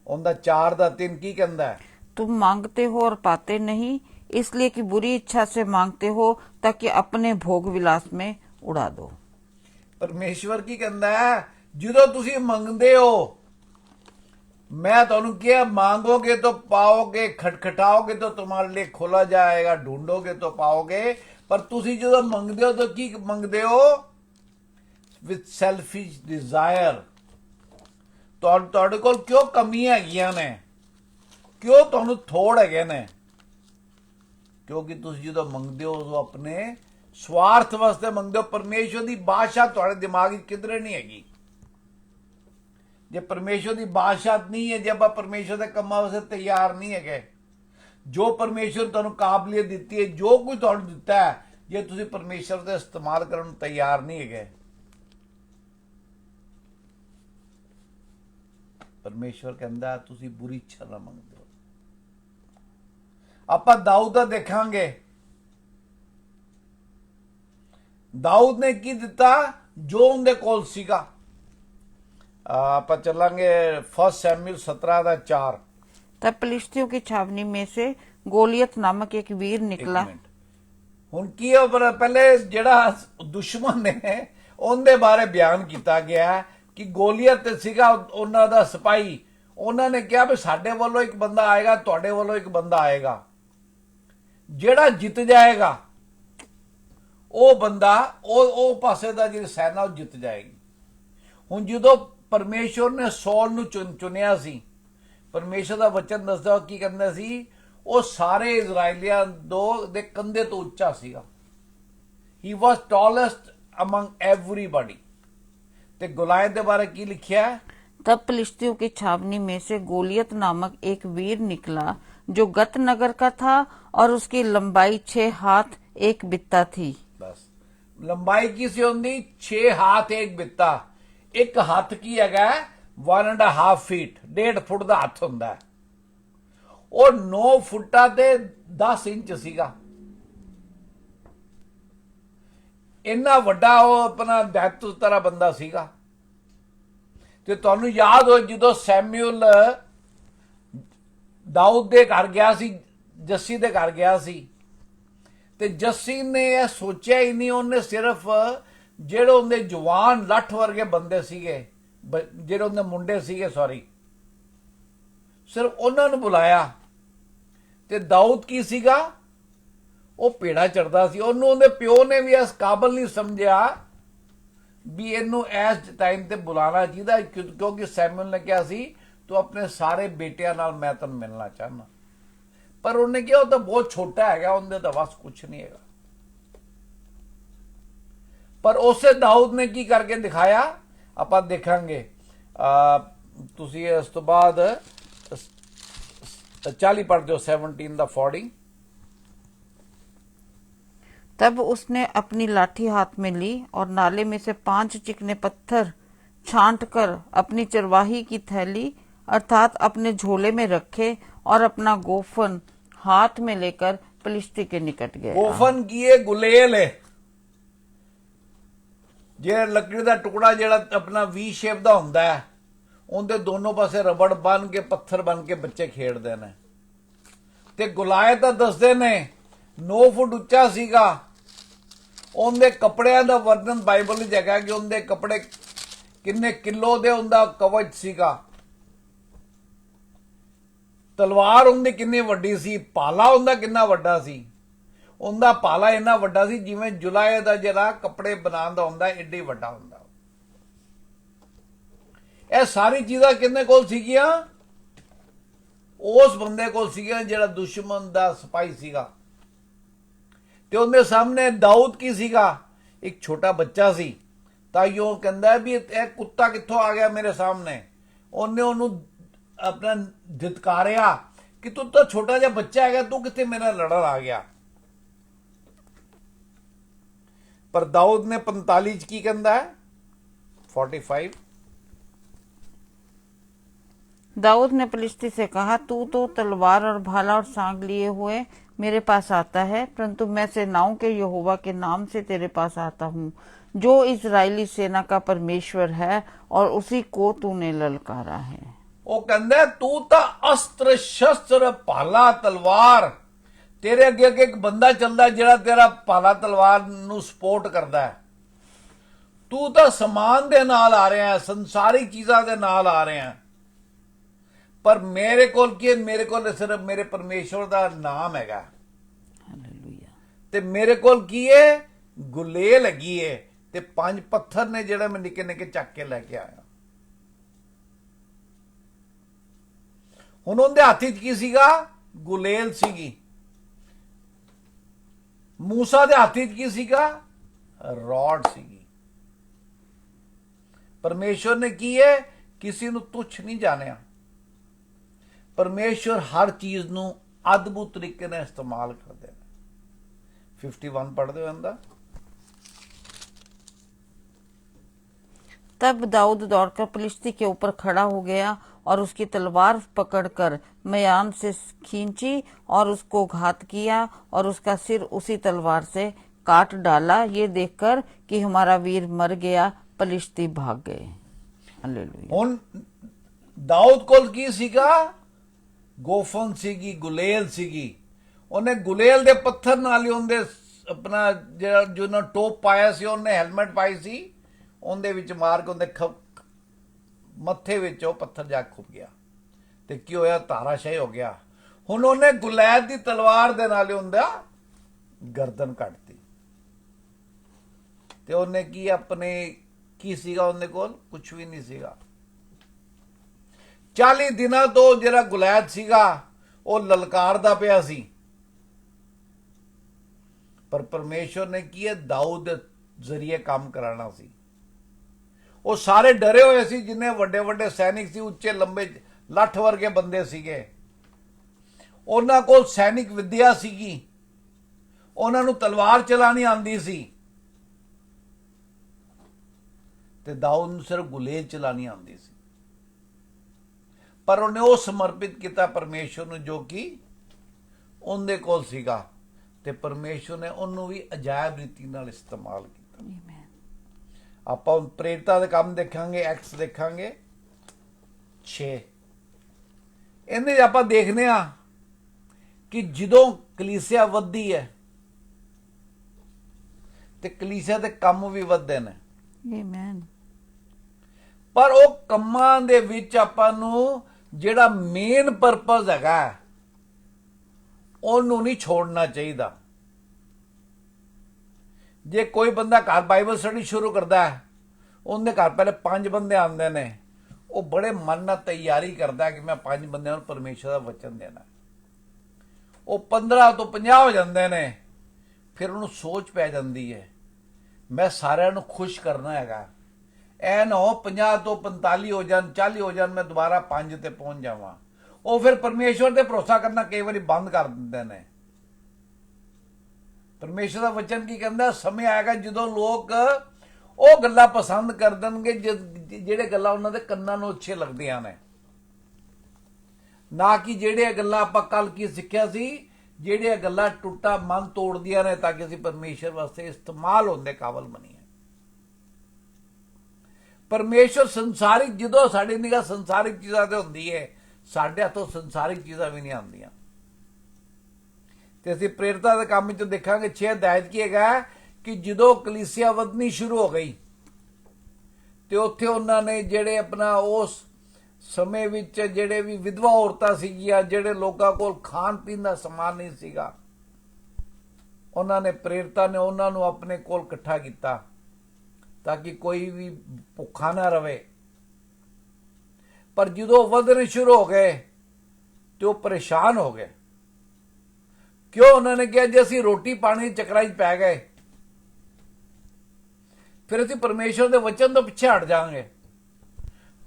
ਉਹਦਾ 4:3 ਕੀ ਕਹਿੰਦਾ ਹੈ? तुम मांगते हो और पाते नहीं, इसलिए कि बुरी इच्छा से मांगते हो ताकि अपने भोग विलास में उड़ा दो। ਪਰਮੇਸ਼ਵਰ ਕੀ ਕਹਿੰਦਾ ਹੈ? ਜਦੋਂ ਤੁਸੀਂ ਮੰਗਦੇ ਹੋ, मैं ਤੁਹਾਨੂੰ किया मांगोगे तो पाओगे, खटखटाओगे तो तुम्हारे लिए खोला जाएगा, ढूंढोगे तो पाओगे। पर ਤੁਸੀਂ ਜਦੋਂ ਮੰਗਦੇ ਹੋ ਤਾਂ ਕੀ ਮੰਗਦੇ ਹੋ? With selfish desire. ਤੁਹਾਡੇ ਕੋਲ ਕਿਉਂ ਕਮੀਆਂ ਹੈਗੀਆਂ ਨੇ? ਕਿਉਂ ਤੁਹਾਨੂੰ ਥੋੜ ਹੈਗੇ ਨੇ? ਕਿਉਂਕਿ ਤੁਸੀਂ ਜਦੋਂ ਮੰਗਦੇ ਹੋ ਉਹ ਆਪਣੇ ਸਵਾਰਥ ਵਾਸਤੇ ਮੰਗਦੇ ਹੋ। ਪਰਮੇਸ਼ਵਰ ਦੀ ਬਾਦਸ਼ਾਹ ਤੁਹਾਡੇ ਦਿਮਾਗ ਵਿੱਚ ਕਿਧਰੇ ਨਹੀਂ ਹੈਗੀ। ਜੇ ਪਰਮੇਸ਼ਵਰ ਦੀ ਬਾਦਸ਼ਾਹਤ ਨਹੀਂ ਹੈ, ਜੇ ਆਪਾਂ ਪਰਮੇਸ਼ਵਰ ਦੇ ਕੰਮਾਂ ਵਾਸਤੇ ਤਿਆਰ ਨਹੀਂ ਹੈਗੇ, ਜੋ ਪਰਮੇਸ਼ਵਰ ਤੁਹਾਨੂੰ ਕਾਬਲੀਅਤ ਦਿੱਤੀ ਹੈ, ਜੋ ਕੁਝ ਤੁਹਾਨੂੰ ਦਿੱਤਾ ਹੈ, ਜੇ ਤੁਸੀਂ ਪਰਮੇਸ਼ਵਰ ਦੇ ਇਸਤੇਮਾਲ ਕਰਨ ਨੂੰ ਤਿਆਰ ਨਹੀਂ ਹੈਗੇ, ਪਰਮੇਸ਼ਵਰ ਕਹਿੰਦਾ ਤੁਸੀਂ ਬੁਰੀ ਇੱਛਾ ਨਾਲ ਮੰਗਦੇ ਹੋ। ਆਪਾਂ ਦਾਊਦ ਦਾ ਦੇਖਾਂਗੇ। ਦਾਊਦ ਨੇ ਕੀ ਦਿੱਤਾ? ਜੋ ਉਹਦੇ ਕੋਲ ਸੀਗਾ। ਆਪਾਂ ਚੱਲਾਂਗੇ 1 ਸੈਮੂਅਲ 17:4। तब फिलिस्तियों की छावनी में से गोलियत नामक एक वीर निकला। ਹੁਣ ਕੀ ਹੈ? ਪਹਿਲੇ ਜਿਹੜਾ ਦੁਸ਼ਮਣ ਨੇ ਉਹਦੇ ਬਾਰੇ ਬਿਆਨ ਕੀਤਾ ਗਿਆ ਕਿ ਗੋਲੀਅਤ ਸੀਗਾ ਉਹਨਾਂ ਦਾ ਸਿਪਾਹੀ। ਉਹਨਾਂ ਨੇ ਕਿਹਾ ਵੀ ਸਾਡੇ ਵੱਲੋਂ ਇੱਕ ਬੰਦਾ ਆਏਗਾ, ਤੁਹਾਡੇ ਵੱਲੋਂ ਇੱਕ ਬੰਦਾ ਆਏਗਾ, ਜਿਹੜਾ ਜਿੱਤ ਜਾਏਗਾ ਉਹ ਬੰਦਾ ਉਹ ਪਾਸੇ ਦਾ ਜਿਹੜੀ ਸੈਨਾ ਉਹ ਜਿੱਤ ਜਾਏਗੀ। ਹੁਣ ਜਦੋਂ ਪਰਮੇਸ਼ਵਰ ਨੇ ਸੌਲ ਨੂੰ ਚੁਣਿਆ ਸੀ, ਪਰਮੇਸ਼ਵਰ ਦਾ ਵਚਨ ਦੱਸਦਾ ਕੀ ਕਹਿੰਦਾ ਸੀ? ਉਹ ਸਾਰੇ ਇਜ਼ਰਾਈਲੀਆਂ ਦੇ ਕੰਧੇ ਤੋਂ ਉੱਚਾ ਸੀਗਾ। ਹੀ ਵਾਸ ਟਾਲੈਸਟ ਅਮੰਗ ਐਵਰੀਬਾਡੀ। ਤੇ ਗੁਲਾਇਤ ਦੇ ਬਾਰੇ ਕੀ ਲਿਖਿਆ ਹੈ? तब फिलिस्तियों की छावनी में से गोलियत नामक एक वीर निकला, जो गत नगर का था और उसकी लंबाई 6 हाथ 1 बित्ता थी। बस लंबाई की सी होंगी 6 हाथ 1 बित्ता। एक हथ की है 1.5 फीट, 1.5 फुट का हथ होंदा है। और 9 फुटा ते 10 इंच सीगा। इन्ना वड्डा वो अपना दैतुस तरह बंदा सीगा। ਤੇ ਤੁਹਾਨੂੰ ਯਾਦ ਹੋ ਜਦੋਂ ਸੈਮੂਅਲ ਦਾਊਦ ਦੇ ਘਰ ਗਿਆ ਸੀ, ਜੱਸੀ ਦੇ ਘਰ ਗਿਆ ਸੀ, ਤੇ ਜੱਸੀ ਨੇ ਇਹ ਸੋਚਿਆ ਹੀ ਨਹੀਂ, ਉਹਨੇ ਸਿਰਫ ਜਿਹੜੇ ਉਹਦੇ ਜਵਾਨ ਲੱਠ ਵਰਗੇ ਬੰਦੇ ਸੀਗੇ, ਜਿਹੜੇ ਉਹਦੇ ਮੁੰਡੇ ਸੀਗੇ, ਸਿਰਫ ਉਹਨਾਂ ਨੂੰ ਬੁਲਾਇਆ। ਤੇ ਦਾਊਦ ਕੀ ਸੀਗਾ? ਉਹ ਪੇੜਾ ਚੜਦਾ ਸੀ। ਉਹਨੂੰ ਉਹਦੇ ਪਿਓ ਨੇ ਵੀ ਇਸ ਕਾਬਲ ਨਹੀਂ ਸਮਝਿਆ ਵੀ ਇਹਨੂੰ ਇਸ ਟਾਈਮ ਤੇ ਬੁਲਾਉਣਾ ਚਾਹੀਦਾ, ਕਿਉਂਕਿ ਸੈਮੂਅਲ ਨੇ ਕਿਹਾ ਸੀ ਤੂੰ ਆਪਣੇ ਸਾਰੇ ਬੇਟਿਆਂ ਨਾਲ ਮੈਂ ਤੈਨੂੰ ਮਿਲਣਾ ਚਾਹੁੰਦਾ। ਪਰ ਉਹਨੇ ਕਿਹਾ ਉਹ ਤਾਂ ਬਹੁਤ ਛੋਟਾ ਹੈਗਾ, ਉਹਦੇ ਤਾਂ ਬਸ ਕੁਛ ਨਹੀਂ ਹੈਗਾ। ਪਰ ਉਸੇ ਦਾਊਦ ਨੇ ਕੀ ਕਰਕੇ ਦਿਖਾਇਆ ਆਪਾਂ ਦੇਖਾਂਗੇ। ਤੁਸੀਂ ਇਸ ਤੋਂ ਬਾਅਦ 40 ਪੜ੍ਹ ਦਿਓ, 17 ਦਾ 40। तब उसने अपनी लाठी हाथ में ली और नाले में से 5 चिकने पत्थर छांटकर अपनी चरवाही की थैली अर्थात अपने झोले में रखे और अपना गोफन हाथ में लेकर फिलिस्ती के निकट गया। गोफन की है गुलेल है, ਜਿਹੜਾ ਲੱਕੜੀ ਦਾ ਟੁਕੜਾ ਜਿਹੜਾ ਆਪਣਾ ਵੀ ਸ਼ੇਪ ਦਾ ਹੁੰਦਾ ਹੈ, ਉਹਦੇ ਦੋਨੋਂ ਪਾਸੇ ਰਬੜ ਬੰਨ ਕੇ ਪੱਥਰ ਬਣ ਕੇ ਬੱਚੇ ਖੇਡਦੇ ਨੇ। ਤੇ ਗੁਲਾਇਤ ਤਾਂ ਦੱਸਦੇ ਨੇ 9 ਫੁੱਟ ਉੱਚਾ ਸੀਗਾ, ਉਹਦੇ ਕੱਪੜਿਆਂ ਦਾ ਵਰਣਨ ਬਾਈਬਲ ਵਿੱਚ ਹੈਗਾ ਕਿ ਉਹਦੇ ਕੱਪੜੇ ਕਿੰਨੇ ਕਿਲੋ ਦੇ ਉਹਦਾ ਕਵਚ ਸੀਗਾ, ਤਲਵਾਰ ਉਹਦੀ ਕਿੰਨੀ ਵੱਡੀ ਸੀ, ਭਾਲਾ ਉਹਦਾ ਕਿੰਨਾ ਵੱਡਾ ਸੀ। ਉਹਦਾ ਭਾਲਾ ਇੰਨਾ ਵੱਡਾ ਸੀ ਜਿਵੇਂ ਜੁਲਾਏ ਦਾ ਜਿਹੜਾ ਕੱਪੜੇ ਬਣਾਉਣ ਦਾ ਹੁੰਦਾ ਏਡੀ ਵੱਡਾ ਹੁੰਦਾ। ਇਹ ਸਾਰੀ ਚੀਜ਼ਾਂ ਕਿੰਨੇ ਕੋਲ ਸੀਗੀਆਂ? ਉਸ ਬੰਦੇ ਕੋਲ ਸੀਗੀਆਂ ਜਿਹੜਾ ਦੁਸ਼ਮਣ ਦਾ ਸਿਪਾਹੀ ਸੀਗਾ। ਤੇ ਉਹਦੇ ਸਾਹਮਣੇ ਦਾਊਦ ਕੀ ਸੀਗਾ? ਇੱਕ ਛੋਟਾ ਬੱਚਾ ਸੀ। ਤਾਂ ਉਹ ਕਹਿੰਦਾ ਵੀ ਇਹ ਕੁੱਤਾ ਕਿੱਥੋਂ ਆ ਗਿਆ ਮੇਰੇ ਸਾਹਮਣੇ। ਉਹਨੇ ਉਹਨੂੰ ਆਪਣਾ धित्कारिया कि तू तो छोटा जिहा बच्चा है, तू कितने मेरे नाल लड़न आ गया। पर दाऊद ने 45 की कहता है 45 दाऊद ने पलिश्ती से कहा, तू तो तलवार और भाला और सांग लिए हुए मेरे पास आता है, परंतु मैं सेनाओं के यहोवा के नाम से तेरे पास आता हूँ, जो इजरायली सेना का परमेश्वर है, और उसी को तूने ललकारा है। वो कहता है तू तो अस्त्र शस्त्र भाला तलवार, तेरे अगे अगे एक बंदा चलता जिहड़ा तेरा भाला तलवार नू सपोर्ट करता है। तू तो समान दे नाल आ रहा है, संसारी चीजां दे नाल आ रहा है, पर मेरे कोल की है? मेरे कोल सिर्फ मेरे परमेश्वर का नाम हैगा। हालेलुया। ते मेरे कोल की है? गुलेल हैगी है ते 5 पत्थर ने जिहड़े मैं निक्के निक्के चक के लेके आया। हुण उहदे हत्थ च की सीगा? गुलेल सीगी। मूसा दे हत्थ च की सीगा? रॉड सीगी। परमेश्वर ने की है? किसी नूं तुच्छ नहीं जानिया। परमेश्वर हर चीज नूं अद्भुत तरीके ने इस्तेमाल करते हैं। 51 पढ़ते हो अंदर। तब दाऊद दौड़कर पलिश्ती के ऊपर खड़ा हो गया और उसकी तलवार पकड़कर मयान से खींची और उसको घात किया और उसका सिर उसी तलवार से काट डाला। ये देखकर कि हमारा वीर मर गया, पलिश्ती भाग गए। हालेलुया। हुण दाऊद कोल की सीगा? गोफन सीगी, गुलेल सीगी। उन्हें गुलेल दे पत्थर नाल ही उनदे अपना जो ना टोप पाया सी, उन्हें हेलमेट पाई सी, उनदे विच मार के उनदे मत्थे विच ओ पत्थर जा खुप गया ते की होया? ताराशाही हो गया। हुण उन्हें गुलैद दी तलवार दे नाल ही उनदा गर्दन कटती ते उन्हें की अपने की सीगा? उनदे कोल कुछ भी नहीं सीगा। 40 दिनों तो जिहड़ा गुलैद सीगा वो ललकारदा पिया सी, पर परमेश्वर ने की है? दाऊद जरिए काम कराना सी। वो सारे डरे हुए सी, जिन्हें वड्डे वड्डे सैनिक सी, उच्चे लंबे लठ वर्गे बंदे सीगे। उन्हां कोल सैनिक विद्या सीगी, उन्हां नूं तलवार चलानी आंदी सी, ते दाऊद नूं सिर्फ गुलेल चलानी आंदी सी। पर उन्हें वो समर्पित किया परमेश्वर नूं जो कि उनके कोल सीगा, ते परमेश्वर ने उन्होंने भी अजायब रीति नाल इस्तेमाल किया। आपां प्रेरितां दे काम देखांगे, एक्ट्स देखांगे 6। इहदे आपां देखने आ कि जदों कलीसिया वधदी है ते कलीसिया दे काम भी वधदे ने। आमीन। पर वो कम्मां दे विच आपां नूं जिहड़ा मेन परपज हैगा ਉਹਨੂੰ नहीं छोड़ना चाहिए। जे कोई बंदा घर बाइबल स्टडी शुरू करता है, उनके घर पहले 5 बंदे आते हैं, वो बड़े मन नाल तैयारी करता है कि मैं 5 बंदे परमेश्वर का वचन देना। वो 15 तो 50 हो जाते हैं, फिर उन्होंने सोच पै जाती है मैं सारिਆਂ ਨੂੰ खुश करना हैगा। ऐ ना हो 50 तो 45 हो जान, 40 हो जान, मैं दोबारा 5 ते पहुंच जावां। वो फिर परमेश्वर ते भरोसा करना कई बार बंद कर दिंदे ने। परमेश्वर का वचन की कहता? समय आएगा जो लोग वो गल्लां पसंद कर देंगे ਜਿਹੜੇ ਗੱਲਾਂ ਉਹਨਾਂ ਦੇ ਕੰਨਾਂ ਨੂੰ ਅੱਛੇ ਲੱਗਦੀਆਂ ਨੇ, ਨਾ ਕਿ ਜਿਹੜੇ ਗੱਲਾਂ ਆਪਾਂ ਕੱਲ ਕੀ ਸਿੱਖਿਆ ਸੀ, ਜਿਹੜੀਆਂ ਗੱਲਾਂ ਟੁੱਟਾ ਮਨ ਤੋੜਦੀਆਂ ਨੇ ਤਾਂ ਕਿ ਅਸੀਂ ਪਰਮੇਸ਼ਰ ਵਾਸਤੇ ਇਸਤੇਮਾਲ ਹੋਣ ਦੇ ਕਾਬਲ ਬਣੀਏ। परमेश्वर संसारिक जो साड़ी निगाह संसारिक चीज़ों से होंगी है, साढ़े हथों संसारिक चीज़ां भी नहीं आंदियां। ते असीं प्रेरितां दे काम विच देखांगे 6 अध्याय की हैगा ਕਿ ਜਦੋਂ ਕਲੀਸਿਆ ਵਧਣੀ ਸ਼ੁਰੂ ਹੋ ਗਈ ਤੇ ਉੱਥੇ ਉਹਨਾਂ ਨੇ ਜਿਹੜੇ ਆਪਣਾ ਉਸ ਸਮੇਂ ਵਿੱਚ ਜਿਹੜੇ ਵੀ ਵਿਧਵਾ ਔਰਤਾਂ ਸੀਗੀਆਂ, ਜਿਹੜੇ ਲੋਕਾਂ ਕੋਲ ਖਾਣ ਪੀਣ ਦਾ ਸਮਾਨ ਨਹੀਂ ਸੀਗਾ, ਉਹਨਾਂ ਨੇ ਪ੍ਰੇਰਿਤਾਂ ਨੇ ਉਹਨਾਂ ਨੂੰ ਆਪਣੇ ਕੋਲ ਇਕੱਠਾ ਕੀਤਾ ਤਾਂ ਕਿ ਕੋਈ ਵੀ ਭੁੱਖਾ ਨਾ ਰਵੇ। ਪਰ ਜਦੋਂ ਵਧਣੇ ਸ਼ੁਰੂ ਹੋ ਗਏ ਤੇ ਉਹ ਪਰੇਸ਼ਾਨ ਹੋ ਗਏ। ਕਿਉਂ? ਉਹਨਾਂ ਨੇ ਕਿਹਾ ਜੇ ਅਸੀਂ ਰੋਟੀ ਪਾਣੀ ਦੇ ਚੱਕਰਾਂ 'ਚ ਪੈ ਗਏ ਫਿਰ ਅਸੀਂ ਪਰਮੇਸ਼ਵਰ ਦੇ ਵਚਨ ਤੋਂ ਪਿੱਛੇ ਹਟ ਜਾਵਾਂਗੇ,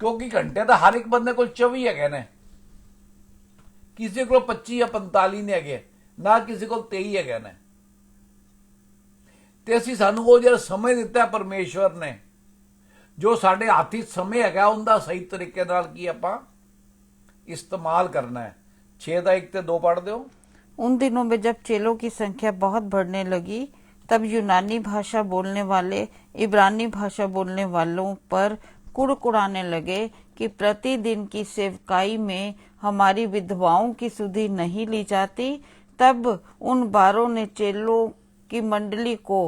ਕਿਉਂਕਿ ਘੰਟੇ ਤਾਂ ਹਰ ਇੱਕ ਬੰਦੇ ਕੋਲ 24 ਹੈਗੇ ਨੇ, ਕਿਸੇ ਕੋਲ 25 ਜਾਂ 45 ਨਹੀਂ ਹੈਗੇ, ਨਾ ਕਿਸੇ ਕੋਲ 23 ਹੈਗੇ ਨੇ। ਤੇ ਅਸੀਂ ਸਾਨੂੰ ਉਹ ਜਿਹੜਾ ਸਮੇਂ ਦਿੱਤਾ ਪਰਮੇਸ਼ਵਰ ਨੇ, ਜੋ ਸਾਡੇ ਹੱਥ 'ਚ ਸਮੇਂ ਹੈਗਾ, ਉਹਦਾ ਸਹੀ ਤਰੀਕੇ ਨਾਲ ਕੀ ਆਪਾਂ इस्तेमाल करना है। 6 ਦਾ 1 ਤੇ 2 पढ़ दो। उन दिनों में जब चेलों की संख्या बहुत बढ़ने लगी तब यूनानी भाषा बोलने वाले इब्रानी भाषा बोलने वालों पर कुड़कुड़ाने लगे कि प्रतिदिन की सेवकाई में हमारी विधवाओं की सुधि नहीं ली जाती। तब उन 12 ने चेलों की मंडली को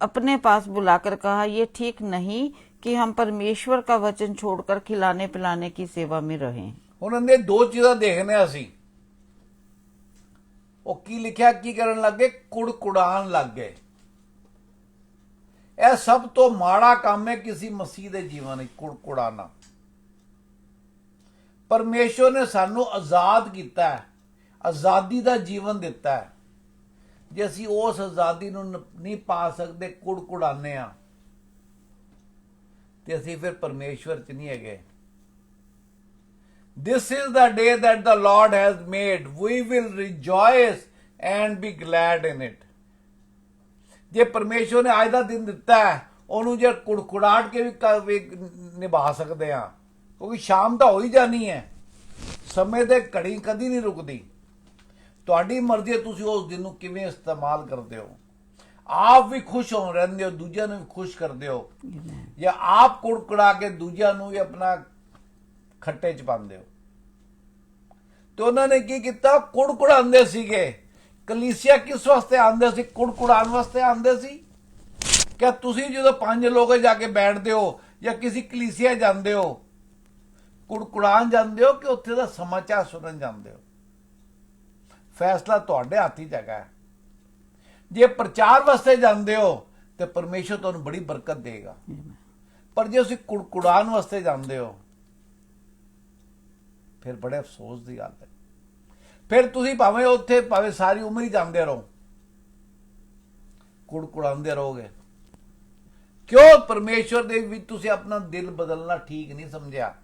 अपने पास बुलाकर कहा, ये ठीक नहीं कि हम परमेश्वर का वचन छोड़कर खिलाने पिलाने की सेवा में रहें। ਉਹਨਾਂ ਨੇ 2 ਚੀਜ਼ਾਂ ਦੇਖਨੇ ਅਸੀਂ। ਉਹ ਕੀ ਲਿਖਿਆ, ਕੀ ਕਰਨ ਲੱਗੇ? ਕੁੜਕੁੜਾਨ ਲੱਗ ਗਏ। ਇਹ ਸਭ ਤੋਂ ਮਾੜਾ ਕੰਮ ਹੈ ਕਿਸੇ ਮਸੀਹ ਦੇ ਜੀਵਨ ਵਿੱਚ, ਕੁੜਕੁੜਾਨਾ। ਪਰਮੇਸ਼ਵਰ ਨੇ ਸਾਨੂੰ ਆਜ਼ਾਦ ਕੀਤਾ ਹੈ, ਆਜ਼ਾਦੀ ਦਾ ਜੀਵਨ ਦਿੱਤਾ ਹੈ। ਜੇ ਅਸੀਂ ਉਸ ਆਜ਼ਾਦੀ ਨੂੰ ਨਹੀਂ ਪਾ ਸਕਦੇ, ਕੁੜਕੁੜਾਨੇ ਆ, ਤੇ ਅਸੀਂ ਫਿਰ ਪਰਮੇਸ਼ਵਰ 'ਚ ਨਹੀਂ ਹੈਗੇ। This is the day that the Lord has made. We will rejoice and be glad in it. ਜੇ ਪਰਮੇਸ਼ਵਰ ਨੇ ਅੱਜ ਦਾ ਦਿਨ ਦਿੱਤਾ ਹੈ, ਉਹਨੂੰ ਜੇ ਕੁੜਕੁੜਾਟ ਕੇ ਵੀ ਨਿਭਾ ਸਕਦੇ ਆ, ਕਿਉਂਕਿ ਸ਼ਾਮ ਤਾਂ ਹੋ ਹੀ ਜਾਣੀ ਹੈ। ਸਮੇਂ ਦੇ ਘੜੀ ਕਦੀ ਨਹੀਂ ਰੁਕਦੀ। ਤੁਹਾਡੀ ਮਰਜ਼ੀ ਹੈ ਤੁਸੀਂ ਉਸ ਦਿਨ ਨੂੰ ਕਿਵੇਂ ਇਸਤੇਮਾਲ ਕਰਦੇ ਹੋ। ਆਪ ਵੀ ਖੁਸ਼ ਹੋ ਰਹਿੰਦੇ ਹੋ, ਦੂਜਿਆਂ ਨੂੰ ਵੀ ਖੁਸ਼ ਕਰਦੇ ਹੋ, ਜਾਂ ਆਪ ਕੁੜਕੁੜਾ ਕੇ ਦੂਜਿਆਂ ਨੂੰ ਵੀ ਆਪਣਾ ਖੱਟੇ 'ਚ ਪਾਉਂਦੇ ਹੋ। ਤੇ ਉਹਨਾਂ ਨੇ ਕੀ ਕੀਤਾ? ਕੁੜਕੁੜਾਉਂਦੇ ਸੀਗੇ। ਕਲੀਸਿਆ ਕਿਸ ਵਾਸਤੇ ਆਉਂਦੇ ਸੀ? ਕੁੜਕੁੜਾਉਣ ਵਾਸਤੇ ਆਉਂਦੇ ਸੀ। ਕਿ ਤੁਸੀਂ ਜਦੋਂ 5 ਲੋਕ ਜਾ ਕੇ ਬੈਠਦੇ ਹੋ ਜਾਂ ਕਿਸੇ ਕਲੀਸਿਆ ਜਾਂਦੇ ਹੋ, ਕੁੜਕੁੜਾਉਣ ਜਾਂਦੇ ਹੋ ਕਿ ਉੱਥੇ ਦਾ ਸਮਾਚਾਰ ਸੁਣਨ ਜਾਂਦੇ ਹੋ? ਫੈਸਲਾ ਤੁਹਾਡੇ ਹੱਥ 'ਚ ਹੈਗਾ। ਜੇ ਪ੍ਰਚਾਰ ਵਾਸਤੇ ਜਾਂਦੇ ਹੋ ਤੇ ਪਰਮੇਸ਼ਰ ਤੁਹਾਨੂੰ ਬੜੀ ਬਰਕਤ ਦੇਗਾ, ਪਰ ਜੇ ਤੁਸੀਂ ਕੁੜਕੁੜਾਉਣ ਵਾਸਤੇ ਜਾਂਦੇ ਹੋ ਫਿਰ ਬੜੇ ਅਫਸੋਸ ਦੀ ਗੱਲ ਹੈ। ਫਿਰ ਤੁਸੀਂ ਭਾਵੇਂ ਉੱਥੇ ਸਾਰੀ ਉਮਰ ਹੀ ਜਾਂਦੇ ਰਹੋ, ਕੁੜਕੁੜਾਉਂਦੇ ਰਹੋਗੇ। ਕਿਉਂ? ਪਰਮੇਸ਼ਵਰ ਦੇ ਵਿੱਚ ਤੁਸੀਂ ਆਪਣਾ ਦਿਲ ਬਦਲਣਾ ਠੀਕ ਨਹੀਂ ਸਮਝਿਆ।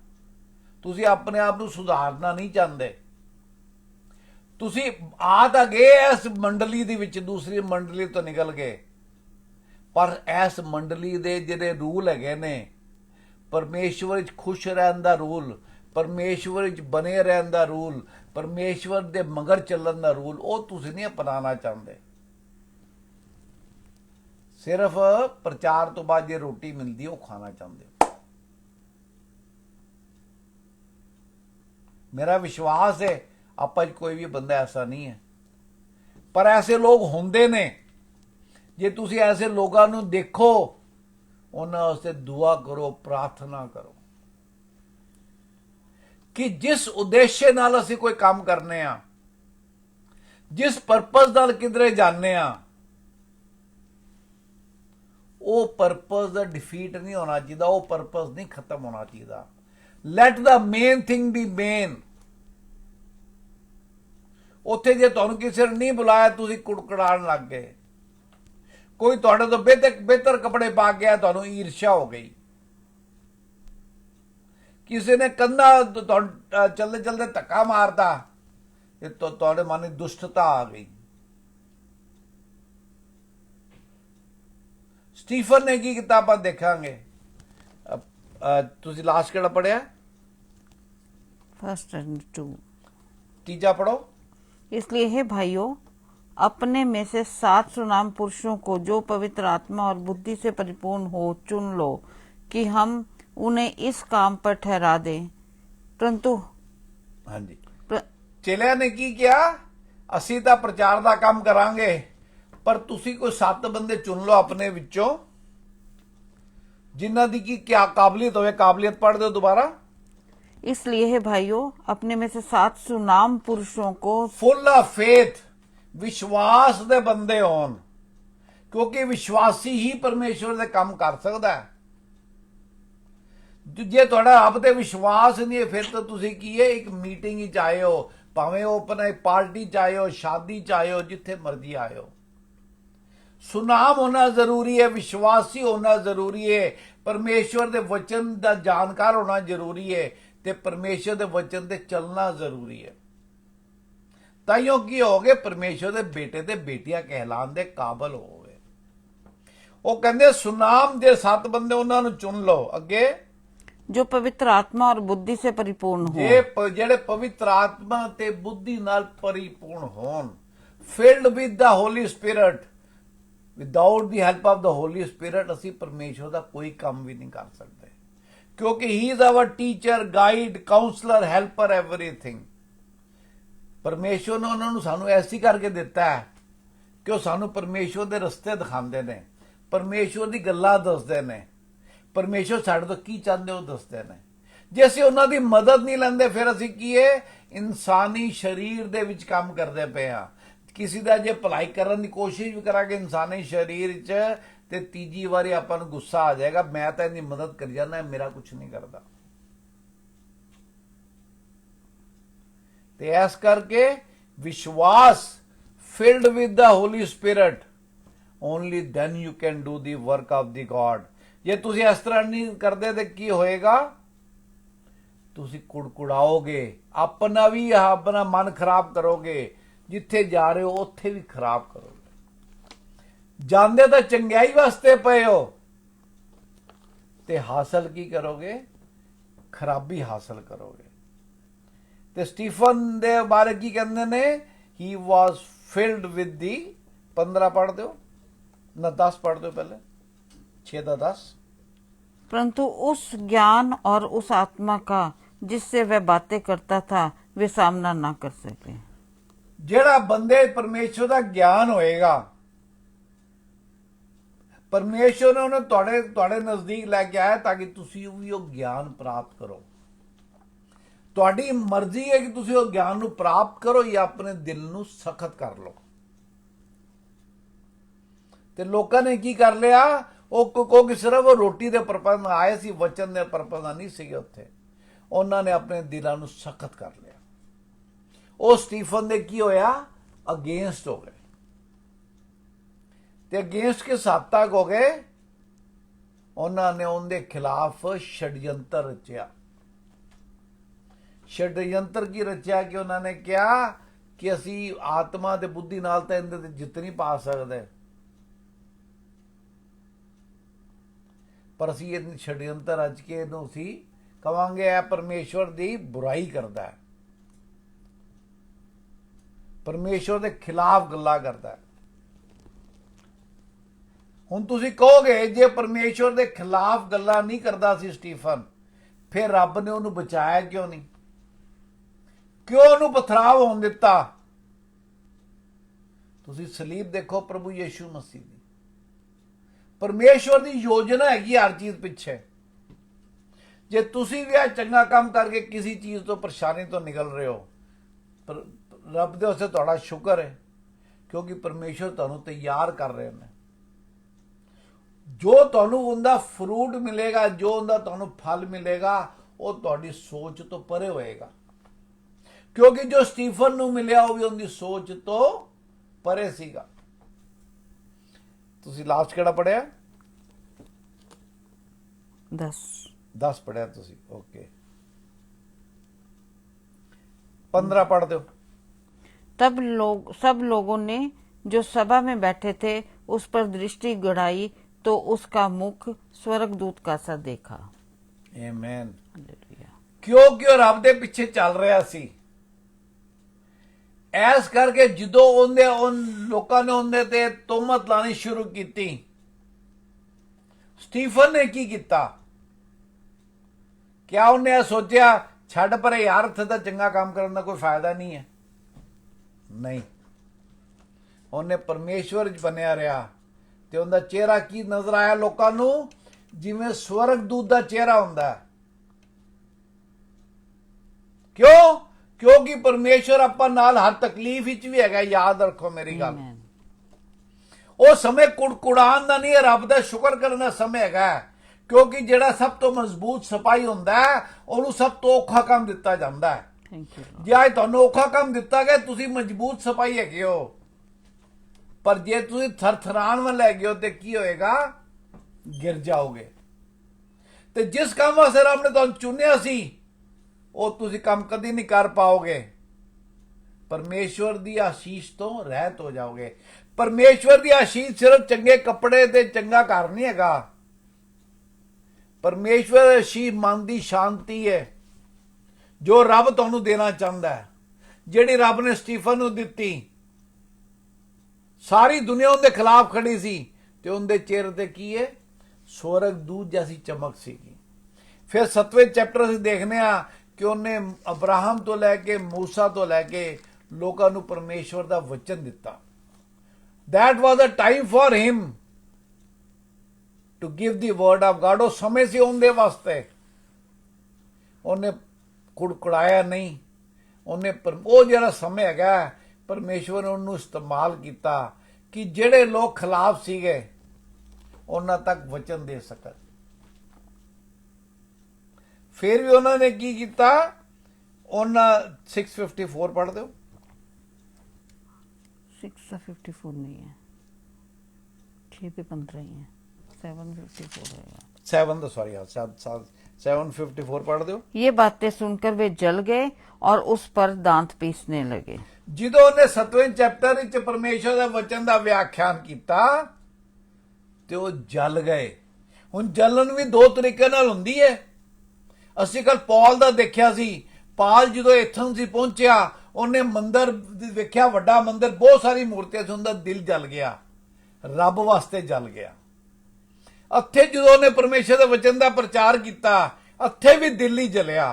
ਤੁਸੀਂ ਆਪਣੇ ਆਪ ਨੂੰ ਸੁਧਾਰਨਾ ਨਹੀਂ ਚਾਹੁੰਦੇ। ਤੁਸੀਂ ਆ ਤਾਂ ਗਏ ਇਸ ਮੰਡਲੀ ਦੇ ਵਿੱਚ, ਦੂਸਰੀ ਮੰਡਲੀ ਤੋਂ ਨਿਕਲ ਗਏ, ਪਰ ਇਸ ਮੰਡਲੀ ਦੇ ਜਿਹੜੇ ਰੂਲ ਹੈਗੇ ਨੇ, ਪਰਮੇਸ਼ਵਰ ਵਿੱਚ ਖੁਸ਼ ਰਹਿਣ ਦਾ ਰੂਲ, ਪਰਮੇਸ਼ਵਰ ਵਿੱਚ ਬਣੇ ਰਹਿਣ ਦਾ ਰੂਲ, ਪਰਮੇਸ਼ਵਰ ਦੇ ਮਗਰ ਚੱਲਣ ਦਾ ਰੂਲ, ਉਹ ਤੁਸੀਂ ਨਹੀਂ ਅਪਣਾਉਣਾ ਚਾਹੁੰਦੇ। ਸਿਰਫ ਪ੍ਰਚਾਰ ਤੋਂ ਬਾਅਦ ਜੇ ਰੋਟੀ ਮਿਲਦੀ ਉਹ ਖਾਣਾ ਚਾਹੁੰਦੇ ਹੋ। ਮੇਰਾ ਵਿਸ਼ਵਾਸ ਹੈ ਆਪਾਂ 'ਚ ਕੋਈ ਵੀ ਬੰਦਾ ਐਸਾ ਨਹੀਂ ਹੈ, ਪਰ ਐਸੇ ਲੋਕ ਹੁੰਦੇ ਨੇ। ਜੇ ਤੁਸੀਂ ਐਸੇ ਲੋਕਾਂ ਨੂੰ ਦੇਖੋ, ਉਹਨਾਂ ਵਾਸਤੇ ਦੁਆ ਕਰੋ, ਪ੍ਰਾਰਥਨਾ ਕਰੋ ਕਿ ਜਿਸ ਉਦੇਸ਼ ਨਾਲ ਅਸੀਂ ਕੋਈ ਕੰਮ ਕਰਨੇ ਆ, ਜਿਸ ਪਰਪਸ ਨਾਲ ਕਿਧਰੇ ਜਾਂਦੇ ਆ, ਉਹ ਪਰਪਸ ਦਾ ਡਿਫੀਟ ਨਹੀਂ ਹੋਣਾ ਚਾਹੀਦਾ, ਉਹ ਪਰਪਸ ਨਹੀਂ ਖਤਮ ਹੋਣਾ ਚਾਹੀਦਾ। ਲੈਟ ਦਾ ਮੇਨ ਥਿੰਗ ਬੀ ਮੇਨ। ਉੱਥੇ ਜੇ ਤੁਹਾਨੂੰ ਕਿਸੇ ਨੇ ਨਹੀਂ ਬੁਲਾਇਆ, ਤੁਸੀਂ ਕੁੜਕੁੜਾਉਣ ਲੱਗ ਗਏ, ਕੋਈ ਤੁਹਾਡੇ ਤੋਂ ਬਿਹਤਰ ਕੱਪੜੇ ਪਾ ਗਿਆ, ਤੁਹਾਨੂੰ ਈਰਸ਼ਾ ਹੋ ਗਈ, ਕਿਸੇ ਨੇ ਕੰਧਾ ਚਲਦੇ ਚਲਦੇ ਧੱਕਾ ਮਾਰਤਾ, ਤੇ ਤੁਹਾਡੇ ਮਨ ਵਿੱਚ ਦੁਸ਼ਟਤਾ ਆ ਗਈ। ਸਟੀਫਨ ਨੇ ਕੀ ਕੀਤਾ ਆਪਾਂ ਦੇਖਾਂਗੇ। ਤੁਸੀਂ ਲਾਸਟ ਕਿਹੜਾ ਪੜਿਆ? 1 and 2। ਤੀਜਾ पढ़ो। इसलिए हे भाइयों, अपने में से 7 सुनाम पुरुषों को जो पवित्र आत्मा और बुद्धि से परिपूर्ण हो चुन लो कि हम उन्हें इस काम पर ठहरा दें। परंतु हाँ जी, चेलिया ने की किया? ਅਸੀਂ ਤਾਂ ਪ੍ਰਚਾਰ ਦਾ ਕੰਮ ਕਰਾਂਗੇ, ਪਰ ਤੁਸੀਂ ਕੋਈ 7 ਬੰਦੇ ਚੁਣ ਲਓ ਆਪਣੇ ਵਿੱਚੋਂ ਜਿਨ੍ਹਾਂ ਦੀ ਕੀ ਕਿਆ ਕਾਬਲੀਅਤ ਹੋਵੇ। ਕਾਬਲੀਅਤ पढ़ दो दोबारा। इसलिए हे भाइयों, अपने में से 7 सुनाम पुरुषों को फुल ऑफ फेथ, विश्वास दे बंदे होन, क्योंकि विश्वासी ही परमेश्वर दे काम कर सकता है। जे तुहाडा रब ते विश्वास नहीं है फिर तो तुसी की है एक मीटिंग ही आए हो, भावें अपना पार्टी च आए हो, शादी च आए हो, जिथे मर्जी आए हो। सुनाम होना जरूरी है, विश्वासी होना जरूरी है, परमेश्वर दे वचन दा जानकार होना जरूरी है, ते परमेश्वर दे वचन ते चलना जरूरी है। ताइयों की हो गए परमेश्वर दे बेटे ते बेटियां कहलान दे काबल हो गए। वो कहंदे सुनाम जे 7 बंदे उन्हां नूं चुन लो। अगे जो पवित्र आत्मा और बुद्धि से परिपूर्ण हो, ਜਿਹੜੇ ਪਵਿੱਤਰ ਆਤਮਾ ਤੇ ਬੁੱਧੀ ਨਾਲ ਪਰਿਪੂਰਨ ਹੋਣ, filled with the holy spirit. Without the help of the holy spirit ਅਸੀਂ ਪਰਮੇਸ਼ਵਰ ਦਾ ਕੋਈ ਕੰਮ ਵੀ ਨਹੀਂ ਕਰ ਸਕਦੇ, ਕਿਉਂਕਿ he is our teacher, guide, counsellor, helper, everything. ਪਰਮੇਸ਼ਵਰ ਨੇ ਉਹਨਾਂ ਨੂੰ ਸਾਨੂੰ ਐਸੀ ਕਰਕੇ ਦਿੱਤਾ ਹੈ ਕਿ ਉਹ ਸਾਨੂੰ ਪਰਮੇਸ਼ਵਰ ਦੇ ਰਸਤੇ ਦਿਖਾਉਂਦੇ ਨੇ, ਪਰਮੇਸ਼ਵਰ ਦੀ ਗੱਲਾਂ ਦੱਸਦੇ ਨੇ, परमेश्वर साढ़े तो की चाहते हो दसते ने। जे असीं उन्हां दी मदद नहीं लैंदे फिर असीं की है इंसानी शरीर दे विच काम करदे पे हां। किसी दा जे भलाई करन दी कोशिश भी करांगे इंसानी शरीर च ते तीजी वारी आपां नूं गुस्सा आ जाएगा, मैं तां इहदी मदद करी जाना, मेरा कुछ नहीं करदा। ते इस करके विश्वास filled with the holy spirit, only then you can do the work of the God. जे तुसी इस तरह नहीं करते तो की होएगा? तुसी कुड़कुड़ाओगे, अपना भी अपना मन खराब करोगे, जिथे जा रहे हो उत्थे भी खराब करोगे। जांदे तो चंगियाई वास्ते पे हो ते हासिल की करोगे? खराबी हासिल करोगे। ते स्टीफन दे बारे की कहंदे ने? He was filled with the 15 पढ़ दो ना 10 पढ़ दो पहले 6-10। परंतु उस ज्ञान और उस आत्मा का जिससे वह बातें करता था वे सामना ना कर सके। जेड़ा बंदे परमेश्वर का ज्ञान होएगा, परमेश्वर ने उन्हें तुहाडे नजदीक लैके आया ताकि तुसी भी वो ज्ञान प्राप्त करो। तुहाडी मर्जी है कि तुसी वो ज्ञान नूं प्राप्त करो या अपने दिल नूं सख्त कर लो। ते लोकां ने की कर लिया, क्योंकि सिर्फ रोटी के परपज में आए सी, वचन के परपज नहीं सी उत्थे, उन्होंने अपने दिलों को सख्त कर लिया। वो स्टीफन दे की होया? अगेंस्ट हो गए, ते अगेंस्ट के साथ तक हो गए। उन्होंने उनके खिलाफ षड्यंत्र रचिया। षड्यंत्र की रचिया कि उन्होंने कहा कि असी आत्मा ते बुद्धि नाल तां इहदे ते जित नहीं पा सकते, पर असी ये षड्यंत्र रच के इहनूं असी कहांगे है परमेश्वर की बुराई करता है, परमेश्वर के खिलाफ गल्लां करता है। हुण तुसी कहोगे जे परमेश्वर के खिलाफ गल्लां नहीं करता सी स्टीफन, फिर रब ने उन्होंने बचाया क्यों नहीं? क्यों उन्होंने पथराव होण दिता? तुसी सलीब देखो प्रभु यीशु मसीह दी। परमेश्वर की योजना हैगी हर चीज पिछे। जे तुसी भी आ चंगा काम करके किसी चीज तो परेशानी तो निकल रहे हो, पर रब दे उसे तुहाडा शुक्र है, क्योंकि परमेश्वर तुहानू तैयार कर रहे हैं। जो तुहानू उनका फ्रूट मिलेगा, जो उनका तुहानू फल मिलेगा, वो तुहाडी सोच तो परे होएगा, क्योंकि जो स्टीफन नू मिलिया वो भी उनकी सोच तो परे सीगा। तुसी लास्ट केड़ा पढ़िया? 10 पढ़िया तुसी, ओके। 15 पढ़ दो। तब सब लोगों ने जो सभा में बैठे थे उस पर दृष्टि गड़ाई तो उसका मुख स्वर्गदूत का सा देखा। आमीन। क्यों रब दे पिछे चल रहा सी। ऐस करके जो उन लोगों ने उनके ते तोहमत लानी शुरू की, स्टीफन ने की किया? क्या उन्हें सोचा छड़ पर यार इत्थे तां चंगा काम करने का कोई फायदा नहीं है? नहीं, ਉਹਨੇ ਪਰਮੇਸ਼ਵਰ 'ਚ ਬਣਿਆ ਰਿਹਾ ਤੇ ਉਹਦਾ ਚਿਹਰਾ ਕੀ ਨਜ਼ਰ ਆਇਆ ਲੋਕਾਂ ਨੂੰ? ਜਿਵੇਂ ਸਵਰਗਦੂਤ ਦਾ ਚਿਹਰਾ ਹੁੰਦਾ ਹੈ। ਕਿਉਂ? ਕਿਉਂਕਿ ਪਰਮੇਸ਼ਵਰ ਆਪਾਂ ਨਾਲ ਹਰ ਤਕਲੀਫ ਵਿੱਚ ਵੀ ਹੈਗਾ। ਯਾਦ ਰੱਖੋ ਮੇਰੀ ਗੱਲ। Amen. ਉਹ ਸਮੇਂ ਕੁੜਕੁੜਾਉਣ ਦਾ ਨਹੀਂ ਹੈ, ਰੱਬ ਦਾ ਸ਼ੁਕਰ ਕਰਨ ਦਾ ਸਮੇਂ ਹੈਗਾ। ਕਿਉਂਕਿ ਜਿਹੜਾ ਸਭ ਤੋਂ ਮਜ਼ਬੂਤ ਸਿਪਾਹੀ ਹੁੰਦਾ ਹੈ ਉਹਨੂੰ ਸਭ ਤੋਂ ਔਖਾ ਕੰਮ ਦਿੱਤਾ ਜਾਂਦਾ ਹੈ। Thank you, Lord. ਜੇ ਅੱਜ ਤੁਹਾਨੂੰ ਔਖਾ ਕੰਮ ਦਿੱਤਾ ਗਿਆ, ਤੁਸੀਂ ਮਜ਼ਬੂਤ ਸਿਪਾਹੀ ਹੈਗੇ ਹੋ। ਪਰ ਜੇ ਤੁਸੀਂ ਥਰਥਰਾਣ ਵੱਲ ਲੈ ਗਏ ਹੋ ਤੇ ਕੀ ਹੋਏਗਾ? ਗਿਰ ਜਾਓਗੇ। ਤੇ ਜਿਸ ਕੰਮ ਵਾਸਤੇ ਰੱਬ ਨੇ ਤੁਹਾਨੂੰ ਚੁਣਿਆ ਸੀ ਉਹ ਤੁਸੀਂ ਕੰਮ ਕਦੀ ਨਹੀਂ ਕਰ ਪਾਓਗੇ। ਪਰਮੇਸ਼ਵਰ ਦੀ ਆਸ਼ੀਸ਼ ਤੋਂ ਰਹਿਤ ਹੋ ਜਾਓਗੇ। ਪਰਮੇਸ਼ਵਰ ਦੀ ਆਸ਼ੀਸ਼ ਸਿਰਫ ਚੰਗੇ ਕੱਪੜੇ ਤੇ ਚੰਗਾ ਘਰ ਨਹੀਂ ਹੈਗਾ। ਪਰਮੇਸ਼ਵਰ ਦੀ ਆਸ਼ੀਸ਼ ਮਨ ਦੀ ਸ਼ਾਂਤੀ ਹੈ ਜੋ ਰੱਬ ਤੁਹਾਨੂੰ ਦੇਣਾ ਚਾਹੁੰਦਾ ਹੈ। ਜਿਹੜੀ ਰੱਬ ਨੇ ਸਟੀਫਨ ਨੂੰ ਦਿੱਤੀ, ਸਾਰੀ ਦੁਨੀਆ ਉਹਦੇ ਖਿਲਾਫ ਖੜੀ ਸੀ ਤੇ ਉਹਦੇ ਚਿਹਰੇ ਤੇ ਕੀ ਹੈ? ਸਵਰਗਦੂਤ ਜੈਸੀ ਚਮਕ ਸੀਗੀ। ਫਿਰ 7ਵੇਂ ਚੈਪਟਰ ਅਸੀਂ ਦੇਖਦੇ ਆ ਕਿ ਉਹਨੇ ਅਬਰਾਹਮ ਤੋਂ ਲੈ ਕੇ ਮੂਸਾ ਤੋਂ ਲੈ ਕੇ ਲੋਕਾਂ ਨੂੰ ਪਰਮੇਸ਼ਵਰ ਦਾ ਵਚਨ ਦਿੱਤਾ। That was the time for him to give the word of God। ਉਹ ਸਮੇਂ ਸੀ ਉਹਦੇ ਵਾਸਤੇ। ਉਹਨੇ ਕੁੜਕੁੜਾਇਆ ਨਹੀਂ। ਉਹਨੇ ਉਹ ਜਿਹੜਾ ਸਮੇਂ ਹੈਗਾ ਪਰਮੇਸ਼ਵਰ ਨੇ ਉਹਨੂੰ ਇਸਤੇਮਾਲ ਕੀਤਾ ਕਿ ਜਿਹੜੇ ਲੋਕ ਖਿਲਾਫ ਸੀਗੇ ਉਹਨਾਂ ਤੱਕ ਵਚਨ ਦੇ ਸਕਣ। ਫਿਰ ਵੀ ਉਹਨਾਂ ਨੇ ਕੀ ਕੀਤਾ? ਉਹਨਾਂ 654 ਪੜ੍ਹ ਦਿਓ। 654 नहीं है, 6 पे 15 ही है, 754 है। 754 पढ़ दो। ये बातें सुनकर वे जल गए और उस पर दांत पीसने लगे। ਜਦੋਂ ਉਹਨੇ 7ਵੇਂ ਚੈਪਟਰ ਵਿੱਚ ਪਰਮੇਸ਼ਰ ਦੇ ਵਚਨ ਦਾ ਵਿਆਖਿਆਨ ਕੀਤਾ ਤੇ ਉਹ ਜਲ ਗਏ। ਹੁਣ ਜਲਨ ਵੀ ਦੋ ਤਰੀਕੇ ਨਾਲ ਹੁੰਦੀ ਹੈ। ਅਸੀਂ ਕੱਲ ਪੌਲ ਦਾ ਦੇਖਿਆ ਸੀ। ਪਾਲ ਜਦੋਂ ਐਥਨ ਸੀ ਪਹੁੰਚਿਆ, ਉਹਨੇ ਮੰਦਰ ਵੇਖਿਆ, ਵੱਡਾ ਮੰਦਰ, ਬਹੁਤ ਸਾਰੀ ਮੂਰਤੀਆਂ ਸੀ, ਉਹਦਾ ਦਿਲ ਜਲ ਗਿਆ, ਰੱਬ ਵਾਸਤੇ ਜਲ ਗਿਆ। ਇੱਥੇ ਜਦੋਂ ਉਹਨੇ ਪਰਮੇਸ਼ਰ ਦੇ ਵਚਨ ਦਾ ਪ੍ਰਚਾਰ ਕੀਤਾ, ਇੱਥੇ ਵੀ ਦਿਲ ਹੀ ਜਲਿਆ।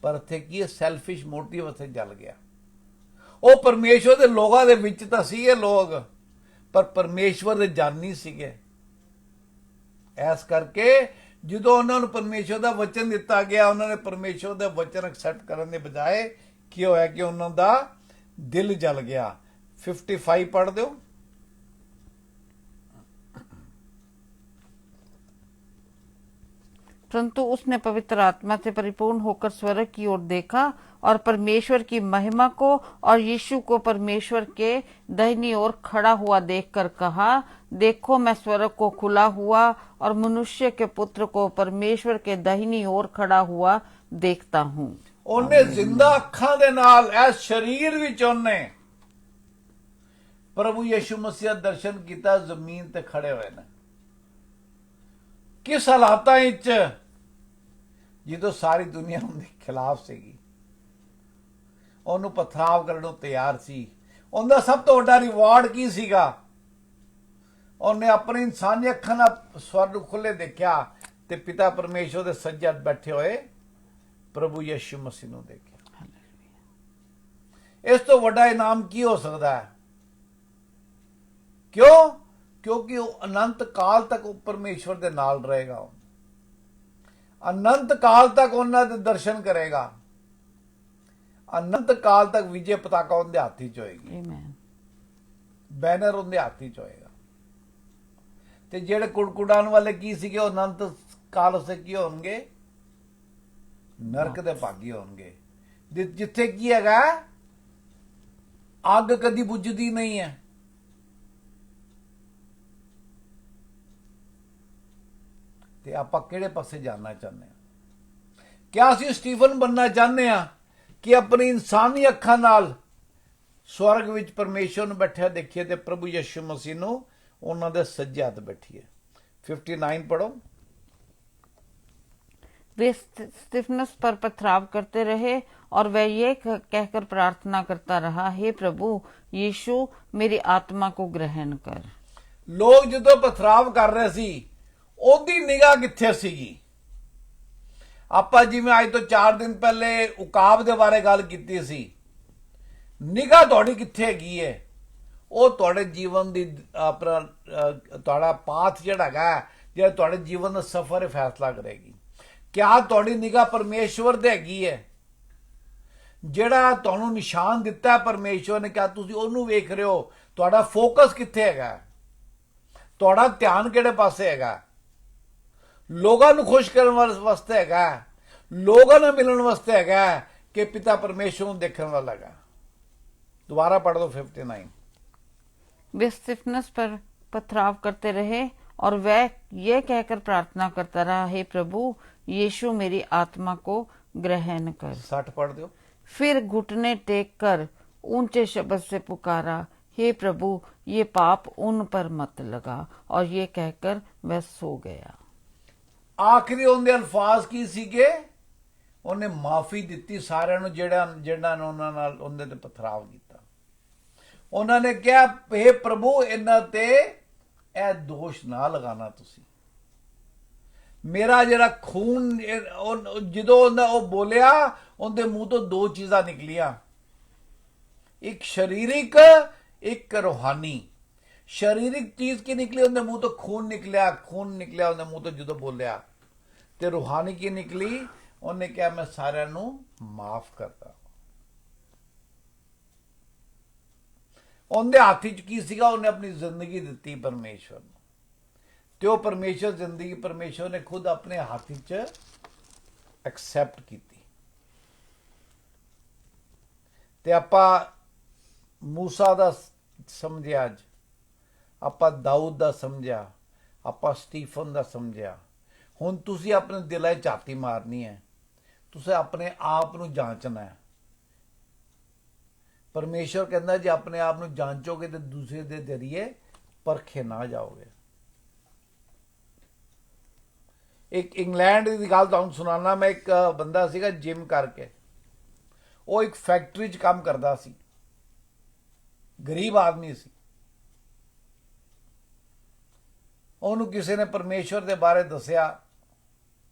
ਪਰ ਇੱਥੇ ਕੀ ਹੈ? ਸੈਲਫਿਸ਼ ਮੋਟਿਵ ਵਾਸਤੇ ਜਲ ਗਿਆ। ਉਹ ਪਰਮੇਸ਼ਵਰ ਦੇ ਲੋਕਾਂ ਦੇ ਵਿੱਚ ਤਾਂ ਸੀਗੇ ਲੋਕ, ਪਰ ਪਰਮੇਸ਼ਵਰ ਦੇ ਜਾਨੀ ਸੀਗੇ। ਇਸ ਕਰਕੇ ਜਦੋਂ ਉਹਨਾਂ ਨੂੰ ਪਰਮੇਸ਼ਵਰ ਦਾ ਵਚਨ ਦਿੱਤਾ ਗਿਆ, ਉਹਨਾਂ ਨੇ ਪਰਮੇਸ਼ਵਰ ਦਾ ਵਚਨ ਐਕਸੈਪਟ ਕਰਨ ਦੇ ਬਜਾਏ ਕੀ ਹੋਇਆ ਕਿ ਉਹਨਾਂ ਦਾ ਦਿਲ ਜਲ ਗਿਆ। 55 ਪੜ੍ਹ ਦਿਓ। परंतु उसने पवित्र आत्मा से परिपूर्ण होकर स्वर्ग की ओर देखा और परमेश्वर की महिमा को और यीशु को परमेश्वर के दाहिनी ओर खड़ा हुआ देखकर कहा, देखो मैं स्वर्ग को खुला हुआ और मनुष्य के पुत्र को परमेश्वर के दाहिनी ओर खड़ा हुआ देखता हूँ। ਉਹਨੇ ਜ਼ਿੰਦਾ ਅੱਖਾਂ ਦੇ ਨਾਲ ਇਸ ਸਰੀਰ ਵਿੱਚ ਉਹਨੇ ਪ੍ਰਭੂ ਯਿਸੂ ਮਸੀਹ ਦਾ ਦਰਸ਼ਨ ਕੀਤਾ। ਜ਼ਮੀਨ ਤੇ ਖੜੇ ਹੋਏ ਨੇ। ਕਿਸ ਹਾਲਾਤਾਂ ਵਿੱਚ? ਜਦੋਂ ਸਾਰੀ ਦੁਨੀਆ ਉਹਦੇ ਖਿਲਾਫ ਸੀਗੀ, ਉਹਨੂੰ ਪਥਰਾਵ ਕਰਨ ਨੂੰ ਤਿਆਰ ਸੀ। ਉਹਦਾ ਸਭ ਤੋਂ ਵੱਡਾ ਰਿਵਾਰਡ ਕੀ ਸੀਗਾ? ਉਹਨੇ ਆਪਣੀ ਇਨਸਾਨੀ ਅੱਖਾਂ ਨਾਲ ਸਵਰਗ ਖੁੱਲੇ ਦੇਖਿਆ ਤੇ ਪਿਤਾ ਪਰਮੇਸ਼ਵਰ ਦੇ ਸੱਜੇ ਹੱਥ ਬੈਠੇ ਹੋਏ ਪ੍ਰਭੂ ਯਿਸੂ ਮਸੀਹ ਨੂੰ ਦੇਖਿਆ। ਇਸ ਤੋਂ ਵੱਡਾ ਇਨਾਮ ਕੀ ਹੋ ਸਕਦਾ ਹੈ? ਕਿਉਂ? ਕਿਉਂਕਿ ਉਹ ਅਨੰਤ ਕਾਲ ਤੱਕ ਪਰਮੇਸ਼ਵਰ ਦੇ ਨਾਲ ਰਹੇਗਾ। ਅਨੰਤ ਕਾਲ ਤੱਕ ਉਹਨਾਂ ਦੇ ਦਰਸ਼ਨ ਕਰੇਗਾ। ਅਨੰਤ ਕਾਲ ਤੱਕ ਵਿਜੇ ਪਤਾਕਾ ਉਹਦੇ ਹੱਥ 'ਚ ਹੋਏਗੀ। ਬੈਨਰ ਉਹਦੇ ਹੱਥ 'ਚ ਹੋਏਗਾ। ਤੇ ਜਿਹੜੇ ਕੁੜਕੁੜਾਉਣ ਵਾਲੇ ਕੀ ਸੀਗੇ, ਉਹ ਅਨੰਤ ਕਾਲ ਉਸੇ ਕੀ ਹੋਣਗੇ? ਨਰਕ ਦੇ ਭਾਗੀ ਹੋਣਗੇ। ਜਿੱਥੇ ਕੀ ਹੈਗਾ? ਅੱਗ ਕਦੀ ਬੁਝਦੀ ਨਹੀਂ ਹੈ। ਤੇ ਆਪਾਂ ਕਿਹੜੇ ਪਾਸੇ ਜਾਣਾ ਚਾਹੁੰਦੇ ਹਾਂ? ਕਿਆ ਅਸੀਂ ਸਟੀਫਨ ਬਣਨਾ ਚਾਹੁੰਦੇ ਹਾਂ ਕਿ ਆਪਣੀ ਇਨਸਾਨੀ ਅੱਖਾਂ ਨਾਲ ਸਵਰਗ ਵਿੱਚ ਪਰਮੇਸ਼ਵਰ ਨੂੰ ਬੈਠਿਆ ਦੇਖੀਏ ਤੇ ਪ੍ਰਭੂ ਯਿਸੂ ਮਸੀਹ ਨੂੰ ਉਹਨਾਂ ਦੇ ਸੱਜੇ ਹੱਥ ਬੈਠੀਏ। 59 ਪੜੋ। वे स्तिफनस पर पथराव करते रहे और वह ये कहकर प्रार्थना करता रहा, हे प्रभु यीशु मेरी आत्मा को ग्रहण कर। ਲੋਕ ਜਦੋਂ ਪਥਰਾਵ ਕਰ ਰਹੇ ਸੀ, ਉਹਦੀ ਨਿਗਾਹ ਕਿੱਥੇ ਸੀਗੀ? ਆਪਾਂ ਜਿਵੇਂ ਅੱਜ ਤੋਂ 4 ਦਿਨ ਪਹਿਲੇ ਉਕਾਬ ਦੇ ਬਾਰੇ ਗੱਲ ਕੀਤੀ ਸੀ। ਨਿਗਾਹ ਤੁਹਾਡੀ ਕਿੱਥੇ ਹੈਗੀ ਹੈ? ਉਹ ਤੁਹਾਡੇ ਜੀਵਨ ਦੀ ਆਪਣਾ ਤੁਹਾਡਾ ਪਾਥ ਜਿਹੜਾ ਹੈਗਾ, ਜਿਹੜਾ ਤੁਹਾਡੇ ਜੀਵਨ ਦਾ ਸਫ਼ਰ ਹੈ, ਫੈਸਲਾ ਕਰੇਗੀ। ਕਿਆ ਤੁਹਾਡੀ ਨਿਗਾਹ ਪਰਮੇਸ਼ਵਰ ਤੇ ਹੈਗੀ ਹੈ? ਜਿਹੜਾ ਤੁਹਾਨੂੰ ਨਿਸ਼ਾਨ ਦਿੱਤਾ ਹੈ ਪਰਮੇਸ਼ਵਰ ਨੇ, ਕਿਆ ਤੁਸੀਂ ਉਹਨੂੰ ਵੇਖ ਰਹੇ ਹੋ? ਤੁਹਾਡਾ ਫੋਕਸ ਕਿੱਥੇ ਹੈਗਾ? ਤੁਹਾਡਾ ਧਿਆਨ ਕਿਹੜੇ ਪਾਸੇ ਹੈਗਾ? ਲੋਕਾਂ ਨੂੰ ਖੁਸ਼ ਕਰਨ ਵਾਸਤੇ ਹੈਗਾ, ਲੋਕਾਂ ਨਾਲ ਮਿਲਣ ਵਾਸਤੇ ਹੈਗਾ, ਕਿ ਪਿਤਾ ਪਰਮੇਸ਼ਵਰ ਨੂੰ ਦੇਖਣ ਵਾਲਾ ਹੈਗਾ? दोबारा पढ़ दो 59। वे स्टिफनेस पर पथराव करते रहे और वह ये कहकर प्रार्थना करता रहा, हे प्रभु यीशु मेरी आत्मा को ग्रहण कर। 60 पढ़ दो। फिर घुटने टेक कर ऊंचे शब्द से पुकारा, हे प्रभु ये पाप उन पर मत लगा, और ये कहकर वह सो गया। आखिरी उनके अल्फाज की सीगे? ਉਹਨੇ ਮਾਫੀ ਦਿੱਤੀ ਸਾਰਿਆਂ ਨੂੰ ਜਿਹੜਾ ਨੇ ਉਹਨਾਂ ਨਾਲ ਉਹਦੇ ਤੇ ਪਥਰਾਵ ਕੀਤਾ। ਉਹਨਾਂ ਨੇ ਕਿਹਾ, हे ਪ੍ਰਭੂ ਇਹਨਾਂ ਤੇ ਇਹ ਦੋਸ਼ ਨਾ ਲਗਾਣਾ, ਤੁਸੀਂ ਮੇਰਾ ਜਿਹੜਾ ਖੂਨ, ਜਦੋਂ ਉਹ ਬੋਲਿਆ ਉਹਦੇ ਮੂੰਹ ਤੋਂ ਦੋ ਚੀਜ਼ਾਂ ਨਿਕਲੀਆਂ, ਇੱਕ ਸ਼ਰੀਰਿਕ, ਇੱਕ ਰੂਹਾਨੀ। ਸ਼ਰੀਰਿਕ ਚੀਜ਼ ਕੀ ਨਿਕਲੀ? ਉਹਦੇ ਮੂੰਹ ਤੋਂ ਖੂਨ ਨਿਕਲਿਆ ਉਹਦੇ ਮੂੰਹ ਤੋਂ ਜਦੋਂ ਬੋਲਿਆ। ਤੇ ਰੂਹਾਨੀ ਕੀ ਨਿਕਲੀ? ਉਹਨੇ ਕਿਹਾ ਮੈਂ ਸਾਰਿਆਂ ਨੂੰ ਮਾਫ ਕਰਦਾ। ਉਹਦੇ ਹੱਥ 'ਚ ਕੀ ਸੀਗਾ? ਉਹਨੇ ਆਪਣੀ ਜ਼ਿੰਦਗੀ ਦਿੱਤੀ ਪਰਮੇਸ਼ਵਰ ਨੂੰ, ਤੇ ਉਹ ਪਰਮੇਸ਼ਵਰ ਜ਼ਿੰਦਗੀ ਪਰਮੇਸ਼ਵਰ ਨੇ ਖੁਦ ਆਪਣੇ ਹੱਥ 'ਚ ਐਕਸੈਪਟ ਕੀਤੀ। ਤੇ ਆਪਾਂ ਮੂਸਾ ਦਾ ਸਮਝਿਆ, ਅੱਜ ਆਪਾਂ ਦਾਊਦ ਦਾ ਸਮਝਿਆ, ਆਪਾਂ ਸਟੀਫਨ ਦਾ ਸਮਝਿਆ। ਹੁਣ ਤੁਸੀਂ ਆਪਣੇ ਦਿਲਾਂ 'ਚ ਝਾਤੀ ਮਾਰਨੀ ਹੈ, ਤੁਸੀਂ ਆਪਣੇ ਆਪ ਨੂੰ ਜਾਂਚਣਾ ਹੈ। ਪਰਮੇਸ਼ਵਰ ਕਹਿੰਦਾ ਜੇ ਆਪਣੇ ਆਪ ਨੂੰ ਜਾਂਚੋਗੇ ਤੇ ਦੂਸਰੇ ਦੇ ਜ਼ਰੀਏ ਪਰਖੇ ਨਾ ਜਾਓਗੇ। ਇੱਕ ਇੰਗਲੈਂਡ ਦੀ ਗੱਲ ਤੁਹਾਨੂੰ ਸੁਣਾਉਣਾ ਮੈਂ। ਇੱਕ ਬੰਦਾ ਸੀਗਾ ਜਿਮ ਕਰਕੇ, ਉਹ ਇੱਕ ਫੈਕਟਰੀ 'ਚ ਕੰਮ ਕਰਦਾ ਸੀ, ਗਰੀਬ ਆਦਮੀ ਸੀ। ਉਹਨੂੰ ਕਿਸੇ ਨੇ ਪਰਮੇਸ਼ਵਰ ਦੇ ਬਾਰੇ ਦੱਸਿਆ,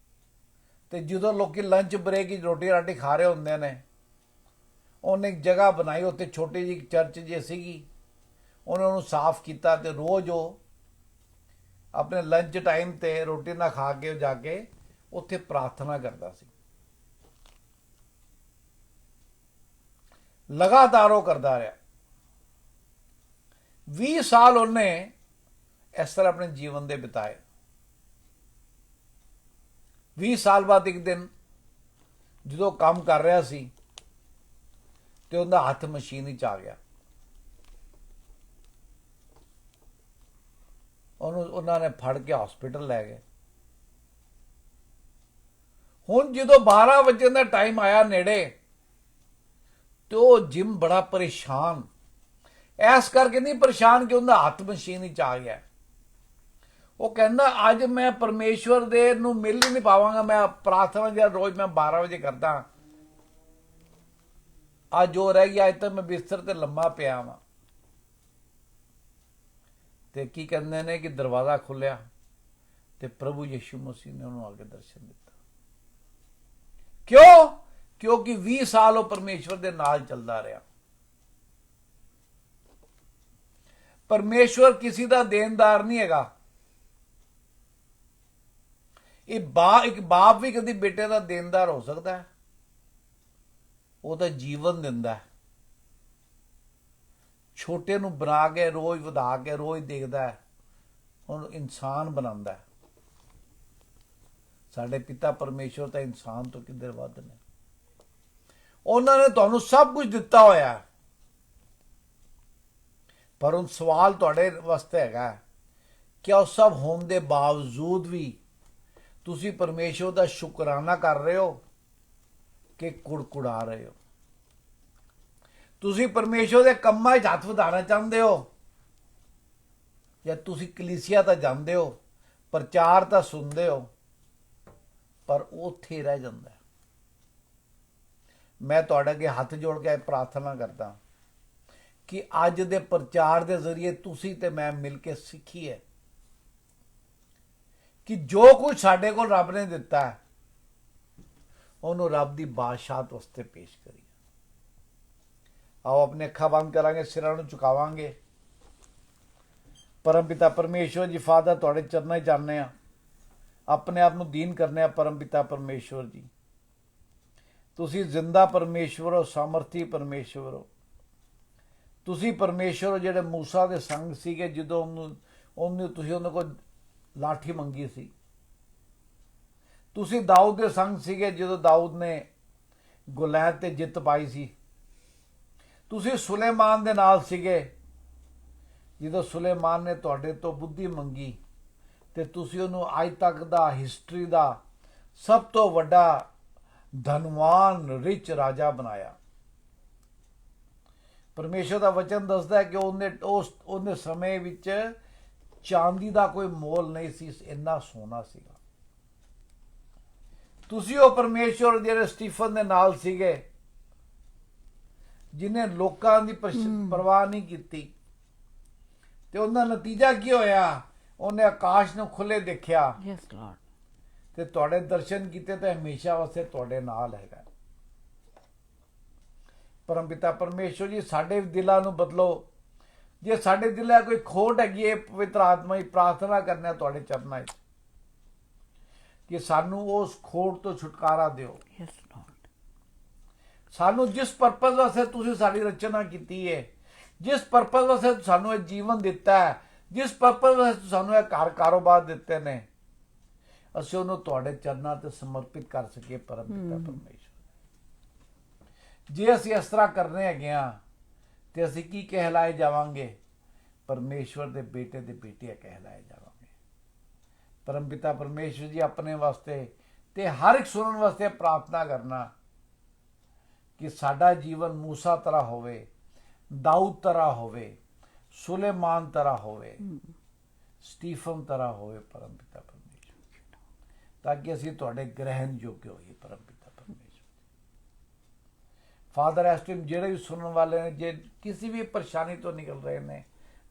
ਤੇ ਜਦੋਂ ਲੋਕੀ ਲੰਚ ਬ੍ਰੇਕ ਵਿੱਚ ਰੋਟੀ ਰਾਟੀ ਖਾ ਰਹੇ ਹੁੰਦੇ ਨੇ, ਉਹਨੇ ਇੱਕ ਜਗ੍ਹਾ ਬਣਾਈ, ਉੱਥੇ ਛੋਟੀ ਜਿਹੀ ਚਰਚ ਜਿਹੀ ਸੀਗੀ। ਉਹਨੇ ਉਹਨੂੰ ਸਾਫ਼ ਕੀਤਾ, ਤੇ ਰੋਜ਼ ਉਹ ਆਪਣੇ ਲੰਚ ਟਾਈਮ ਤੇ ਰੋਟੀ ਨਾ ਖਾ ਕੇ ਜਾ ਕੇ ਉੱਥੇ ਪ੍ਰਾਰਥਨਾ ਕਰਦਾ ਸੀ। ਲਗਾਤਾਰ ਉਹ ਕਰਦਾ ਰਿਹਾ। 20 ਸਾਲ ਉਹਨੇ ਇਸ ਤਰ੍ਹਾਂ ਆਪਣੇ ਜੀਵਨ ਦੇ ਬਿਤਾਏ। 20 ਸਾਲ ਬਾਅਦ ਇੱਕ ਦਿਨ ਜਦੋਂ ਕੰਮ ਕਰ ਰਿਹਾ ਸੀ, ਤੇ ਉਹਦਾ ਹੱਥ ਮਸ਼ੀਨ ਵਿੱਚ ਆ ਗਿਆ। ਉਹਨਾਂ ਨੇ ਫੜ ਕੇ ਹਸਪੀਟਲ ਲੈ ਗਏ। ਹੁਣ ਜਦੋਂ 12 ਵਜੇ ਦਾ ਟਾਈਮ ਆਇਆ ਨੇੜੇ, ਤੇ ਉਹ ਜਿਮ ਬੜਾ ਪਰੇਸ਼ਾਨ, ਐਸ ਕਰਕੇ ਨਹੀਂ ਪਰੇਸ਼ਾਨ ਕਿ ਉਹਦਾ ਹੱਥ ਮਸ਼ੀਨ ਵਿੱਚ ਆ ਗਿਆ। ਉਹ ਕਹਿੰਦਾ ਅੱਜ ਮੈਂ ਪਰਮੇਸ਼ਵਰ ਦੇ ਨੂੰ ਮਿਲ ਹੀ ਨਹੀਂ ਪਾਵਾਂਗਾ। ਮੈਂ ਪ੍ਰਾਰਥਨਾ ਜਿਹੜਾ ਰੋਜ਼ ਮੈਂ 12 ਵਜੇ ਕਰਦਾ, ਅੱਜ ਜੋ ਰਹਿ ਗਿਆ, ਅੱਜ ਤੱਕ ਮੈਂ ਬਿਸਤਰ ਤੇ ਲੰਮਾ ਪਿਆ ਵਾਂ। ਤੇ ਕੀ ਕਹਿੰਦੇ ਨੇ ਕਿ ਦਰਵਾਜ਼ਾ ਖੁੱਲਿਆ, ਤੇ ਪ੍ਰਭੂ ਯਿਸੂ ਮਸੀਹ ਨੇ ਉਹਨੂੰ ਆ ਕੇ ਦਰਸ਼ਨ ਦਿੱਤਾ। ਕਿਉਂ? ਕਿਉਂਕਿ 20 ਸਾਲ ਉਹ ਪਰਮੇਸ਼ਵਰ ਦੇ ਨਾਲ ਚੱਲਦਾ ਰਿਹਾ। ਪਰਮੇਸ਼ਵਰ ਕਿਸੇ ਦਾ ਦੇਣਦਾਰ ਨਹੀਂ ਹੈਗਾ। ਇੱਕ ਬਾਪ ਵੀ ਕਦੀ ਬੇਟੇ ਦਾ ਦੇਣਦਾਰ ਹੋ ਸਕਦਾ ਹੈ? ਉਹ ਤਾਂ ਜੀਵਨ ਦਿੰਦਾ ਹੈ। ਛੋਟੇ ਨੂੰ ਬਣਾ ਕੇ ਰੋਜ਼ ਵਧਾ ਕੇ ਰੋਜ਼ ਦੇਖਦਾ ਹੈ, ਉਹਨੂੰ ਇਨਸਾਨ ਬਣਾਉਂਦਾ ਹੈ। ਸਾਡੇ ਪਿਤਾ ਪਰਮੇਸ਼ਵਰ ਤਾਂ ਇਨਸਾਨ ਤੋਂ ਕਿੱਧਰ ਵੱਧ ਨੇ। ਉਹਨਾਂ ਨੇ ਤੁਹਾਨੂੰ ਸਭ ਕੁਝ ਦਿੱਤਾ ਹੋਇਆ, ਪਰ ਹੁਣ ਸਵਾਲ ਤੁਹਾਡੇ ਵਾਸਤੇ ਹੈਗਾ ਕਿ ਉਹ ਸਭ ਹੋਣ ਦੇ ਬਾਵਜੂਦ ਵੀ ਤੁਸੀਂ ਪਰਮੇਸ਼ਵਰ ਦਾ ਸ਼ੁਕਰਾਨਾ ਕਰ ਰਹੇ ਹੋ ਕਿ ਕੁੜਕੁੜਾ ਰਹੇ ਹੋ? ਤੁਸੀਂ ਪਰਮੇਸ਼ਵਰ ਦੇ ਕੰਮਾਂ 'ਚ ਹੱਥ ਵਧਾਉਣਾ ਚਾਹੁੰਦੇ ਹੋ, ਜਾਂ ਤੁਸੀਂ ਕਲੀਸਿਆ ਤਾਂ ਜਾਂਦੇ ਹੋ, ਪ੍ਰਚਾਰ ਤਾਂ ਸੁਣਦੇ ਹੋ, ਪਰ ਉੱਥੇ ਰਹਿ ਜਾਂਦਾ? ਮੈਂ ਤੁਹਾਡੇ ਅੱਗੇ ਹੱਥ ਜੋੜ ਕੇ ਪ੍ਰਾਰਥਨਾ ਕਰਦਾ ਕਿ ਅੱਜ ਦੇ ਪ੍ਰਚਾਰ ਦੇ ਜ਼ਰੀਏ ਤੁਸੀਂ ਤੇ ਮੈਂ ਮਿਲ ਕੇ ਸਿੱਖੀਏ ਕਿ ਜੋ ਕੁਝ ਸਾਡੇ ਕੋਲ ਰੱਬ ਨੇ ਦਿੱਤਾ ਹੈ, ਉਹਨੂੰ ਰੱਬ ਦੀ ਬਾਦਸ਼ਾਹਤ ਵਾਸਤੇ ਪੇਸ਼ ਕਰੀਏ। ਆਓ ਆਪਣੇ ਅੱਖਾਂ ਬੰਦ ਕਰਾਂਗੇ, ਸਿਰਾਂ ਨੂੰ ਝੁਕਾਵਾਂਗੇ परमपिता परमेश्वर जी फादर तुहाडे चरनां 'ਚ आने आ, अपने आप ਨੂੰ ਦੀਨ ਕਰਨੇ ਆ। परमपिता परमेश्वर जी ਤੁਸੀਂ ਜ਼ਿੰਦਾ ਪਰਮੇਸ਼ਵਰ ਹੋ, ਸਾਮਰਥੀ ਪਰਮੇਸ਼ਵਰ ਹੋ। ਤੁਸੀਂ ਪਰਮੇਸ਼ਵਰ ਹੋ ਜਿਹੜੇ ਮੂਸਾ ਦੇ ਸੰਗ ਸੀਗੇ ਜਦੋਂ ਤੁਸੀਂ ਉਹਨਾਂ ਕੋਲ ਲਾਠੀ ਮੰਗੀ ਸੀ। ਤੁਸੀਂ ਦਾਊਦ ਦੇ ਸੰਗ ਸੀਗੇ ਜਦੋਂ ਦਾਊਦ ਨੇ ਗੁਲੈਦ ਤੇ ਜਿੱਤ ਪਾਈ ਸੀ। ਤੁਸੀਂ ਸੁਲੇਮਾਨ ਦੇ ਨਾਲ ਸੀਗੇ ਜਦੋਂ ਸੁਲੇਮਾਨ ਨੇ ਤੁਹਾਡੇ ਤੋਂ ਬੁੱਧੀ ਮੰਗੀ ਤੇ ਤੁਸੀਂ ਉਹਨੂੰ ਅੱਜ ਤੱਕ ਦਾ ਹਿਸਟਰੀ ਦਾ ਸਭ ਤੋਂ ਵੱਡਾ ਧਨਵਾਨ ਰਿਚ ਰਾਜਾ ਬਣਾਇਆ। ਪਰਮੇਸ਼ਰ ਦਾ ਵਚਨ ਦੱਸਦਾ ਹੈ ਕਿ ਉਹਨੇ ਸਮੇਂ ਵਿੱਚ ਚਾਂਦੀ ਦਾ ਕੋਈ ਮੋਲ ਨਹੀਂ ਸੀ, ਇੰਨਾ ਸੋਨਾ ਸੀਗਾ। ਤੁਸੀਂ ਉਹ ਪਰਮੇਸ਼ਰ ਜਿਹੜੇ ਸਟੀਫਨ ਦੇ ਨਾਲ ਸੀਗੇ ਜਿਨੇ ਲੋਕਾਂ ਦੀ ਪਰਵਾਹ ਨਹੀਂ ਕੀਤੀ ਤੇ ਉਹਦਾ ਨਤੀਜਾ ਕੀ ਹੋਇਆ? ਉਹਨੇ ਆਕਾਸ਼ ਨੂੰ ਖੁੱਲੇ ਦੇਖਿਆ ਯੈਸ ਲਾਰਡ ਤੇ ਤੁਹਾਡੇ ਦਰਸ਼ਨ ਕੀਤੇ ਤੇ ਹਮੇਸ਼ਾ ਵਾਸਤੇ ਤੁਹਾਡੇ ਨਾਲ ਹੈਗਾ। परमपिता परमेश्वर जी साडे दिलों ਨੂੰ बदलो। जे साडे दिलों कोई खोट हैगी है, पवित्र आत्मा ही प्रार्थना करने तुहाडे चरनां 'ਚ कि सानू उस खोट तो छुटकारा दिओ। यस लॉर्ड सानू जिस पर्पज वास्ते तुसीं साडी रचना कीती है, जिस पर्पज वास्ते सानू ये जीवन दिता है, जिस पर्पज वास्ते सानू ये घर कारोबार दिते ने, असीं उहनूं तुहाडे चरनां ते समर्पित कर सकीए। परमपिता परमेश्वर जे असीं इस तरह करने हैगे आ ते असीं की कहलाए जावांगे? परमेश्वर दे बेटे दे बेटियां कहलाए जावांगे। परमपिता परमेश्वर जी अपने वास्ते ते हर एक सुनने वास्ते प्रार्थना करना कि साडा जीवन मूसा तरह होवे, दाऊद तरह होवे, सुलेमान तरह होवे, स्टीफन तरह होवे। परमपिता परमेश्वर ताकि असीं तुहाडे ग्रहण योग्य होइए। परमपिता फादर इस टाइम जेड़े भी सुनने वाले ने जे किसी भी परेशानी तो निकल रहे ने,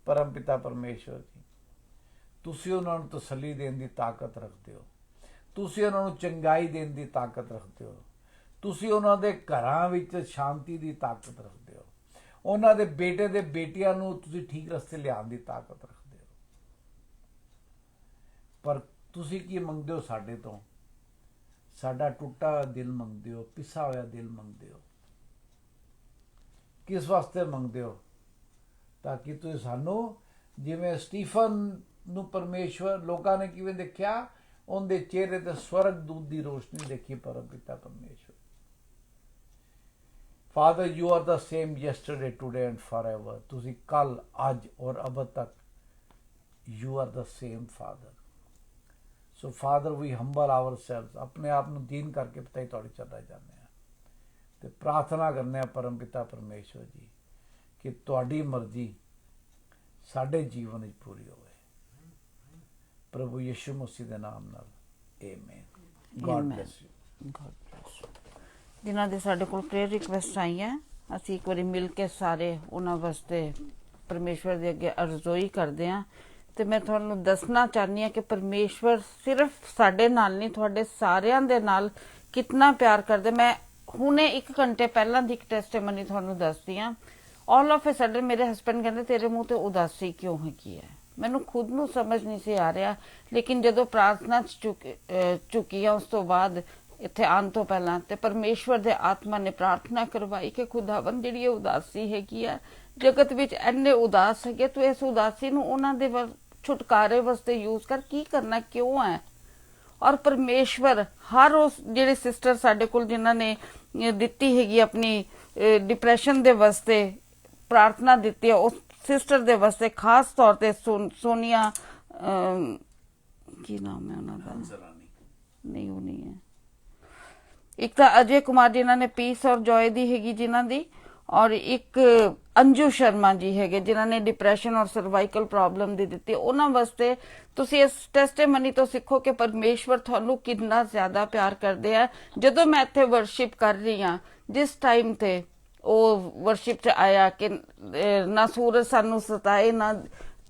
परमपिता परमेश्वर जी तुसी उन्हां नूं तसल्ली देण दी ताकत रखते हो, तुसी उन्हां नूं चंगाई देण दी ताकत रखते हो, तुसी उन्हां दे घरां विच शांति दी ताकत रखते हो, उन्हां दे बेटे दे बेटियां नूं तुसी ठीक रस्ते लिआउण दी ताकत रखते हो। पर तुसी की मंगदे हो साडे तो? साडा टुੱਟਾ होया दिल मंगदे हो, पिसा होया दिल मंगदे हो। किस वास्ते मंगते हो? ताकि तुसीं सानू जिवें स्टीफन नूं परमेश्वर लोकां ने किवें देखिया, उहदे चेहरे ते स्वर्ग दूत दी रोशनी देखी। परमपिता परमेश्वर father you are the same yesterday today and forever. तुसीं कल अज और अब तक you are the same father. So father we humble ourselves, अपने आप नूं दीन करके पता ही तुहाडे चरनां जाने ते प्रार्थना करने परमपिता परमेश्वर जी कि तुहाडी मर्जी साडे जीवन में पूरी होवे। प्रभु यीशु मसीह दे नाम नाल आमेन। God bless you. God bless you. जिन्हां दे साडे कोल प्रेयर रिक्वेस्ट आई है, असीं एक बारी मिल के सारे उन्हां वास्ते परमेश्वर दे अगे अरज़ोई करदे हां। ते मैं तुहानूं दसना चाहनी हां कि परमेश्वर सिर्फ साडे नाल नहीं, तुहाडे सारियां दे नाल कितना प्यार करदे। मैं हुणे 1 घंटे पहला दी टेस्टिमनी तुहानूं दसदी हां। ऑल ऑफ ए सडन मेरे हसबैंड कहंदे तेरे मुंह ते उदासी क्यों हैगी है? मैनूं खुद नूं समझ नहीं सी आ रहा, लेकिन जदों प्रार्थना चुकी उस तो बाद इत्थे आउण तो पहला ते परमेश्वर दे आत्मा ने प्रार्थना करवाई कि खुदावन जिहड़ी उदासी हैगी है, जगत विच इन्ने उदास है, तू इस उदासी नूं उन्हां दे छुटकारे वास्ते यूज कर। की करना क्यों है? और परमेश्वर हर उस जिहड़े सिस्टर साडे कोल जिन्हां ने दित्ती हैगी अपनी डिप्रैशन दे वास्ते प्रार्थना दित्ती है, उस सिस्टर दे वास्ते खास तौर ते सोनिया की नाम है उन्हां दा? नहीं वो नहीं है। एक तो अजय कुमार जिन्हां ने पीस और जॉय दी हैगी जिन्हां दी, और एक अंजू शर्मा जी है जिन्हां ने डिप्रैशन और सर्वाइकल प्रॉब्लम दी दित्ती। उन्हां वास्ते तुसी इस टेस्टिमनी तो सीखो कि परमेश्वर तुहानू कितना ज्यादा प्यार करदे आ। जदों मैं इत्थे वर्शिप कर रही हां, जिस टाइम ते ਉਹ ਵਰਸ਼ਿਪ ਚ ਆਇਆ ਕਿ ਨਾ ਸੂਰਜ ਸਾਨੂੰ ਸਤਾਏ ਨਾ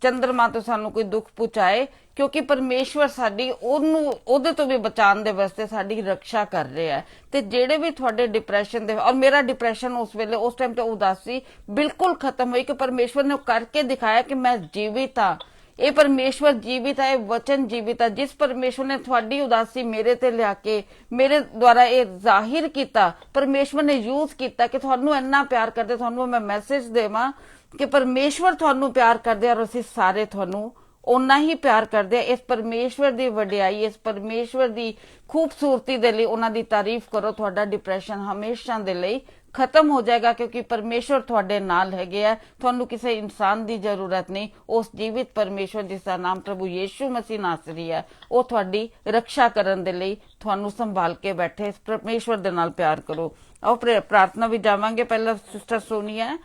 ਚੰਦਰਮਾ ਤੋਂ ਸਾਨੂੰ ਕੋਈ ਦੁੱਖ ਪਹੁੰਚਾਏ, ਕਿਉਂਕਿ ਪਰਮੇਸ਼ਵਰ ਸਾਡੀ ਉਹਦੇ ਤੋਂ ਵੀ ਬਚਾਉਣ ਦੇ ਵਾਸਤੇ ਸਾਡੀ ਰੱਖਿਆ ਕਰ ਰਿਹਾ ਹੈ। ਤੇ ਜਿਹੜੇ ਵੀ ਤੁਹਾਡੇ ਡਿਪਰੈਸ਼ਨ ਦੇ, ਔਰ ਮੇਰਾ ਡਿਪਰੈਸ਼ਨ ਉਸ ਵੇਲੇ ਉਸ ਟਾਈਮ ਤੇ ਉਦਾਸੀ ਬਿਲਕੁਲ ਖਤਮ ਹੋਈ ਕਿ ਪਰਮੇਸ਼ਵਰ ਨੇ ਕਰਕੇ ਦਿਖਾਇਆ ਕਿ ਮੈਂ ਜੀਵਿਤ ਹਾਂ। ਇਹ ਪਰਮੇਸ਼ਵਰ ਜੀਵਿਤ ਹੈ, ਇਹ ਵਚਨ ਜੀਵਿਤ ਹੈ। ਜਿਸ ਪਰਮੇਸ਼ਵਰ ਨੇ ਤੁਹਾਡੀ ਉਦਾਸੀ ਮੇਰੇ ਤੇ ਲਿਆ ਕੇ ਮੇਰੇ ਦੁਆਰਾ ਇਹ ਜ਼ਾਹਿਰ ਕੀਤਾ, ਪਰਮੇਸ਼ਵਰ ਨੇ ਯੂਜ਼ ਕੀਤਾ ਕਿ ਤੁਹਾਨੂੰ ਇੰਨਾ ਪਿਆਰ ਕਰਦੇ। ਤੁਹਾਨੂੰ ਮੈਂ ਮੈਸੇਜ ਦੇਵਾਂ ਕਿ ਪਰਮੇਸ਼ਵਰ ਤੁਹਾਨੂੰ ਪਿਆਰ ਕਰਦੇ ਔਰ ਅਸੀਂ ਸਾਰੇ ਤੁਹਾਨੂੰ ਓਨਾ ਹੀ ਪਿਆਰ ਕਰਦੇ ਆ। ਇਸ ਪਰਮੇਸ਼ਵਰ ਦੀ ਵਡਿਆਈ, ਇਸ ਪਰਮੇਸ਼ਵਰ ਦੀ ਖੂਬਸੂਰਤੀ ਦੇ ਲਈ ਉਹਨਾਂ ਦੀ ਤਾਰੀਫ ਕਰੋ। ਤੁਹਾਡਾ ਡਿਪਰੈਸ਼ਨ ਹਮੇਸ਼ਾ ਦੇ ਲਈ ਖਤਮ ਹੋ ਜਾਏਗਾ, ਕਿਉਂਕਿ ਪਰਮੇਸ਼ਵਰ ਤੁਹਾਡੇ ਨਾਲ ਹੈਗੇ ਆ। ਤੁਹਾਨੂੰ ਕਿਸੇ ਇਨਸਾਨ ਦੀ ਜ਼ਰੂਰਤ ਨਹੀਂ। ਉਸ ਜੀਵਿਤ ਪਰਮੇਸ਼ਵਰ ਜਿਸ ਦਾ ਨਾਮ ਪ੍ਰਭੂ ਯੀਸ਼ੂ ਮਸੀਹ ਨਾਸਰੀ ਹੈ, ਉਹ ਤੁਹਾਡੀ ਰੱਖਿਆ ਕਰਨ ਦੇ ਲਈ ਤੁਹਾਨੂੰ ਸੰਭਾਲ ਕੇ ਬੈਠੇ। ਇਸ ਪਰਮੇਸ਼ਵਰ ਦੇ ਨਾਲ ਪਿਆਰ ਕਰੋ। ਆਓ ਪ੍ਰਾਰਥਨਾ ਵੀ ਜਾਵਾਂਗੇ। ਪਹਿਲਾਂ ਸਿਸਟਰ ਸੋਨੀਆ।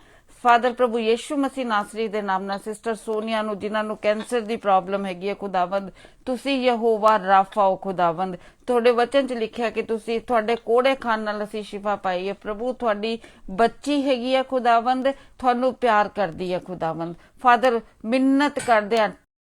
ਫਾਦਰ ਪ੍ਰਭੂ ਯੀਸ਼ੂ ਮਸੀਹ ਨਾਸਰੀ ਦੇ ਨਾਮ ਨਾਲ ਸਿਸਟਰ ਸੋਨੀਆ ਨੂੰ, ਜਿਨ੍ਹਾਂ ਨੂੰ ਕੈਂਸਰ ਦੀ ਪ੍ਰੋਬਲਮ ਹੈਗੀ ਹੈ, ਖੁਦਾਵੰਦ ਤੁਸੀਂ ਯਹੋਵਾ ਰਾਫਾ ਹੋ। ਖੁਦਾਵੰਦ ਤੁਹਾਡੇ ਵਚਨ 'ਚ ਲਿਖਿਆ ਕਿ ਤੁਸੀਂ ਤੁਹਾਡੇ ਕੋੜੇ ਖਾਣ ਨਾਲ ਅਸੀਂ ਸ਼ਿਫਾ ਪਾਈ ਹੈ। ਪ੍ਰਭੂ ਤੁਹਾਡੀ ਬੱਚੀ ਹੈਗੀ ਹੈ ਖੁਦਾਵੰਦ, ਤੁਹਾਨੂੰ ਪਿਆਰ ਕਰਦੀ ਹੈ ਖੁਦਾਵੰਦ। ਫਾਦਰ ਮਿੰਨਤ ਕਰਦੇ ਆ,